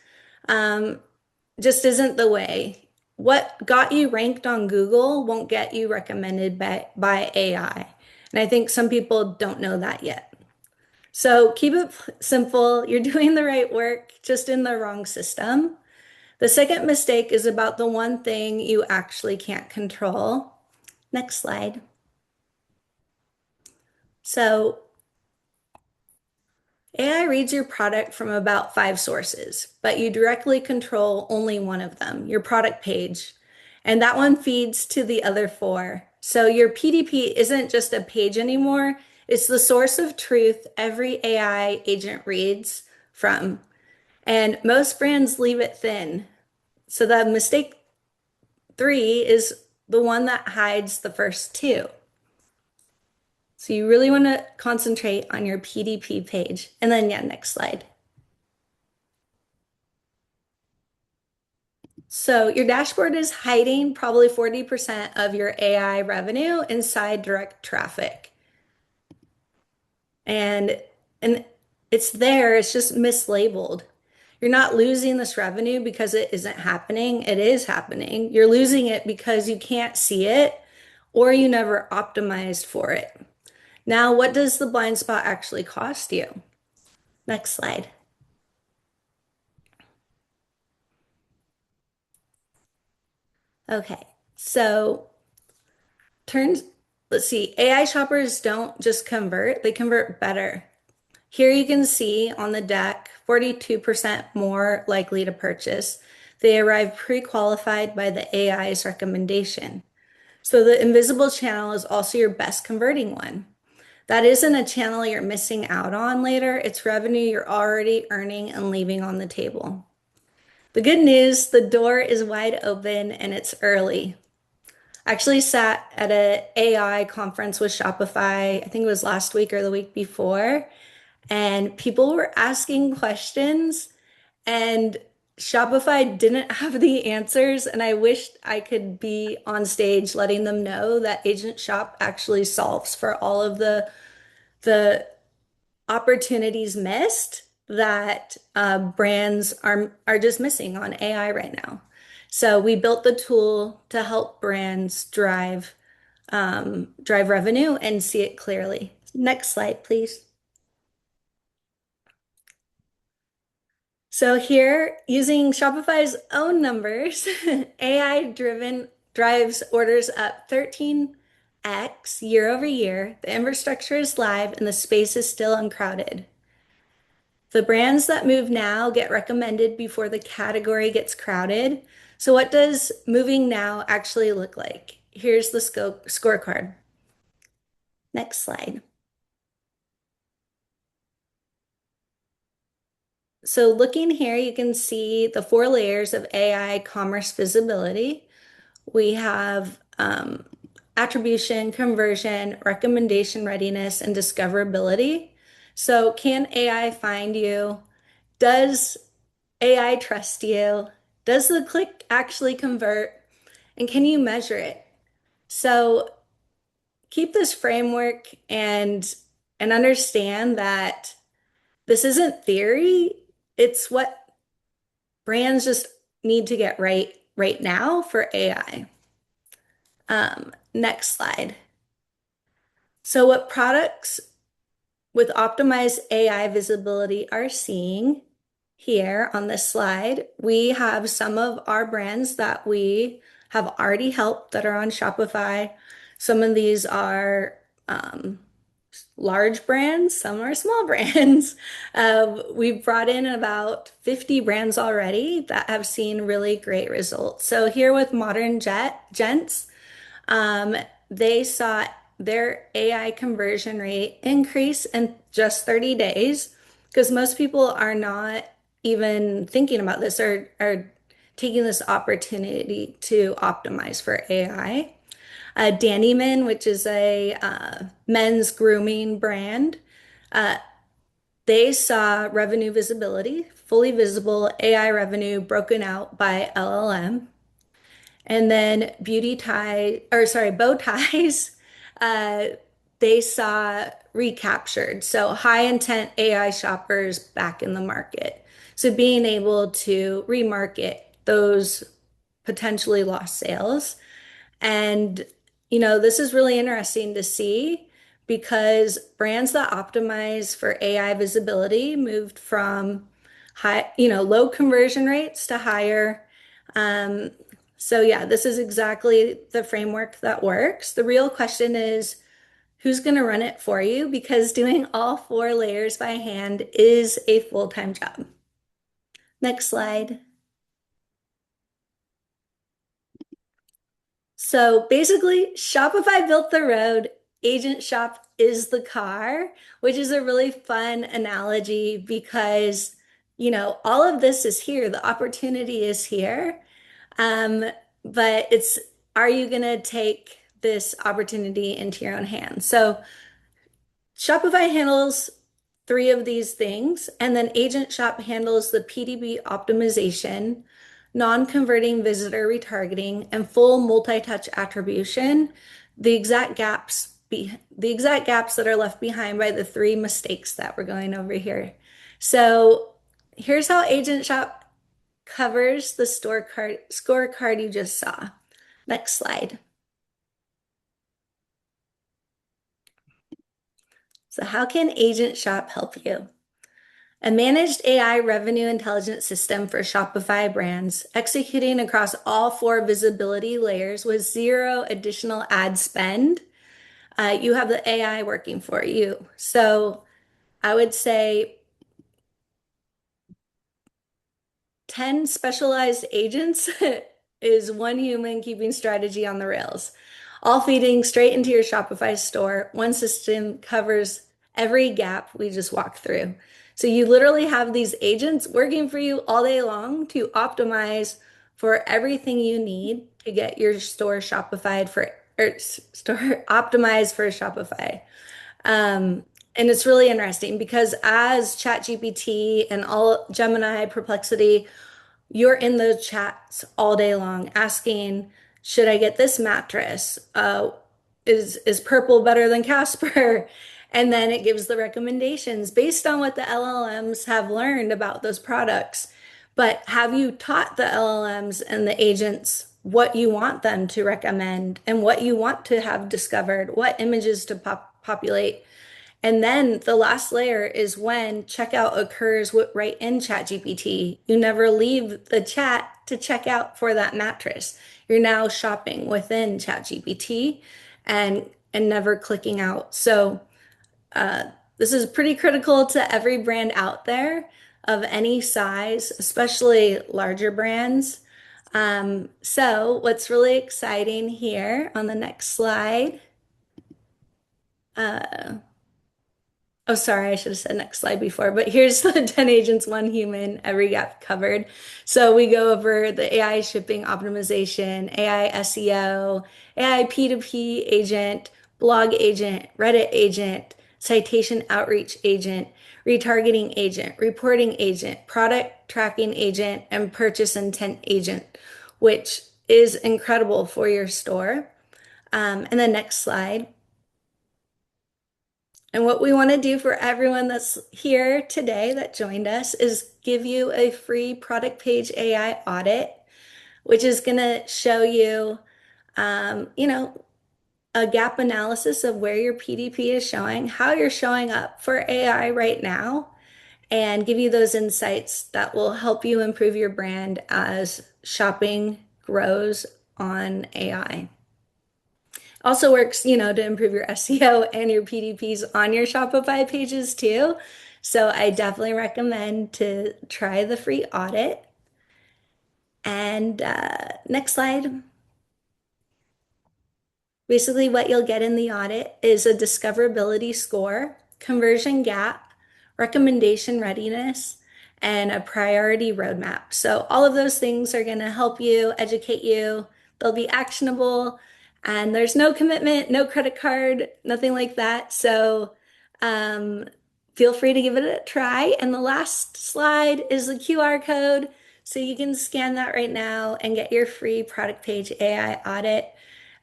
just isn't the way. What got you ranked on Google won't get you recommended by AI. And I think some people don't know that yet. So keep it simple. You're doing the right work, just in the wrong system. The second mistake is about the one thing you actually can't control. Next slide. So AI reads your product from about 5 sources, but you directly control only one of them, your product page. And that one feeds to the other 4. So your PDP isn't just a page anymore. It's the source of truth every AI agent reads from. And most brands leave it thin. So the mistake 3 is the one that hides the first 2. So you really want to concentrate on your PDP page. And then, next slide. So your dashboard is hiding probably 40% of your AI revenue inside direct traffic. And it's there, it's just mislabeled. You're not losing this revenue because it isn't happening. It is happening. You're losing it because you can't see it or you never optimized for it. Now, what does the blind spot actually cost you? Next slide. Okay, so let's see, AI shoppers don't just convert, they convert better. Here you can see on the deck 42% more likely to purchase. They arrive pre-qualified by the AI's recommendation. So the invisible channel is also your best converting one. That isn't a channel you're missing out on later. It's revenue you're already earning and leaving on the table. The good news, the door is wide open and it's early. I actually sat at an AI conference with Shopify, I think it was last week or the week before, and people were asking questions and Shopify didn't have the answers. And I wished I could be on stage letting them know that agentShop actually solves for all of the opportunities missed that brands are just missing on AI right now. So we built the tool to help brands drive revenue and see it clearly. Next slide, please. So here, using Shopify's own numbers, AI-driven drives orders up 13x year over year. The infrastructure is live and the space is still uncrowded. The brands that move now get recommended before the category gets crowded. So what does moving now actually look like? Here's the scorecard. Next slide. So looking here, you can see the 4 layers of AI commerce visibility. We have attribution, conversion, recommendation readiness, and discoverability. So can AI find you? Does AI trust you? Does the click actually convert? And can you measure it? So keep this framework and understand that this isn't theory. It's what brands just need to get right now for AI. Next slide. So what products with optimized AI visibility are seeing here on this slide, we have some of our brands that we have already helped that are on Shopify. Some of these are large brands, some are small brands. We've brought in about 50 brands already that have seen really great results. So here with Modern Gents, they saw their AI conversion rate increase in just 30 days because most people are not even thinking about this or are taking this opportunity to optimize for AI. Dannyman, which is a men's grooming brand, they saw revenue visibility, fully visible AI revenue broken out by LLM. And then bow ties, they saw recaptured. So high intent AI shoppers back in the market. So being able to remarket those potentially lost sales. And, this is really interesting to see because brands that optimize for AI visibility moved from low conversion rates to higher. So yeah, this is exactly the framework that works. The real question is, who's going to run it for you? Because doing all 4 layers by hand is a full-time job. Next slide. So basically, Shopify built the road, agentShop is the car, which is a really fun analogy because, all of this is here. The opportunity is here. But are you going to take this opportunity into your own hands? So Shopify handles 3 of these things, and then agentShop handles the PDB optimization, non-converting visitor retargeting, and full multi-touch attribution, the exact gaps that are left behind by the 3 mistakes that we're going over here. So here's how agentShop covers the scorecard you just saw. Next slide. So how can agentShop help you? A managed AI revenue intelligence system for Shopify brands, executing across all 4 visibility layers with 0 additional ad spend. You have the AI working for you. So I would say 10 specialized agents is one human keeping strategy on the rails, all feeding straight into your Shopify store. One system covers every gap we just walked through. So you literally have these agents working for you all day long to optimize for everything you need to get your store Shopify store optimized for Shopify. And it's really interesting because as ChatGPT and all Gemini, Perplexity, you're in the chats all day long asking, should I get this mattress? Is purple better than Casper? And then it gives the recommendations based on what the LLMs have learned about those products. But have you taught the LLMs and the agents what you want them to recommend and what you want to have discovered, what images to populate? And then the last layer is when checkout occurs right in ChatGPT. You never leave the chat to check out for that mattress. You're now shopping within ChatGPT and never clicking out. So this is pretty critical to every brand out there of any size, especially larger brands. So what's really exciting here on the next slide, oh, sorry, I should have said next slide before, but here's the 10 agents, one human, every gap covered. So we go over the AI shipping optimization, AI SEO, AI P2P agent, blog agent, Reddit agent, citation outreach agent, retargeting agent, reporting agent, product tracking agent, and purchase intent agent, which is incredible for your store. And the next slide. And what we want to do for everyone that's here today that joined us is give you a free product page AI audit, which is going to show you, a gap analysis of where your PDP is showing, how you're showing up for AI right now, and give you those insights that will help you improve your brand as shopping grows on AI. Also works, to improve your SEO and your PDPs on your Shopify pages too. So I definitely recommend to try the free audit. And next slide. Basically, what you'll get in the audit is a discoverability score, conversion gap, recommendation readiness, and a priority roadmap. So all of those things are going to help you, educate you. They'll be actionable. And there's no commitment, no credit card, nothing like that. So feel free to give it a try. And the last slide is the QR code. So you can scan that right now and get your free product page AI audit.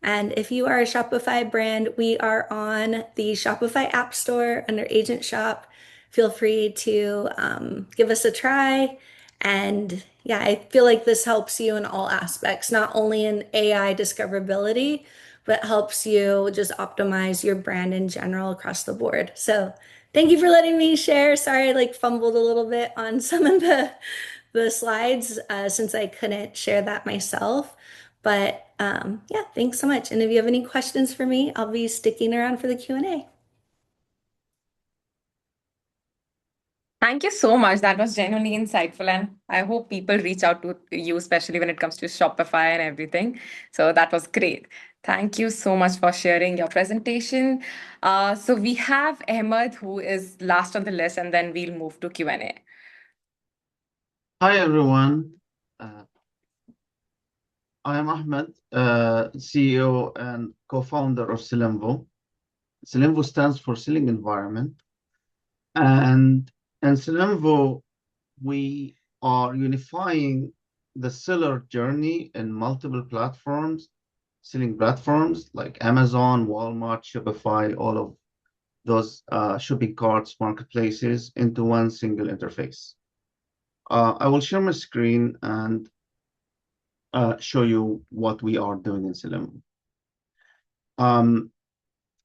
And if you are a Shopify brand, we are on the Shopify App Store under AgentShop. Feel free to give us a try. And yeah, I feel like this helps you in all aspects, not only in AI discoverability, but helps you just optimize your brand in general across the board. So thank you for letting me share. Sorry, I fumbled a little bit on some of the slides since I couldn't share that myself. But yeah, thanks so much. And if you have any questions for me, I'll be sticking around for the Q&A. Thank you so much. That was genuinely insightful. And I hope people reach out to you, especially when it comes to Shopify and everything. So that was great. Thank you so much for sharing your presentation. So we have Ahmed, who is last on the list, and then we'll move to Q&A. Hi, everyone. I am Ahmed, CEO and co-founder of Sellenvo. Sellenvo stands for Selling Environment. And in Sellenvo, we are unifying the seller journey in multiple platforms, selling platforms like Amazon, Walmart, Shopify, all of those shopping carts, marketplaces into one single interface. I will share my screen and show you what we are doing in Sellenvo.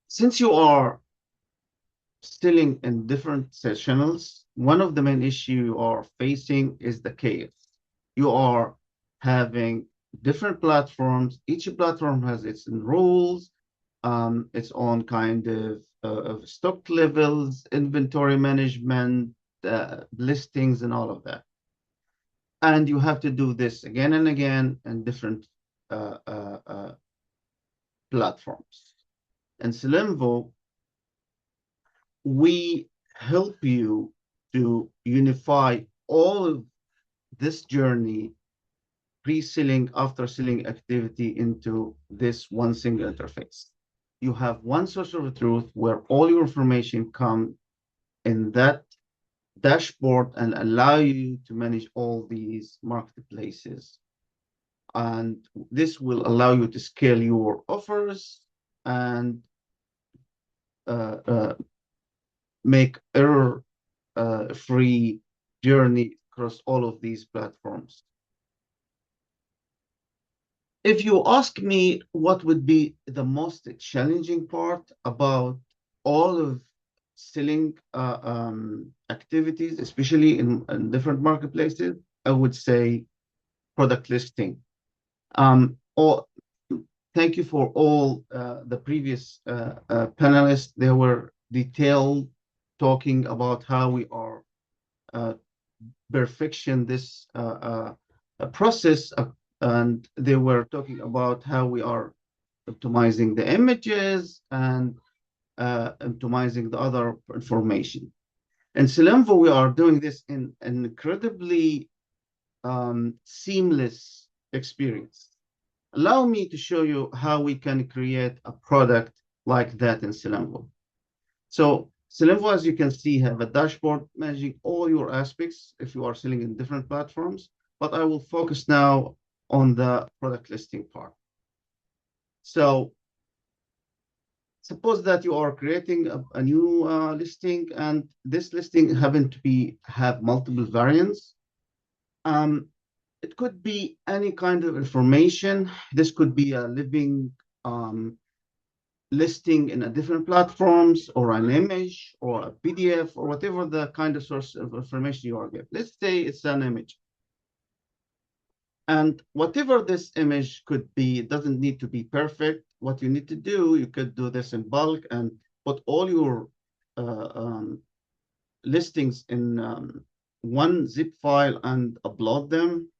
Since you are selling in different channels, one of the main issues you are facing is the chaos. You are having different platforms. Each platform has its own rules, its own kind of stock levels, inventory management, listings, and all of that. And you have to do this again and again in different platforms. In Sellenvo, we help you to unify all of this journey, pre-selling, after-selling activity into this one single interface. You have one source of truth where all your information come in that dashboard and allow you to manage all these marketplaces. And this will allow you to scale your offers and make error-free journey across all of these platforms. If you ask me what would be the most challenging part about all of selling activities, especially in different marketplaces, I would say product listing. Thank you for all the previous panelists. They were detailed, talking about how we are perfection this process, and they were talking about how we are optimizing the images and optimizing the other information. In Sellenvo, we are doing this in an incredibly seamless experience. Allow me to show you how we can create a product like that in Sellenvo. So Sellenvo, as you can see, have a dashboard managing all your aspects if you are selling in different platforms, but I will focus now on the product listing part. So suppose that you are creating a new listing, and this listing happen to have multiple variants. It could be any kind of information. This could be a living listing in a different platforms, or an image, or a PDF, or whatever the kind of source of information you are given. Let's say it's an image. And whatever this image could be, it doesn't need to be perfect. What you need to do, you could do this in bulk and put all your listings in one zip file and upload them,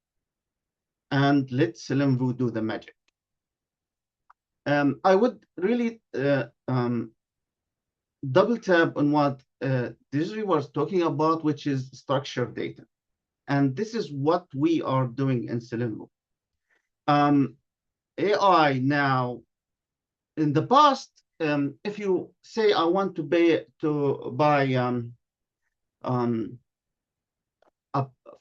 and let Sellenvo do the magic. I would really double tap on what Desiree was talking about, which is structured data. And this is what we are doing in Sellenvo. AI now, in the past, if you say, I want to buy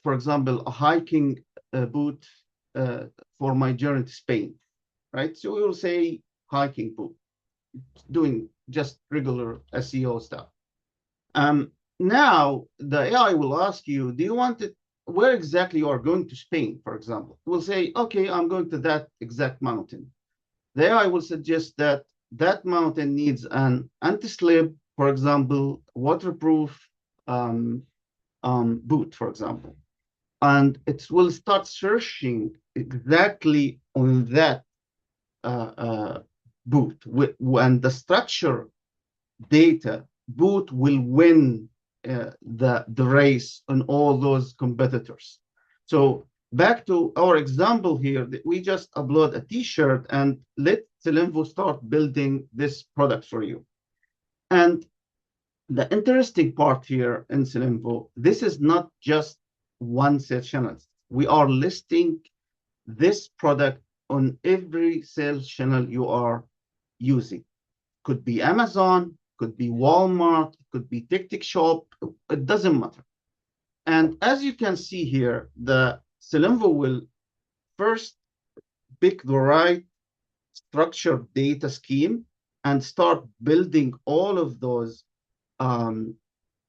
for example, a hiking boot for my journey to Spain, right? So we will say hiking boot, doing just regular SEO stuff. Now the AI will ask you, do you want it, where exactly you are going to Spain, for example? It will say, okay, I'm going to that exact mountain. The AI will suggest that that mountain needs an anti-slip, for example, waterproof boot, for example. And it will start searching exactly on that boot. When the structure data boot will win the race on all those competitors. So back to our example here, that we just upload a t-shirt and let Sellenvo start building this product for you. And the interesting part here in Sellenvo, this is not just one sales channel. We are listing this product on every sales channel you are using. Could be Amazon, could be Walmart, could be TikTok, it doesn't matter. And as you can see here, the Sellenvo will first pick the right structured data scheme and start building all of those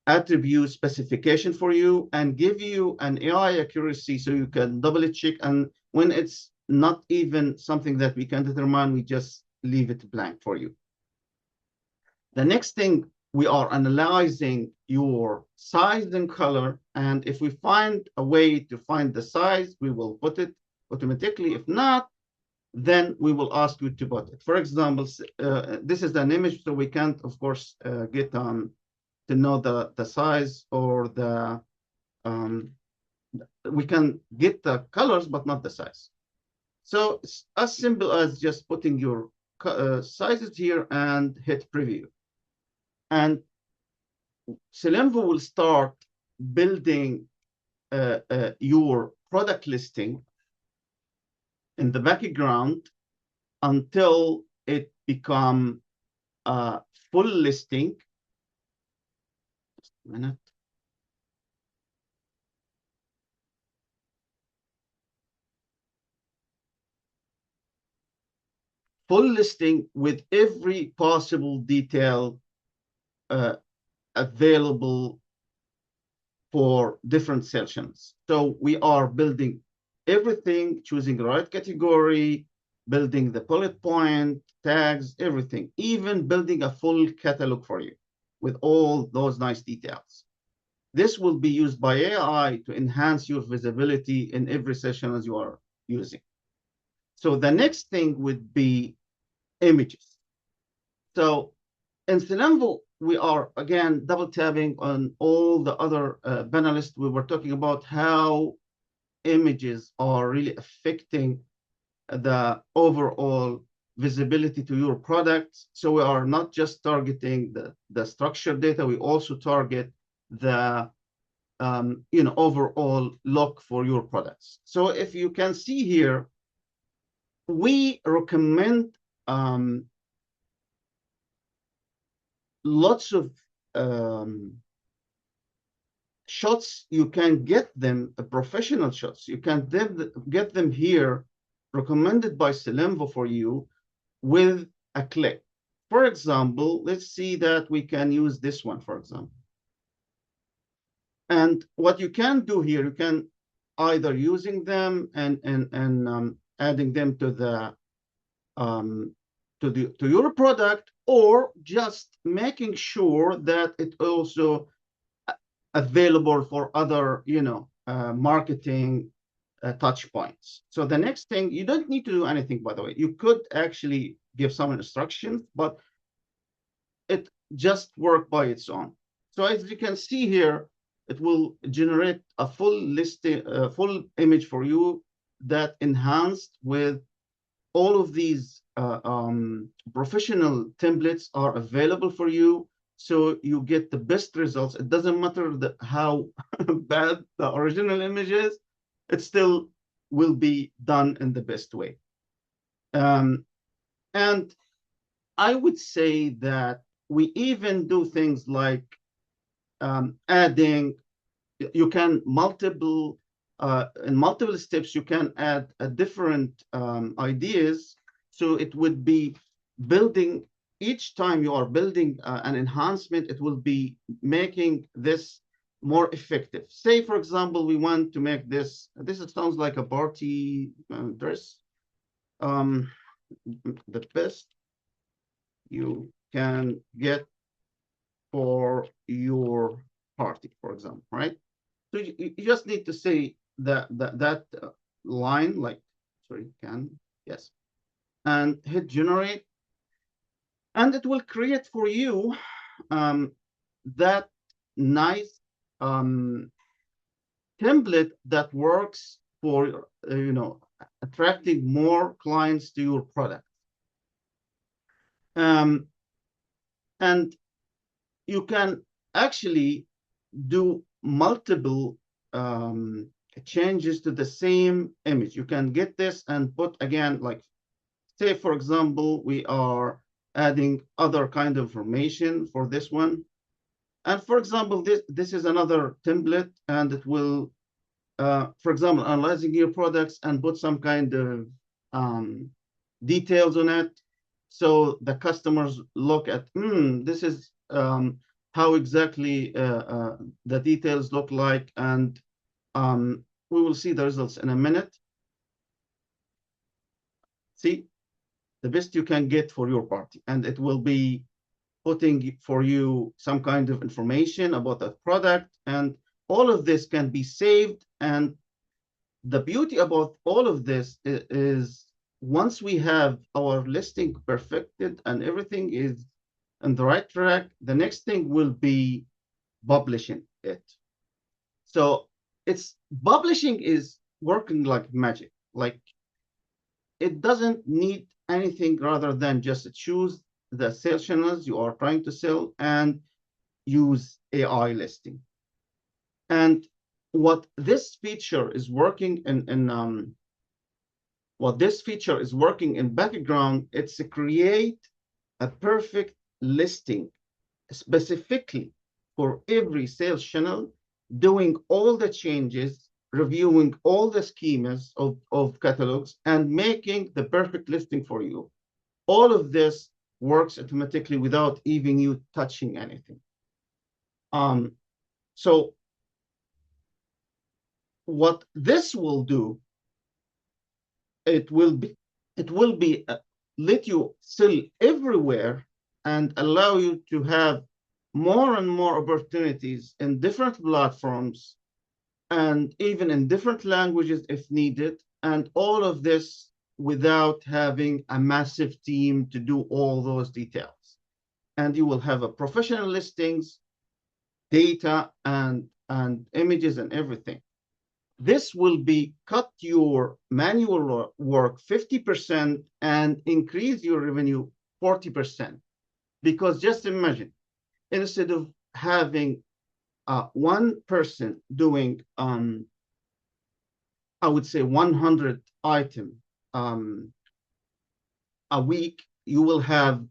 attribute specification for you and give you an AI accuracy so you can double check. And when it's not even something that we can determine, we just leave it blank for you. The next thing, we are analyzing your size and color. And if we find a way to find the size, we will put it automatically. If not, then we will ask you to put it. For example, this is an image, so we can't, of course, get to know the size or the we can get the colors, but not the size. So it's as simple as just putting your sizes here and hit preview. And Sellenvo will start building your product listing in the background until it become a full listing. Just a minute. Full listing with every possible detail available for different sections. So we are building everything, choosing the right category, building the bullet point, tags, everything, even building a full catalog for you with all those nice details. This will be used by AI to enhance your visibility in every session as you are using. So the next thing would be images. So in Sellenvo, we are, again, double tapping on all the other panelists. We were talking about how images are really affecting the overall visibility to your products. So we are not just targeting the structured data, we also target the overall look for your products. So if you can see here, we recommend lots of shots. You can get them, professional shots. You can get them here, recommended by Sellenvo for you with a click. For example, let's see that we can use this one, for example. And what you can do here, you can either using them and adding them to your product, or just making sure that it also available for other, marketing touch points. So the next thing, you don't need to do anything, by the way. You could actually give some instructions, but it just work by its own. So as you can see here, it will generate a full listing, full image for you that enhanced with all of these professional templates are available for you. So you get the best results. It doesn't matter how bad the original image is, it still will be done in the best way. And I would say that we even do things like adding, you can in multiple steps, you can add different ideas. So it would be building, each time you are building an enhancement, it will be making this more effective. Say, for example, we want to make this sounds like a party dress. The best you can get for your party, for example, right? So you just need to say that line, like, sorry, yes, and hit generate, and it will create for you that nice template that works for attracting more clients to your product. And you can actually do multiple changes to the same image. You can get this and put, again, like, say, for example, we are adding other kind of information for this one. And for example, this is another template, and it will, for example, analyzing your products and put some kind of details on it. So the customers look at, this is how exactly the details look like, and we will see the results in a minute. See, the best you can get for your party, and it will be putting for you some kind of information about that product, and all of this can be saved. And the beauty about all of this is once we have our listing perfected and everything is on the right track, the next thing will be publishing it. So it's publishing is working like magic. Like, it doesn't need anything rather than just choose the sales channels you are trying to sell and use AI listing. And what this feature is working in background, it's to create a perfect listing specifically for every sales channel, doing all the changes, reviewing all the schemas of catalogs, and making the perfect listing for you. All of this works automatically without even you touching anything. So what this will do, it will be let you sell everywhere and allow you to have more and more opportunities in different platforms and even in different languages if needed, and all of this without having a massive team to do all those details. And you will have a professional listings, data, and images and everything. This will be cut your manual work 50% and increase your revenue 40%. Because just imagine, instead of having one person doing, I would say 100 items a week, you will have,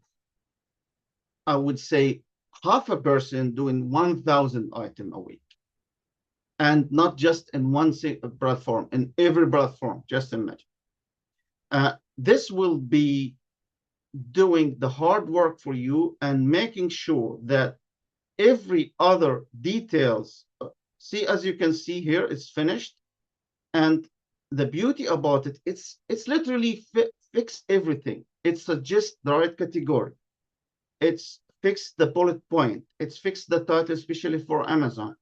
I would say, half a person doing 1,000 items a week. And not just in one platform, in every platform, just imagine. This will be doing the hard work for you and making sure that every other details, see, as you can see here, it's finished. And the beauty about it, it's literally fixed everything. It suggests the right category. It's fixed the bullet point. It's fixed the title, especially for Amazon.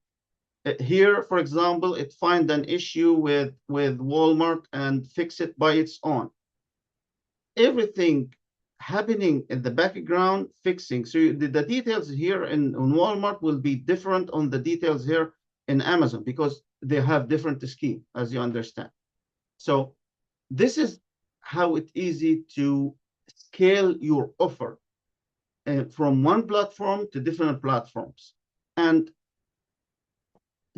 Here, for example, it find an issue with Walmart and fix it by its own. Everything happening in the background, fixing. So the details here on Walmart will be different on the details here in Amazon because they have different scheme, as you understand. So this is how it's easy to scale your offer from one platform to different platforms. And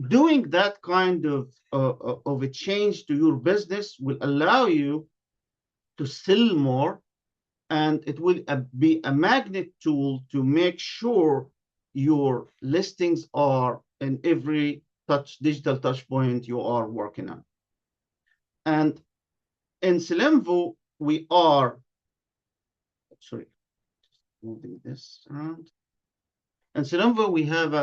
doing that kind of a change to your business will allow you to sell more, and it will be a magnet tool to make sure your listings are in every digital touch point you are working on. And in Sellenvo, we are, sorry, just moving this around. In Sellenvo, we have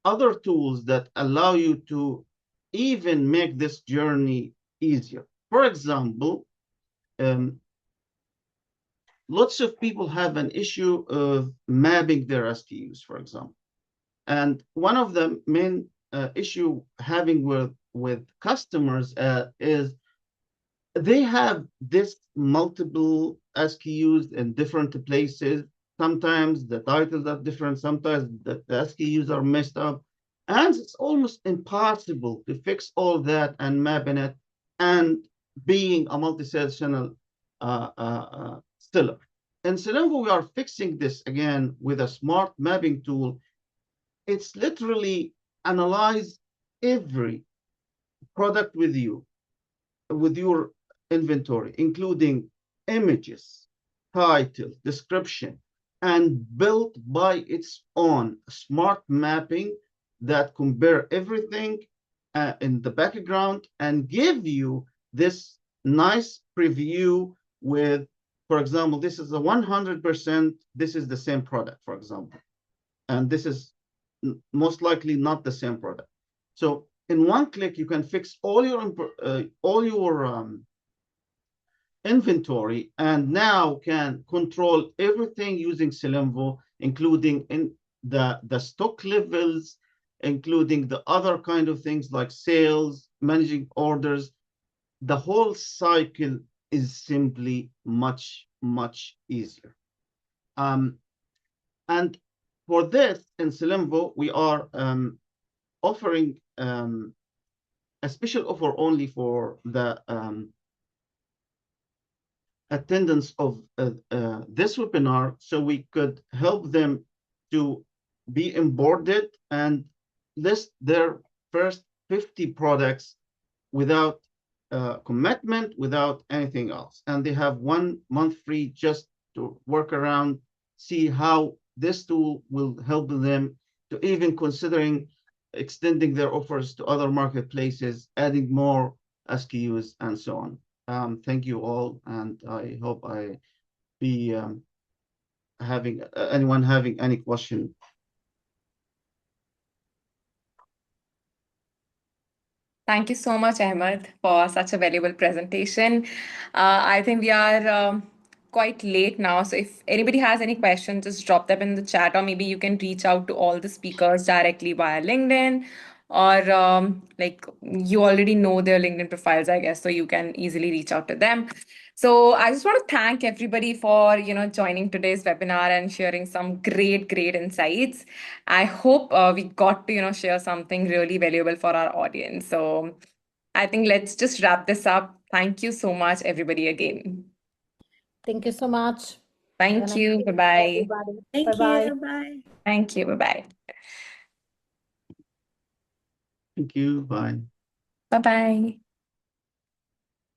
other tools that allow you to even make this journey easier. For example, lots of people have an issue of mapping their SKUs, for example. And one of the main issue having with customers is they have this multiple SKUs in different places. Sometimes the titles are different. Sometimes the SKUs are messed up. And it's almost impossible to fix all that and mapping it and being a multi-sales channel seller. In Sellenvo, we are fixing this again with a smart mapping tool. It's literally analyze every product with you, with your inventory, including images, title, description, and built by its own smart mapping that compare everything in the background and give you this nice preview with, for example, this is a 100%, this is the same product, for example. And this is most likely not the same product. So in one click, you can fix all your inventory, and now can control everything using Sellenvo, including in the stock levels, including the other kind of things like sales, managing orders. The whole cycle is simply much, much easier. And for this in Sellenvo, we are offering a special offer only for the attendance of this webinar, so we could help them to be onboarded and list their first 50 products without commitment, without anything else. And they have 1 month free just to work around, see how this tool will help them to even considering extending their offers to other marketplaces, adding more SKUs, and so on. Thank you all, and I hope I be having anyone having any question. Thank you so much, Ahmed, for such a valuable presentation. I think we are quite late now, so if anybody has any questions, just drop them in the chat, or maybe you can reach out to all the speakers directly via LinkedIn, or like you already know their LinkedIn profiles, I guess, so you can easily reach out to them. So I just want to thank everybody for joining today's webinar and sharing some great insights. I hope we got to share something really valuable for our audience. So I think let's just wrap this up. Thank you so much, everybody, again. Thank you so much. Thank you. Bye-bye. Thank Bye-bye. you. Bye. Thank you. Bye-bye. Thank you. Bye. Bye-bye.